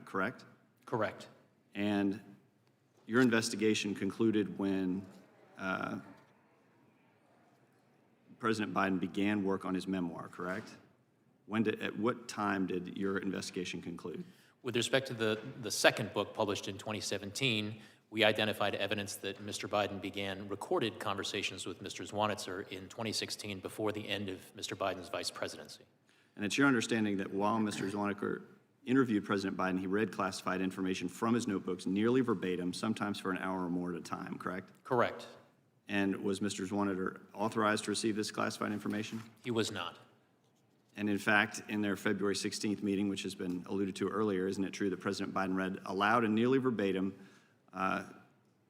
Speaker 5: correct?
Speaker 11: Correct.
Speaker 5: And your investigation concluded when President Biden began work on his memoir, correct? At what time did your investigation conclude?
Speaker 11: With respect to the second book published in 2017, we identified evidence that Mr. Biden began recorded conversations with Mr. Zwanitzer in 2016 before the end of Mr. Biden's vice presidency.
Speaker 5: And it's your understanding that while Mr. Zwanecker interviewed President Biden, he read classified information from his notebooks nearly verbatim, sometimes for an hour or more at a time, correct?
Speaker 11: Correct.
Speaker 5: And was Mr. Zwanecker authorized to receive this classified information?
Speaker 11: He was not.
Speaker 5: And in fact, in their February 16th meeting, which has been alluded to earlier, isn't it true that President Biden read aloud and nearly verbatim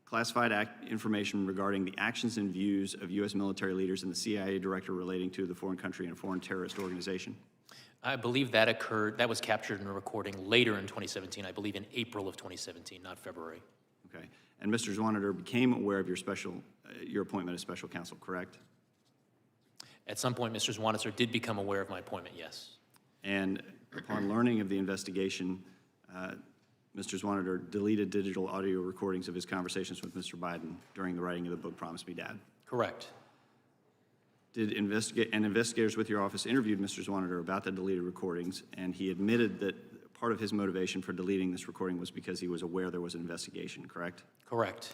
Speaker 5: classified information regarding the actions and views of U.S. military leaders and the CIA director relating to the foreign country and a foreign terrorist organization?
Speaker 11: I believe that occurred, that was captured in a recording later in 2017, I believe in April of 2017, not February.
Speaker 5: Okay. And Mr. Zwaneter became aware of your appointment as special counsel, correct?
Speaker 11: At some point, Mr. Zwaneter did become aware of my appointment, yes.
Speaker 5: And upon learning of the investigation, Mr. Zwaneter deleted digital audio recordings of his conversations with Mr. Biden during the writing of the book, Promise Me, Dad.
Speaker 11: Correct.
Speaker 5: Did investigators with your office interviewed Mr. Zwaneter about the deleted recordings, and he admitted that part of his motivation for deleting this recording was because he was aware there was an investigation, correct?
Speaker 11: Correct.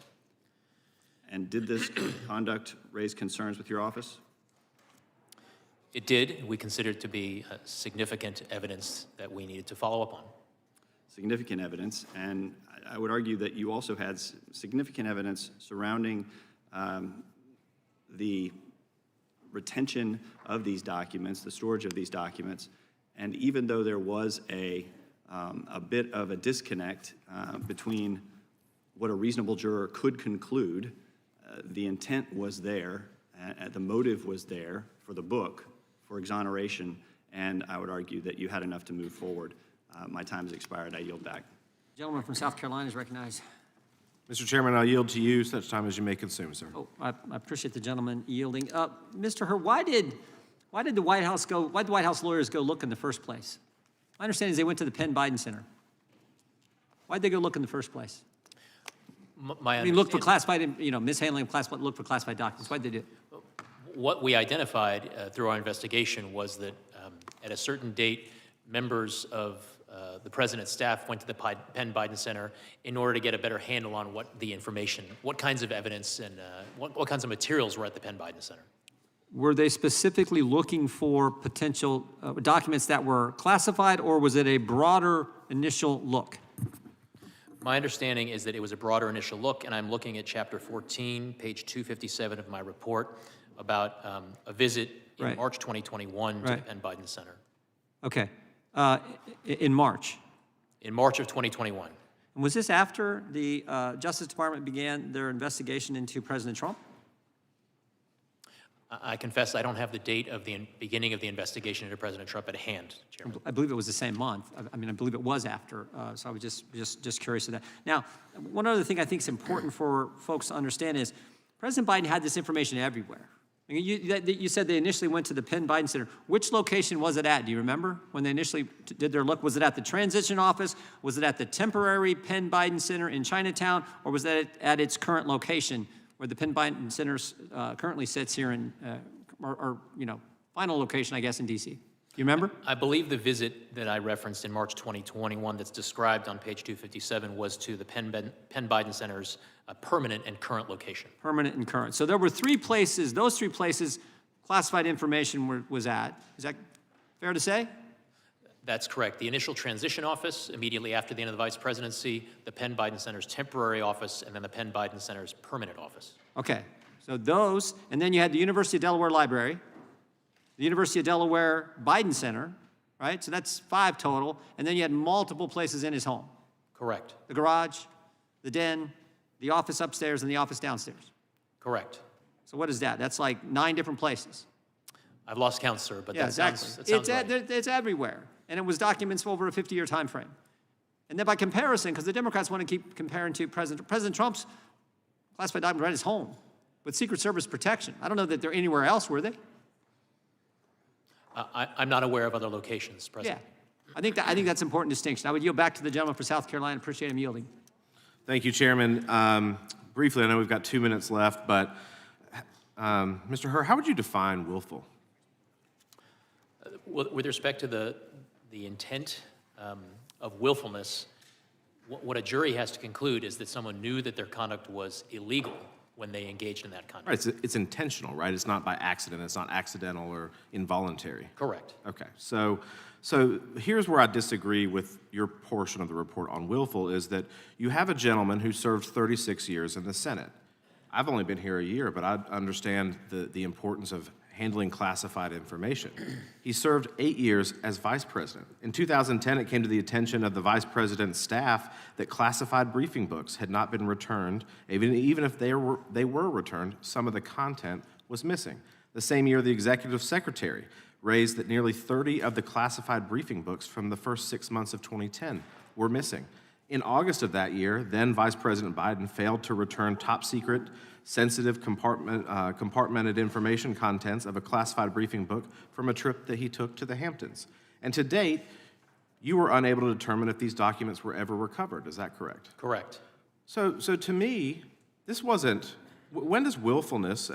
Speaker 5: And did this conduct raise concerns with your office?
Speaker 11: It did. We considered it to be significant evidence that we needed to follow up on.
Speaker 5: Significant evidence, and I would argue that you also had significant evidence surrounding the retention of these documents, the storage of these documents, and even though there was a bit of a disconnect between what a reasonable juror could conclude, the intent was there, the motive was there for the book, for exoneration, and I would argue that you had enough to move forward. My time has expired. I yield back.
Speaker 1: Gentleman from South Carolina is recognized.
Speaker 13: Mr. Chairman, I'll yield to you such time as you may consume, sir.
Speaker 1: Oh, I appreciate the gentleman yielding. Mr. Hur, why did the White House lawyers go look in the first place? My understanding is they went to the Penn Biden Center. Why'd they go look in the first place? Look for classified, mishandling of classified, look for classified documents. Why'd they do it?
Speaker 11: What we identified through our investigation was that at a certain date, members of the president's staff went to the Penn Biden Center in order to get a better handle on what the information, what kinds of evidence and what kinds of materials were at the Penn Biden Center.
Speaker 1: Were they specifically looking for potential documents that were classified, or was it a broader initial look?
Speaker 11: My understanding is that it was a broader initial look, and I'm looking at Chapter 14, page 257 of my report about a visit in March 2021 to the Penn Biden Center.
Speaker 1: Okay. In March?
Speaker 11: In March of 2021.
Speaker 1: And was this after the Justice Department began their investigation into President Trump?
Speaker 11: I confess I don't have the date of the beginning of the investigation into President Trump at hand, Chairman.
Speaker 1: I believe it was the same month. I believe it was after, so I was just curious of that. Now, one other thing I think is important for folks to understand is President Biden had this information everywhere. You said they initially went to the Penn Biden Center. Which location was it at? Do you remember when they initially did their look? Was it at the transition office? Was it at the temporary Penn Biden Center in Chinatown? Or was that at its current location where the Penn Biden Center currently sits here in, final location, I guess, in D.C.? Do you remember?
Speaker 11: I believe the visit that I referenced in March 2021 that's described on page 257 was to the Penn Biden Center's permanent and current location.
Speaker 1: Permanent and current. So there were three places, those three places classified information was at. Is that fair to say?
Speaker 11: That's correct. The initial transition office, immediately after the end of the vice presidency, the Penn Biden Center's temporary office, and then the Penn Biden Center's permanent office.
Speaker 1: Okay. So those, and then you had the University of Delaware Library, the University of Delaware Biden Center, right? So that's 5 total. And then you had multiple places in his home.
Speaker 11: Correct.
Speaker 1: The garage, the den, the office upstairs, and the office downstairs.
Speaker 11: Correct.
Speaker 1: So what is that? That's like 9 different places.
Speaker 11: I've lost count, sir, but
Speaker 1: Yeah,
Speaker 11: that sounds right.
Speaker 1: It's everywhere. And it was documents over a 50-year time frame. And then by comparison, because the Democrats want to keep comparing to President Trump's classified documents right at his home with Secret Service protection. I don't know that they're anywhere else, were they?
Speaker 11: I'm not aware of other locations, President.
Speaker 1: Yeah. I think that's an important distinction. I would yield back to the gentleman for South Carolina. Appreciate him yielding.
Speaker 13: Thank you, Chairman. Briefly, I know we've got 2 minutes left, but Mr. Hur, how would you define willful?
Speaker 11: With respect to the intent of willfulness, what a jury has to conclude is that someone knew that their conduct was illegal when they engaged in that conduct.
Speaker 13: Right, it's intentional, right? It's not by accident. It's not accidental or involuntary.
Speaker 11: Correct.
Speaker 13: Okay, so here's where I disagree with your portion of the report on willful is that you have a gentleman who served 36 years in the Senate. I've only been here a year, but I understand the importance of handling classified information. He served 8 years as vice president. In 2010, it came to the attention of the vice president's staff that classified briefing books had not been returned. Even if they were returned, some of the content was missing. The same year, the executive secretary raised that nearly 30 of the classified briefing books from the first 6 months of 2010 were missing. In August of that year, then Vice President Biden failed to return top-secret, sensitive, compartmented information contents of a classified briefing book from a trip that he took to the Hamptons. And to date, you were unable to determine if these documents were ever recovered. Is that correct?
Speaker 11: Correct.
Speaker 13: So to me, this wasn't. When does willfulness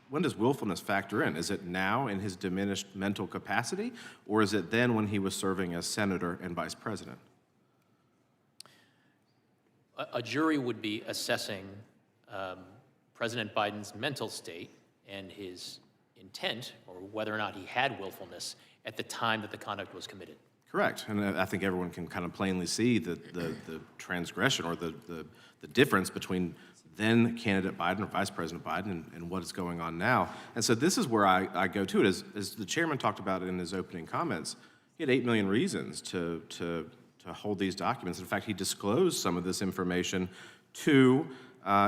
Speaker 13: when does willfulness factor in? Is it now in his diminished mental capacity, or is it then when he was serving as senator and vice president?
Speaker 11: A jury would be assessing President Biden's mental state and his intent, or whether or not he had willfulness at the time that the conduct was committed.
Speaker 13: Correct, and I think everyone can kind of plainly see the transgression or the difference between then candidate Biden or Vice President Biden and what is going on now. And so this is where I go to it. As the chairman talked about it in his opening comments, he had 8 million reasons to hold these documents. In fact, he disclosed some of this information to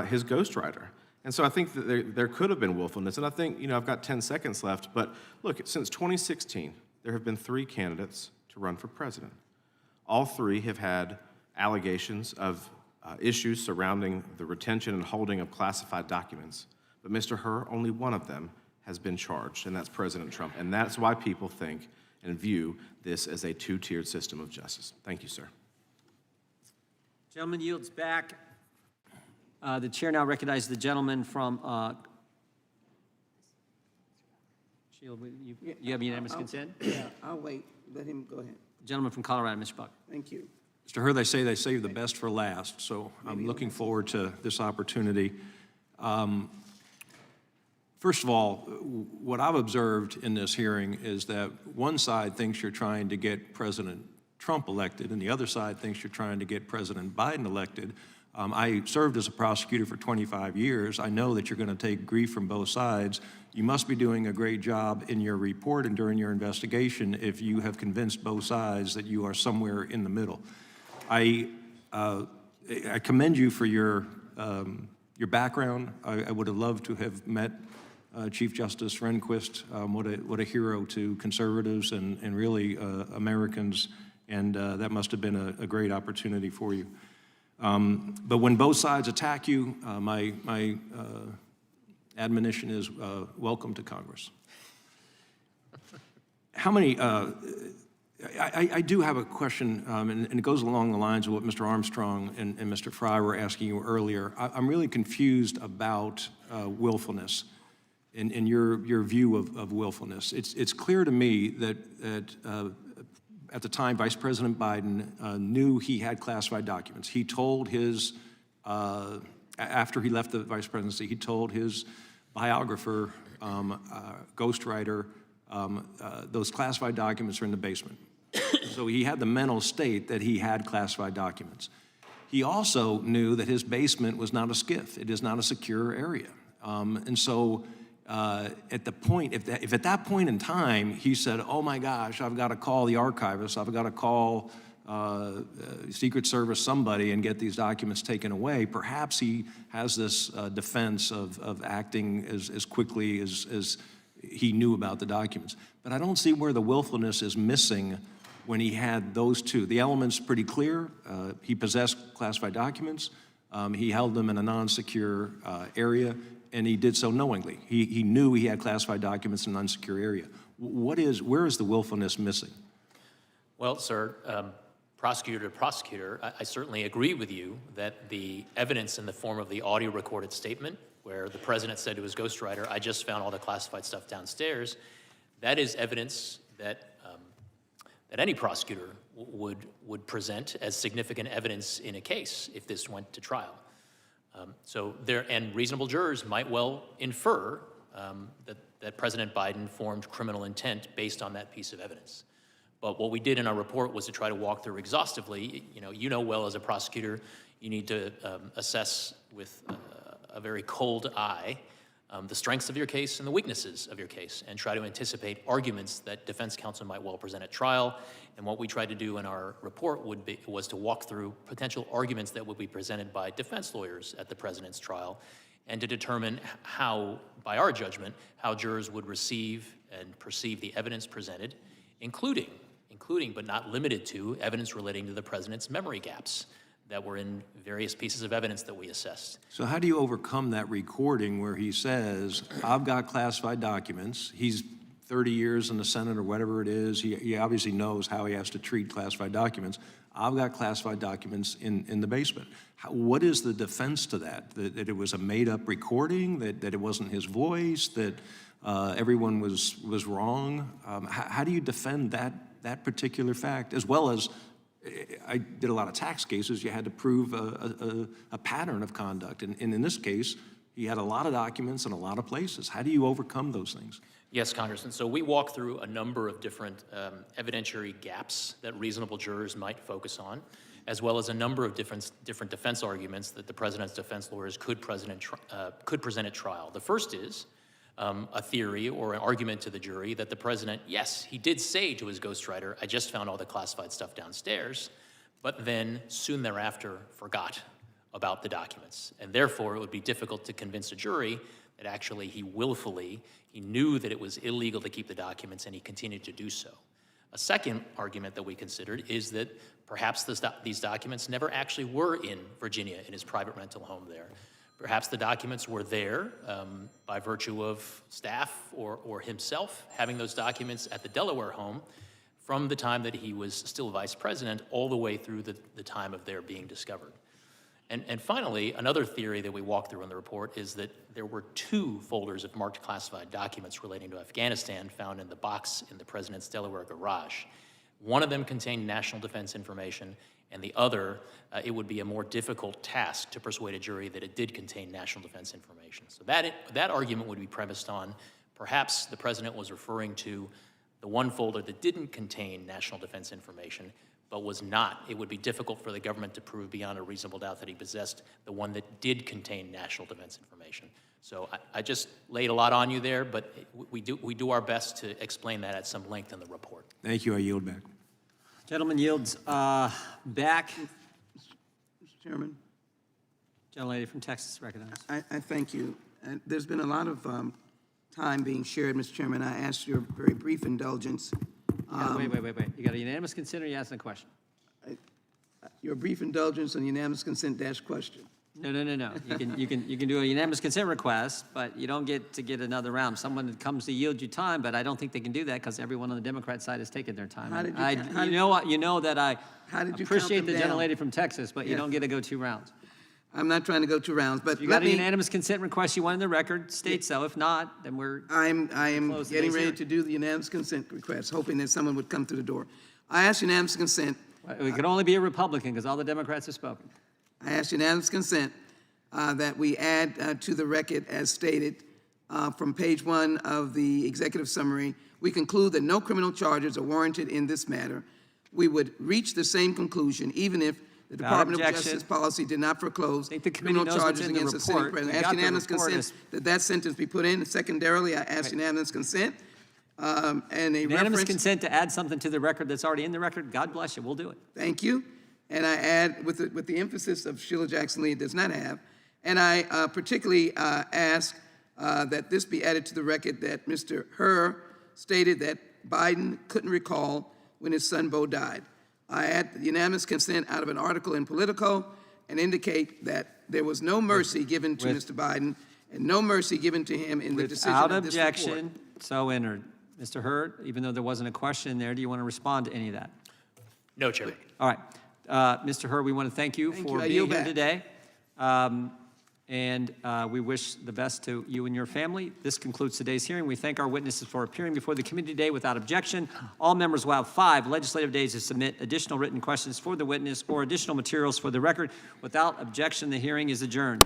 Speaker 13: his ghostwriter. And so I think that there could have been willfulness. And I think, I've got 10 seconds left, but look, since 2016, there have been 3 candidates to run for president. All 3 have had allegations of issues surrounding the retention and holding of classified documents. But Mr. Hur, only one of them has been charged, and that's President Trump. And that's why people think and view this as a 2-tiered system of justice. Thank you, sir.
Speaker 1: Gentleman yields back. The chair now recognizes the gentleman from, Sheila, you have unanimous consent?
Speaker 9: Yeah, I'll wait. Let him go ahead.
Speaker 1: Gentleman from Colorado, Mr. Buck.
Speaker 9: Thank you.
Speaker 22: Mr. Hur, they say they save the best for last, so I'm looking forward to this opportunity. First of all, what I've observed in this hearing is that one side thinks you're trying to get President Trump elected, and the other side thinks you're trying to get President Biden elected. I served as a prosecutor for 25 years. I know that you're going to take grief from both sides. You must be doing a great job in your report and during your investigation if you have convinced both sides that you are somewhere in the middle. I commend you for your background. I would have loved to have met Chief Justice Rehnquist. What a hero to conservatives and really Americans, and that must have been a great opportunity for you. But when both sides attack you, my admonition is welcome to Congress. How many? I do have a question, and it goes along the lines of what Mr. Armstrong and Mr. Fry were asking you earlier. I'm really confused about willfulness and your view of willfulness. It's clear to me that at the time, Vice President Biden knew he had classified documents. He told his, after he left the vice presidency, he told his biographer, ghostwriter, those classified documents are in the basement. So he had the mental state that he had classified documents. He also knew that his basement was not a SCIF. It is not a secure area. And so at the point, if at that point in time he said, oh my gosh, I've got to call the archivist, I've got to call Secret Service somebody and get these documents taken away, perhaps he has this defense of acting as quickly as he knew about the documents. But I don't see where the willfulness is missing when he had those two. The element's pretty clear. He possessed classified documents. He held them in a non-secure area, and he did so knowingly. He knew he had classified documents in an unsecure area. Where is the willfulness missing?
Speaker 11: Well, sir, prosecutor to prosecutor, I certainly agree with you that the evidence in the form of the audio recorded statement where the president said to his ghostwriter, I just found all the classified stuff downstairs, that is evidence that any prosecutor would present as significant evidence in a case if this went to trial. And reasonable jurors might well infer that President Biden formed criminal intent based on that piece of evidence. But what we did in our report was to try to walk through exhaustively. You know well as a prosecutor, you need to assess with a very cold eye the strengths of your case and the weaknesses of your case, and try to anticipate arguments that defense counsel might well present at trial. And what we tried to do in our report was to walk through potential arguments that would be presented by defense lawyers at the president's trial, and to determine how, by our judgment, how jurors would receive and perceive the evidence presented, including but not limited to evidence relating to the president's memory gaps that were in various pieces of evidence that we assessed.
Speaker 22: So how do you overcome that recording where he says, I've got classified documents, he's 30 years in the Senate or whatever it is, he obviously knows how he has to treat classified documents, I've got classified documents in the basement. What is the defense to that? That it was a made-up recording, that it wasn't his voice, that everyone was wrong? How do you defend that particular fact, as well as, I did a lot of tax cases, you had to prove a pattern of conduct. And in this case, he had a lot of documents in a lot of places. How do you overcome those things?
Speaker 11: Yes, Congressman. So we walk through a number of different evidentiary gaps that reasonable jurors might focus on, as well as a number of different defense arguments that the president's defense lawyers could present at trial. The first is a theory or an argument to the jury that the president, yes, he did say to his ghostwriter, I just found all the classified stuff downstairs, but then soon thereafter forgot about the documents. And therefore, it would be difficult to convince a jury that actually he knew that it was illegal to keep the documents and he continued to do so. A second argument that we considered is that perhaps these documents never actually were in Virginia in his private rental home there. Perhaps the documents were there by virtue of staff or himself having those documents at the Delaware home from the time that he was still vice president all the way through the time of their being discovered. And finally, another theory that we walk through in the report is that there were 2 folders of marked classified documents relating to Afghanistan found in the box in the president's Delaware garage. One of them contained national defense information, and the other, it would be a more difficult task to persuade a jury that it did contain national defense information. So that argument would be premised on perhaps the president was referring to the one folder that didn't contain national defense information, but was not. It would be difficult for the government to prove beyond a reasonable doubt that he possessed the one that did contain national defense information. So I just laid a lot on you there, but we do our best to explain that at some length in the report.
Speaker 22: Thank you. I yield back.
Speaker 1: Gentleman yields back.
Speaker 9: Mr. Chairman.
Speaker 1: Gentlelady from Texas recognized.
Speaker 9: I thank you. There's been a lot of time being shared, Mr. Chairman. I asked your very brief indulgence.
Speaker 1: Wait. You got a unanimous consent or you asking a question?
Speaker 9: Your brief indulgence on unanimous consent dash question.
Speaker 1: No. You can do a unanimous consent request, but you don't get to get another round. Someone that comes to yield you time, but I don't think they can do that because everyone on the Democrat side has taken their time. You know that I appreciate the gentlelady from Texas, but you don't get to go 2 rounds.
Speaker 9: I'm not trying to go 2 rounds, but
Speaker 1: if you got a unanimous consent request you want in the record, state so. If not, then I am
Speaker 9: getting ready to do the unanimous consent request, hoping that someone would come through the door. I ask unanimous consent.
Speaker 1: It could only be a Republican because all the Democrats have spoken.
Speaker 9: I ask unanimous consent that we add to the record as stated from page 1 of the executive summary. We conclude that no criminal charges are warranted in this matter. We would reach the same conclusion even if the Department of Justice policy did not foreclose criminal charges against the sitting president. I ask unanimous consent that sentence be put in. And secondarily, I ask unanimous consent and a
Speaker 1: unanimous consent to add something to the record that's already in the record. God bless you. We'll do it.
Speaker 9: Thank you. And I add, with the emphasis of Sheila Jackson Lee does not have, and I particularly ask that this be added to the record that Mr. Herr stated that Biden couldn't recall when his son Beau died. I add unanimous consent out of an article in Politico and indicate that there was no mercy given to Mr. Biden and no mercy given to him in the decision of this report.
Speaker 1: Without objection, so entered. Mr. Hurt, even though there wasn't a question there, do you want to respond to any of that?
Speaker 11: No, Chairman.
Speaker 1: All right. Mr. Hurt, we want to thank you for being here today. And we wish the best to you and your family. This concludes today's hearing. We thank our witnesses for appearing before the committee today without objection. All members will have 5 legislative days to submit additional written questions for the witness or additional materials for the record. Without objection, the hearing is adjourned.